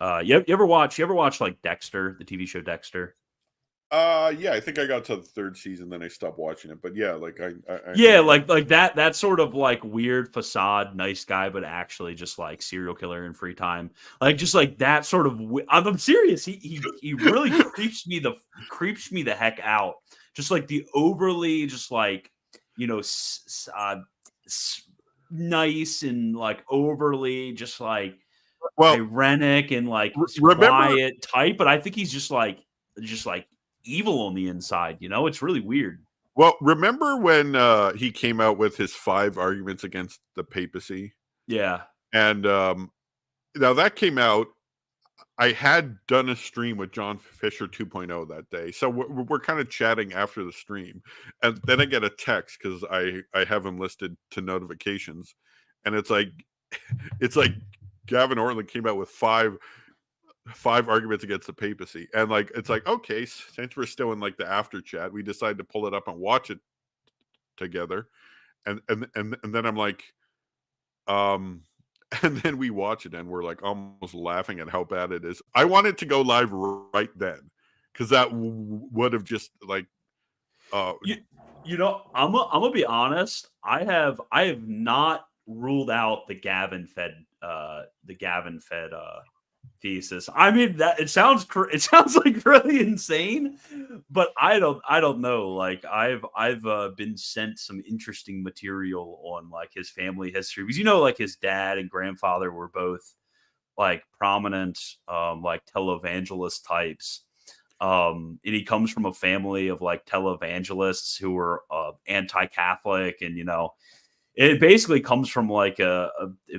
you ever watch like Dexter, the TV show Dexter? Yeah, I think I got to the third season, then I stopped watching it. But yeah, like I know Yeah, what like that sort of like weird facade, nice guy, but actually just like serial killer in free time. Like just like that sort of. I'm serious. He really creeps me the heck out. Just like the overly just like nice and like overly just like Well, ironic and like remember quiet type. But I think he's just like evil on the inside. It's really weird. remember when he came out with his 5 arguments against the papacy? Yeah. And now that came out, I had done a stream with John Fisher 2.0 that day. So we're kind of chatting after the stream. And then I get a text because I have him listed to notifications. And it's like Gavin Ortland came out with five arguments against the papacy. And like it's like, okay, since we're still in like the after chat, we decided to pull it up and watch it together. And then I'm like, um and then we watch it and we're like almost laughing at how bad it is. I wanted to go live right then because that would have just like You, I'm gonna be honest. I have not ruled out the Gavin Fed thesis. I mean that it sounds like really insane, but I don't know. Like I've been sent some interesting material on like his family history because like his dad and grandfather were both like prominent like televangelist types. And he comes from a family of like televangelists who were anti-Catholic, and it basically comes from like a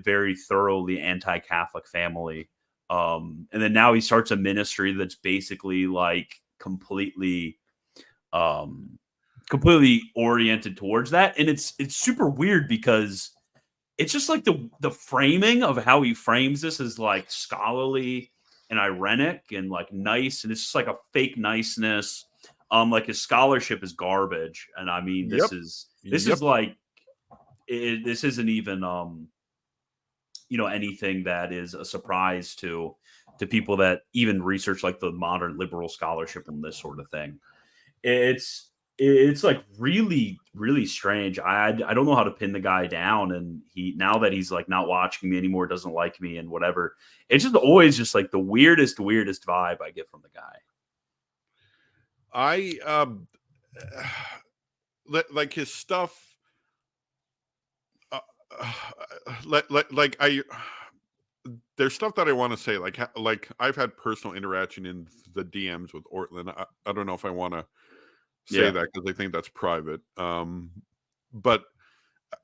very thoroughly anti-Catholic family. And then now he starts a ministry that's basically like um, completely oriented towards that, and it's super weird because it's just like the framing of how he frames this is like scholarly and ironic and like nice, and it's just like a fake niceness. Like his scholarship is garbage, and I mean yep, this yep. is like this isn't even anything that is a surprise to people that even research like the modern liberal scholarship and this sort of thing. It's like really really strange. I don't know how to pin the guy down, and he now that he's like not watching me anymore, doesn't like me and whatever. It's just always just like the weirdest vibe I get from the guy. I like his stuff. Uh, like I there's stuff that I want to say like I've had personal interaction in the DMs with Ortland. I don't know if I want to say Yeah. that because I think that's private. But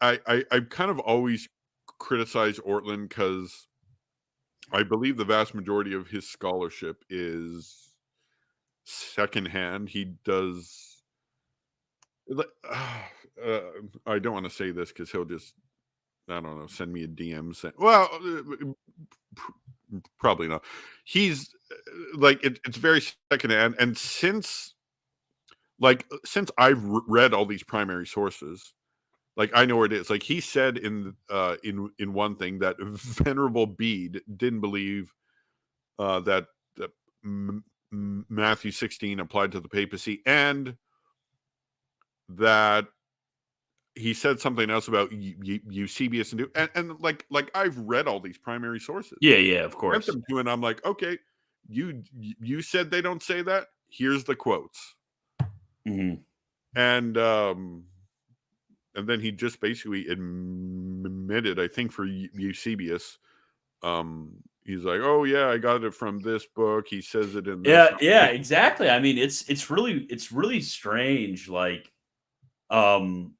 I've kind of always criticized Ortland because I believe the vast majority of his scholarship is secondhand. He does. I don't want to say this because he'll just, I don't know, send me a DM saying, well, probably not. He's like, it's very secondhand. And since I've read all these primary sources, like I know where it is. Like he said in one thing that Venerable Bede didn't believe that Matthew 16 applied to the papacy, and that he said something else about Eusebius and like I've read all these primary sources, Yeah, of sent course. them to, and I'm like, okay, you said they don't say that. Here's the quotes, Hmm. and then he just basically admitted, I think for Eusebius, he's like, oh yeah, I got it from this book. He says it in this. Yeah, exactly. I mean, it's really strange. Like, um,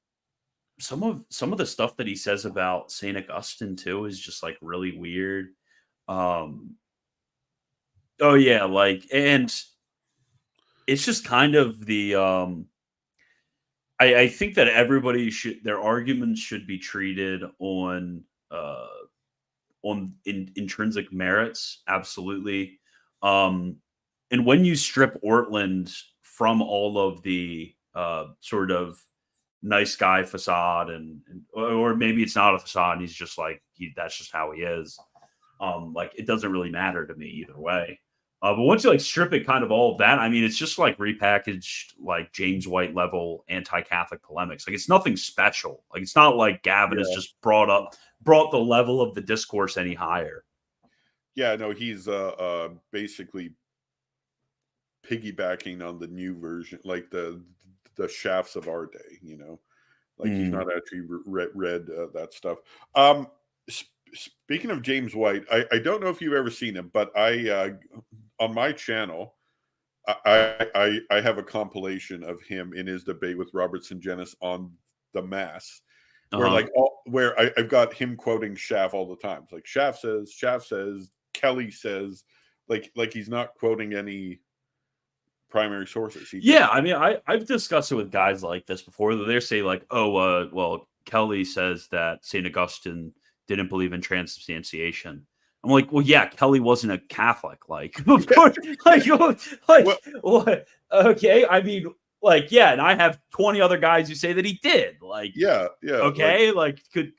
some of the stuff that he says about Saint Augustine too is just like really weird. Um, oh yeah, like, and it's just kind of I think that everybody should their arguments should be treated uh on intrinsic merits, absolutely. Um, and when you strip Ortland from all of the sort of nice guy facade, or maybe it's not a facade, and he's just like that's just how he is. Like it doesn't really matter to me either way. But once you like strip it kind of all of that, I mean, it's just like repackaged like James White level anti-Catholic polemics. Like it's nothing special. Like it's not like Gavin has Yeah. just brought the level of the discourse any higher. Yeah, no, he's basically piggybacking on the new version, like the shafts of our day, like he's not actually read that stuff. Speaking of James White, I don't know if you've ever seen him, but I on my channel I have a compilation of him in his debate with Robert St. Genis on the Mass, where I've got him quoting Schaff all the time. It's like Schaff says, Kelly says, like he's not quoting any primary sources. I mean, I've discussed it with guys like this before. They say like, oh, well, Kelly says that St. Augustine didn't believe in transubstantiation. I'm like, well, yeah, Kelly wasn't a Catholic. Like, what? Okay, I mean, like, yeah, and I have 20 other guys who say that he did. Like, yeah, okay, like could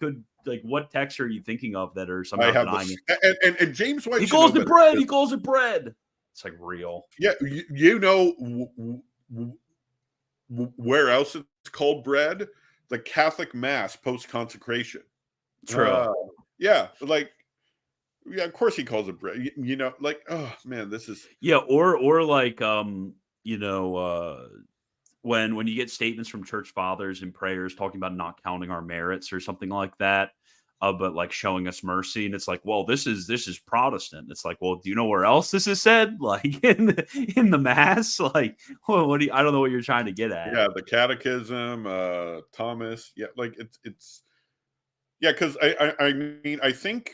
like what texts are you thinking of that are somehow denying it? And James White, he calls it bread. He calls it bread. It's like real. Yeah, where else it's called bread? The Catholic Mass post consecration. True. Yeah, like of course he calls it bread. Like, oh man, this is or like when you get statements from church fathers and prayers talking about not counting our merits or something like that, but like showing us mercy, and it's like, well, this is Protestant. It's like, well, do you know where else this is said? Like in the Mass? Like, well, I don't know what you're trying to get at. Yeah, the Catechism, Thomas. Yeah, like it's yeah, because I mean, I think,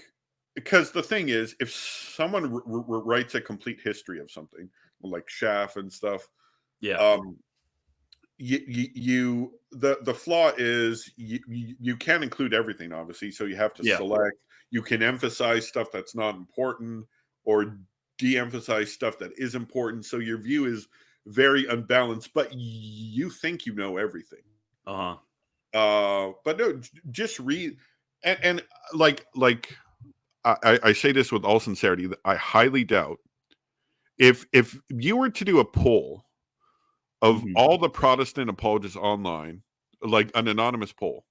because the thing is, if someone writes a complete history of something like Schaff and stuff, the flaw is you can't include everything, obviously, so you have to select. You can emphasize stuff that's not important or de-emphasize stuff that is important, so your view is very unbalanced, but you think you know everything. But no, just read, and like I say this with all sincerity, that I highly doubt if you were to do a poll of all the Protestant apologists online, like an anonymous poll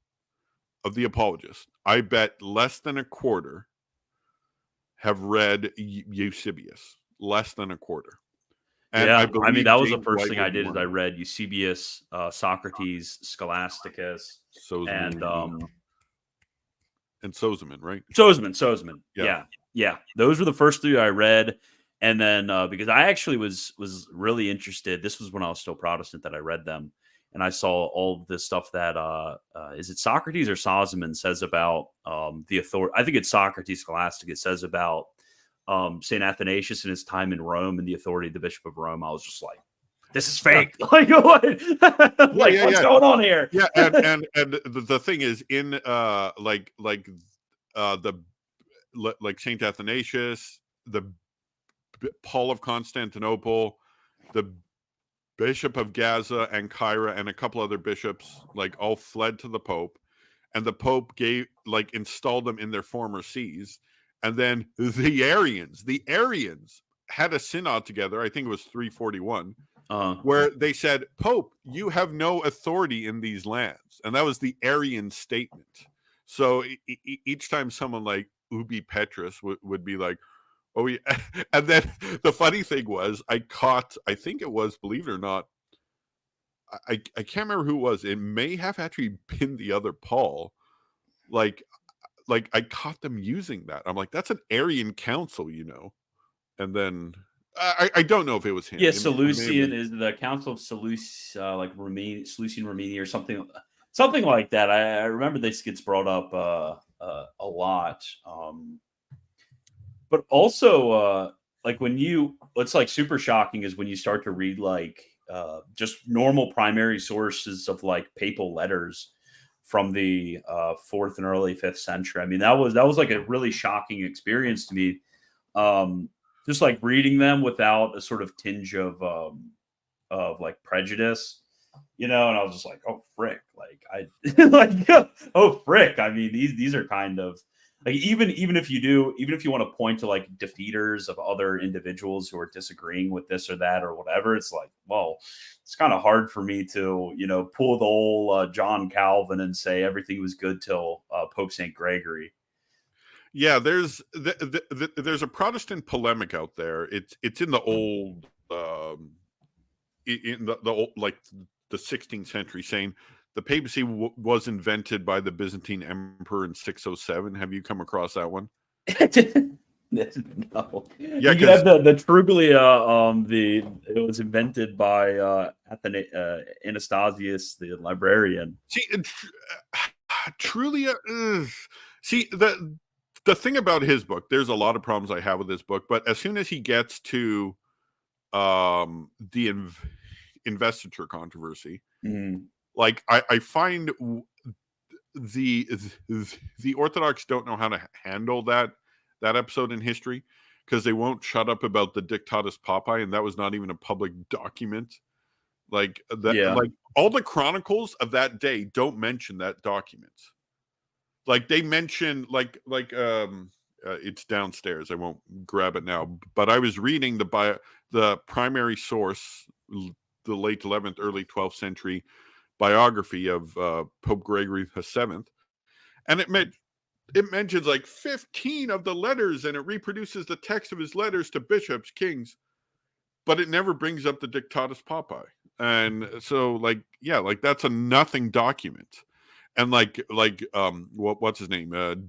of the apologists, I bet less than a quarter have read Eusebius. Less than a quarter. And I mean, that was the first thing I did is I read Eusebius, Socrates, Scholasticus, and Sozomen, right? Sozomen. Yeah. Those were the first three I read. And then because I actually was really interested, this was when I was still Protestant that I read them, and I saw all the stuff that is it Socrates or Sozomen says about the authority. I think it's Socrates Scholasticus says about St. Athanasius and his time in Rome and the authority of the Bishop of Rome. I was just like, this is fake. Like, what? What's going on here? Yeah, and the thing is, in like St. Athanasius, the Paul of Constantinople, the Bishop of Gaza and Cairo, and a couple other bishops, like, all fled to the Pope, and the Pope installed them in their former sees. And then the Arians had a synod together, I think it was 341, where they said, Pope, you have no authority in these lands. And that was the Arian statement. So each time someone like Ubi Petrus would be like, oh, yeah. And then the funny thing was, I think it was, believe it or not, I can't remember who it was. It may have actually been the other Paul. Like I caught them using that. I'm like, that's an Arian council, And then I don't know if it was him. Yeah, Seleucian is the Council of Seleucia, like Seleucian Romania or something like that. I remember this gets brought up a lot. But also, like what's like super shocking is when you start to read like just normal primary sources of like papal letters from the 4th and early 5th century. I mean, that was like a really shocking experience to me. Just like reading them without a sort of tinge of like prejudice, and I was just like, oh frick, like I like oh frick. I mean, these are kind of Like even if you want to point to like defeaters of other individuals who are disagreeing with this or that or whatever, it's like, well, it's kind of hard for me to pull the old John Calvin and say everything was good till Pope Saint Gregory. Yeah, there's a Protestant polemic out there. It's in the old in the old, like the 16th century, saying the papacy was invented by the Byzantine emperor in 607. Have you come across that one? No. Yeah, You could have because the Truglia. It was invented by Anastasius, the librarian. see, truly, see the thing about his book. There's a lot of problems I have with this book, but as soon as he gets to the investiture controversy, like I find the the Orthodox don't know how to handle that episode in history, because they won't shut up about the Dictatus Papae, and that was not even a public document. Like that, Yeah. like all the chronicles of that day don't mention that document. Like they mention it's downstairs. I won't grab it now, but I was reading the primary source, the late 11th, early 12th century biography of Pope Gregory VII, and it mentions like 15 of the letters, and it reproduces the text of his letters to bishops, kings, but it never brings up the Dictatus Papae. And so, like, yeah, like that's a nothing document. And what's his name?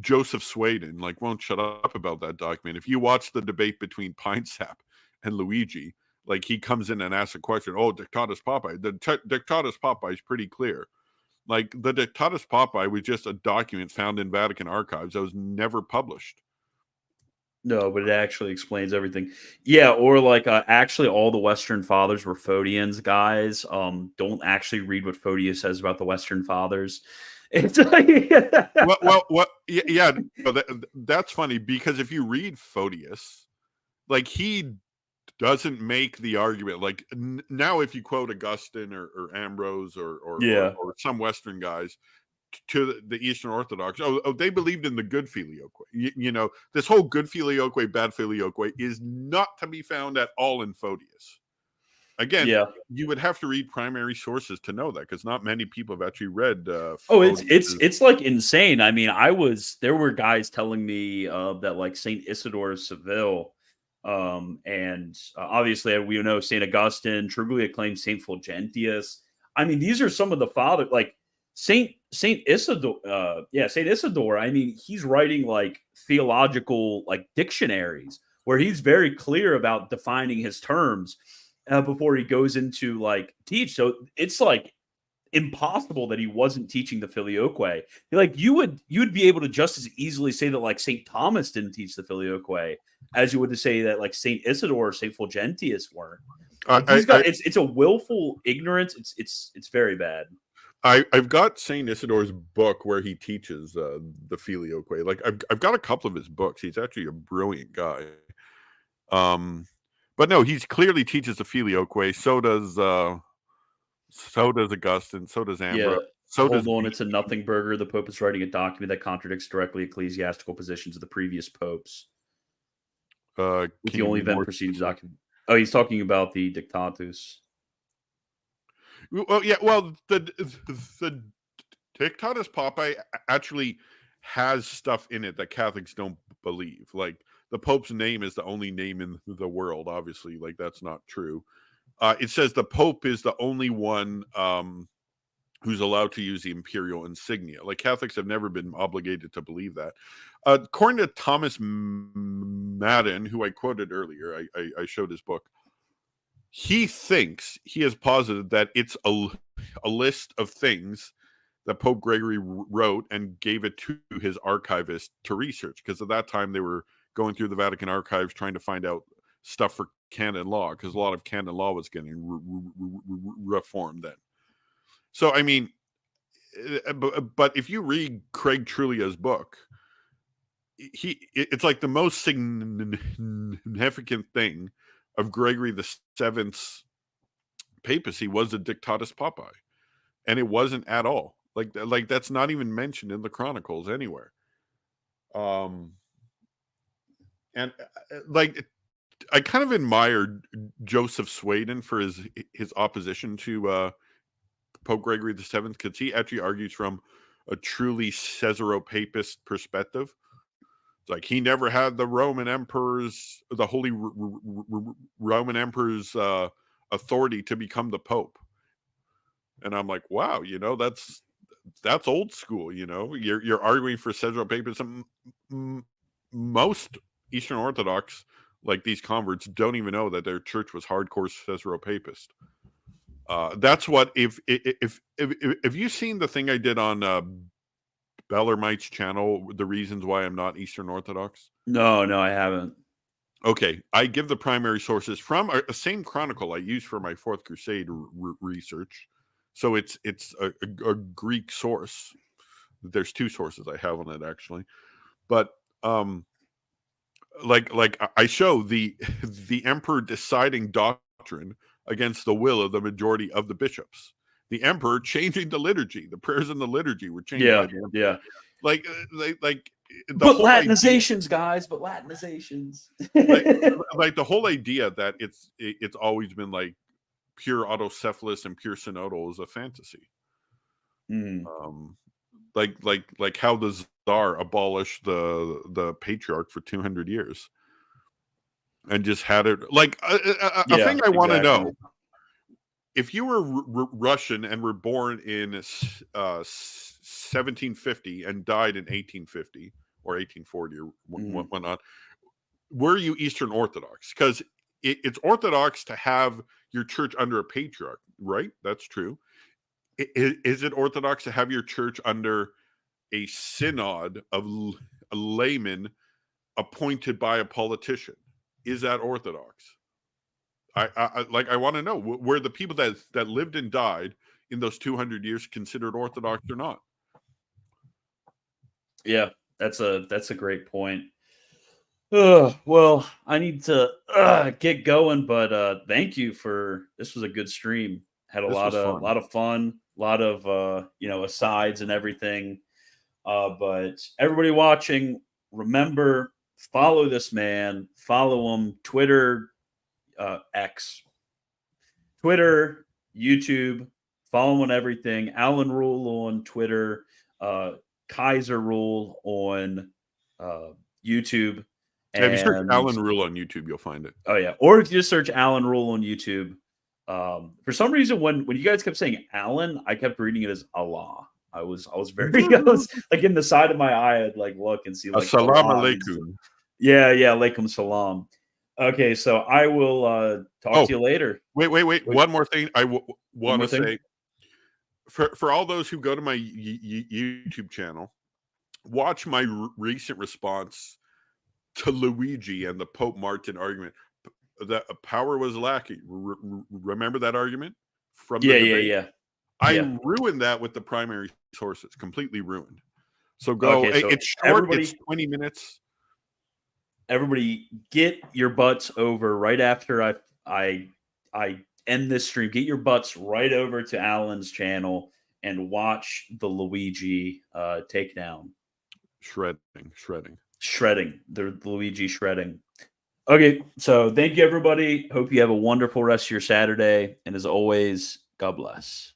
Joseph Sweden, like, won't shut up about that document. If you watch the debate between Pine Sap and Luigi, like, he comes in and asks a question, oh, Dictatus Papae. The Dictatus Papae is pretty clear. Like, the Dictatus Papae was just a document found in Vatican archives that was never published. No, but it actually explains everything. Yeah, or like actually all the Western Fathers were Photians, guys. Don't actually read what Photius says about the Western Fathers. It's like Yeah, that's funny, because if you read Photius, like, he doesn't make the argument. Like, now if you quote Augustine or Ambrose yeah. or some Western guys to the Eastern Orthodox, they believed in the good filioque. This whole good filioque, bad filioque is not to be found at all in Photius. Again, Yeah. you would have to read primary sources to know that, because not many people have actually read Oh, Photius. it's like insane. I mean, there were guys telling me that like Saint Isidore of Seville, and obviously we know Saint Augustine, Truglia claims Saint Fulgentius. I mean, these are some of the fathers, like Saint Isidore. Saint Isidore. I mean, he's writing like theological like dictionaries where he's very clear about defining his terms before he goes into like teach. So it's like impossible that he wasn't teaching the filioque. Like you would be able to just as easily say that like Saint Thomas didn't teach the filioque as you would to say that like Saint Isidore or Saint Fulgentius weren't. Like these guys, it's a willful ignorance. It's very bad. I've got Saint Isidore's book where he teaches the filioque. Like, I've got a couple of his books. He's actually a brilliant guy. But no, he clearly teaches the filioque. So does Augustine. So does Ambrose. Yeah. So Hold does on, it's a nothing burger. The Pope is writing a document that contradicts directly ecclesiastical positions of the previous popes. With can the you only be event more preceding specific? document. Oh, he's talking about the Dictatus. Well, yeah. Well, the Dictatus Papae actually has stuff in it that Catholics don't believe. Like, the Pope's name is the only name in the world. Obviously, like, that's not true. It says the Pope is the only one who's allowed to use the imperial insignia. Like, Catholics have never been obligated to believe that. According to Thomas Madden, who I quoted earlier, I showed his book. He has posited that it's a list of things that Pope Gregory wrote and gave it to his archivist to research, because at that time they were going through the Vatican archives trying to find out stuff for canon law, because a lot of canon law was getting reformed then. So, I mean, but if you read Craig Trulia's book, it's like the most significant thing of Gregory VII's papacy was the Dictatus Papae, and it wasn't at all like that's not even mentioned in the chronicles anywhere. Um, and like I kind of admired Joseph Sweden for his opposition to Pope Gregory VII, because he actually argues from a truly Caesaro-Papist perspective. It's like he never had the Holy Roman Emperor's authority to become the Pope. And I'm like, wow, that's old school. You're arguing for Caesaro-Papism. Most Eastern Orthodox, like these converts, don't even know that their church was hardcore Caesaro-Papist. That's what if you've seen the thing I did on Bellarmite's channel, the reasons why I'm not Eastern Orthodox. No, I haven't. Okay, I give the primary sources from a same chronicle I use for my Fourth Crusade research. So it's a Greek source. There's two sources I have on it actually, but like I show the emperor deciding doctrine against the will of the majority of the bishops. The emperor changing the liturgy. The prayers in the liturgy were changed by the emperor. Yeah. Like the but whole Latinizations, guys. But Latinizations. like the whole idea that it's always been like pure autocephalous and pure synodal is a fantasy. Like how the Tsar abolished the patriarch for 200 years and just had it like a thing I want to know. If you were Russian and were born in 1750 and died in 1850 or 1840 or whatnot, were you Eastern Orthodox? Because it's Orthodox to have your church under a patriarch, right? That's true. Is it Orthodox to have your church under a synod of laymen appointed by a politician? Is that Orthodox? I want to know, were the people that lived and died in those 200 years considered Orthodox or not? Yeah, that's a great point. Well, I need to get going, but thank you for this. Was a good stream. Had a lot of fun, a lot of asides and everything. But everybody watching, remember, follow this man, follow him, Twitter, X, Twitter, YouTube, follow him on everything. Alan Rule on Twitter, Kaiser Rule on YouTube. And if you search Alan Rule on YouTube, you'll find it. Oh yeah, or if you just search Alan Rule on YouTube. For some reason, when you guys kept saying Alan, I kept reading it as Allah. I was like in the side of my eye, I'd like look and see like Assalamu alaikum. Yeah, alaikum salam. Okay, so I will talk to you later. Wait. One more thing I want to say. For all those who go to my YouTube channel, watch my recent response to Luigi and the Pope Martin argument. That power was lacking. Remember that argument from the debate? Yeah. I ruined that with the primary sources. Completely ruined. So go. Okay, so it's short. It's 20 minutes. Everybody, get your butts over right after I end this stream. Get your butts right over to Alan's channel and watch the Luigi takedown. Shredding. The Luigi shredding. Okay, so thank you, everybody. Hope you have a wonderful rest of your Saturday. And as always, God bless.